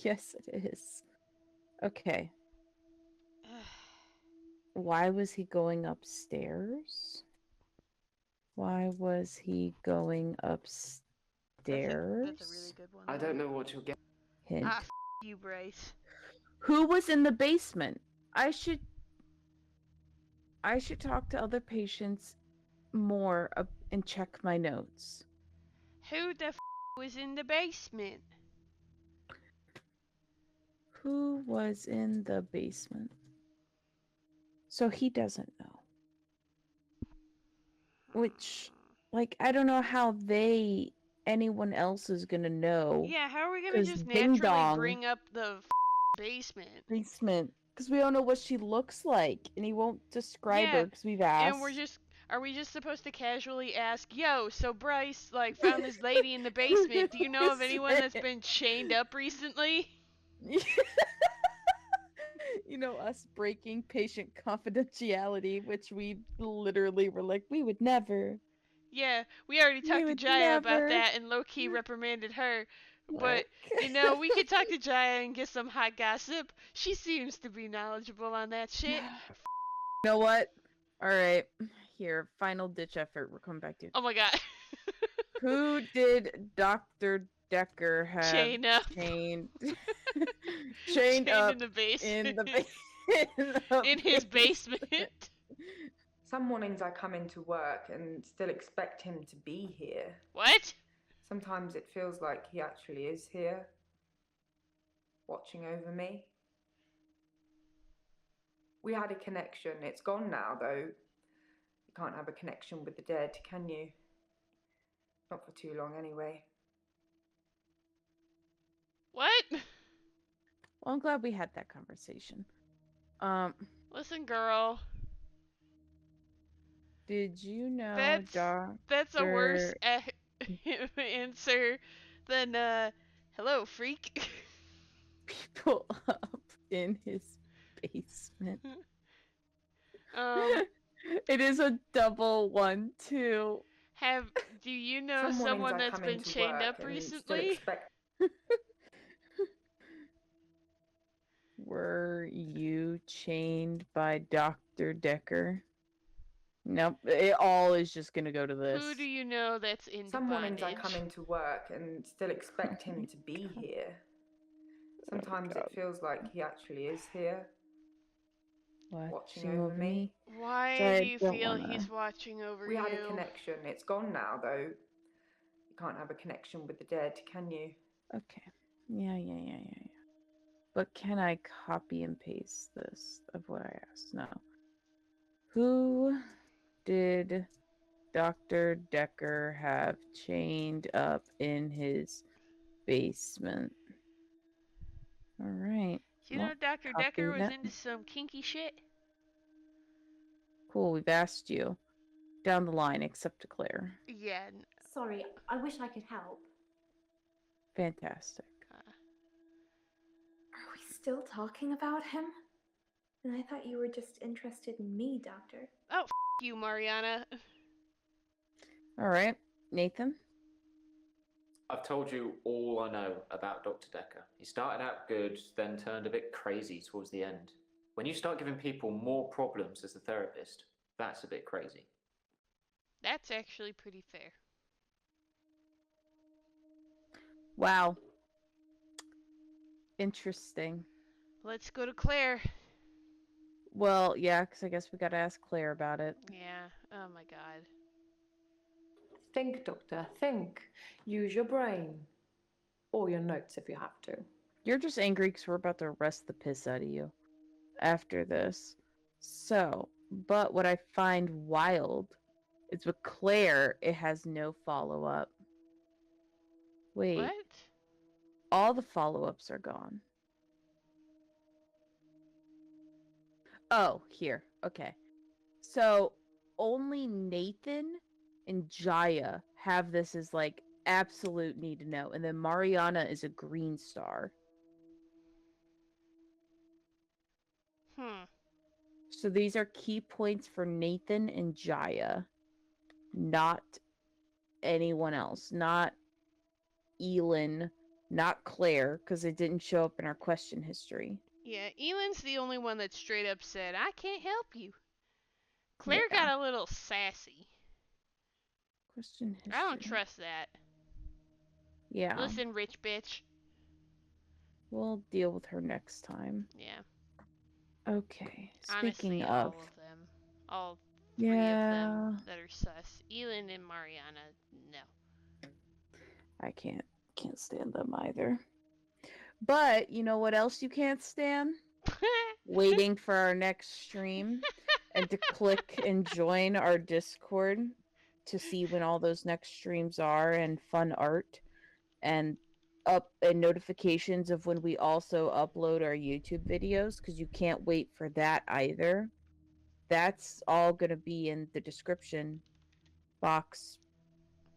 Yes, it is. Okay. Why was he going upstairs? Why was he going upstairs? That's a really good one. I don't know what you're getting. Hint. You, Bryce. Who was in the basement? I should talk to other patients more and check my notes. Who the was in the basement? Who was in the basement? So he doesn't know. Which, like, I don't know how anyone else is gonna know. Yeah, how are we gonna just Ding naturally Dong bring up the basement? Because we don't know what she looks like, and he won't describe her because we've asked. And Are we just supposed to casually ask, yo, so Bryce, like, found this lady in the basement. Do you know of anyone that's been chained up recently? You know, us breaking patient confidentiality, which we literally were like, we would never. Yeah, we already We talked to would Jaya about never. that and low-key reprimanded her. But, Like- we could talk to Jaya and get some hot gossip. She seems to be knowledgeable on that shit. You know what? All right, here, final ditch effort. We're coming back to you. Oh my god. Who did Dr. Dekker have Chain up. chained, Chained up in the basement. in the In his basement. Some mornings I come into work and still expect him to be here. What? Sometimes it feels like he actually is here, watching over me. We had a connection. It's gone now, though. You can't have a connection with the dead, can you? Not for too long, anyway. What? Well, I'm glad we had that conversation. Listen, girl. Did you know That's a worse answer than, hello, freak. people up in his basement? It is a double 1, 2. Do you know Some mornings someone I that's come been into chained work up and still recently? expect- Were you chained by Dr. Dekker? Nope. It all is just gonna go to this. Who do you know that's in Some mornings I bondage? come into work and still expect him to be here. Sometimes it feels like he actually is here, watching over me. Why Jaya, do you don't feel wanna- he's watching over We you? had a connection. It's gone now, though. You can't have a connection with the dead, can you? Okay. Yeah. But can I copy and paste this of what I asked? No. Who did Dr. Dekker have chained up in his basement? All right. Do you know Well, Dr. copy Dekker was that. into some kinky shit? Cool. We've asked you down the line, except to Claire. Yeah. Sorry, I wish I could help. Fantastic. Are we still talking about him? And I thought you were just interested in me, Doctor. Oh, you, Mariana. All right, Nathan. I've told you all I know about Dr. Dekker. He started out good, then turned a bit crazy towards the end. When you start giving people more problems as a therapist, that's a bit crazy. That's actually pretty fair. Wow. Interesting. Let's go to Claire. Well, yeah, because I guess we got to ask Claire about it. Yeah. Oh my god. Think, Doctor, think. Use your brain. Or your notes if you have to. You're just angry because we're about to arrest the piss out of you after this. So, but what I find wild is with Claire, it has no follow-up. Wait. What? All the follow-ups are gone. Oh, here. Okay. So, only Nathan and Jaya have this as like absolute need to know. And then Mariana is a green star. So these are key points for Nathan and Jaya. Not anyone else. Not Elin. Not Claire, because it didn't show up in our question history. Yeah, Elin's the only one that straight up said, I can't help you. Claire Yeah. got a little sassy. Question history. I don't trust that. Yeah. Listen, rich bitch. We'll deal with her next time. Yeah. Okay. Honestly, Speaking all of. of them. All three of them that are sus. Elin and Mariana, no. I can't stand them either. But you know what else you can't stand? Waiting for our next stream and to click and join our Discord to see when all those next streams are and fun art and notifications of when we also upload our YouTube videos, because you can't wait for that either. that's all going to be in the description box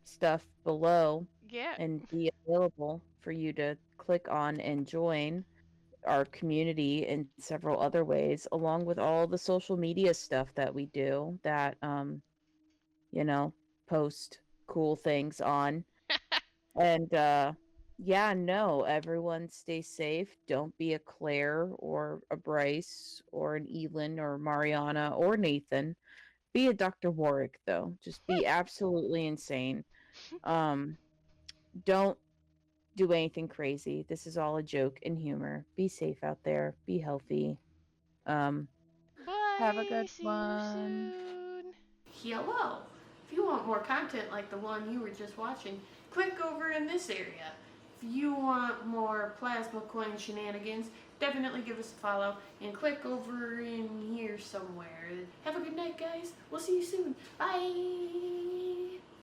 stuff below Yeah. and be available for you to click on and join our community in several other ways, along with all the social media stuff that we do that, you know, post cool things on. And, yeah, no, everyone stay safe. Don't be a Claire or a Bryce or an Elin or Mariana or Nathan. Be a Dr. Warwick, though. Just be absolutely insane. Um, don't do anything crazy. This is all a joke and humor. Be safe out there. Be healthy. Um, have a Bye. good See you one. soon. Hello! If you want more content like the one you were just watching, click over in this area. If you want more plasma coin shenanigans, definitely give us a follow and click over in here somewhere. Have a good night, guys. We'll see you soon. Bye!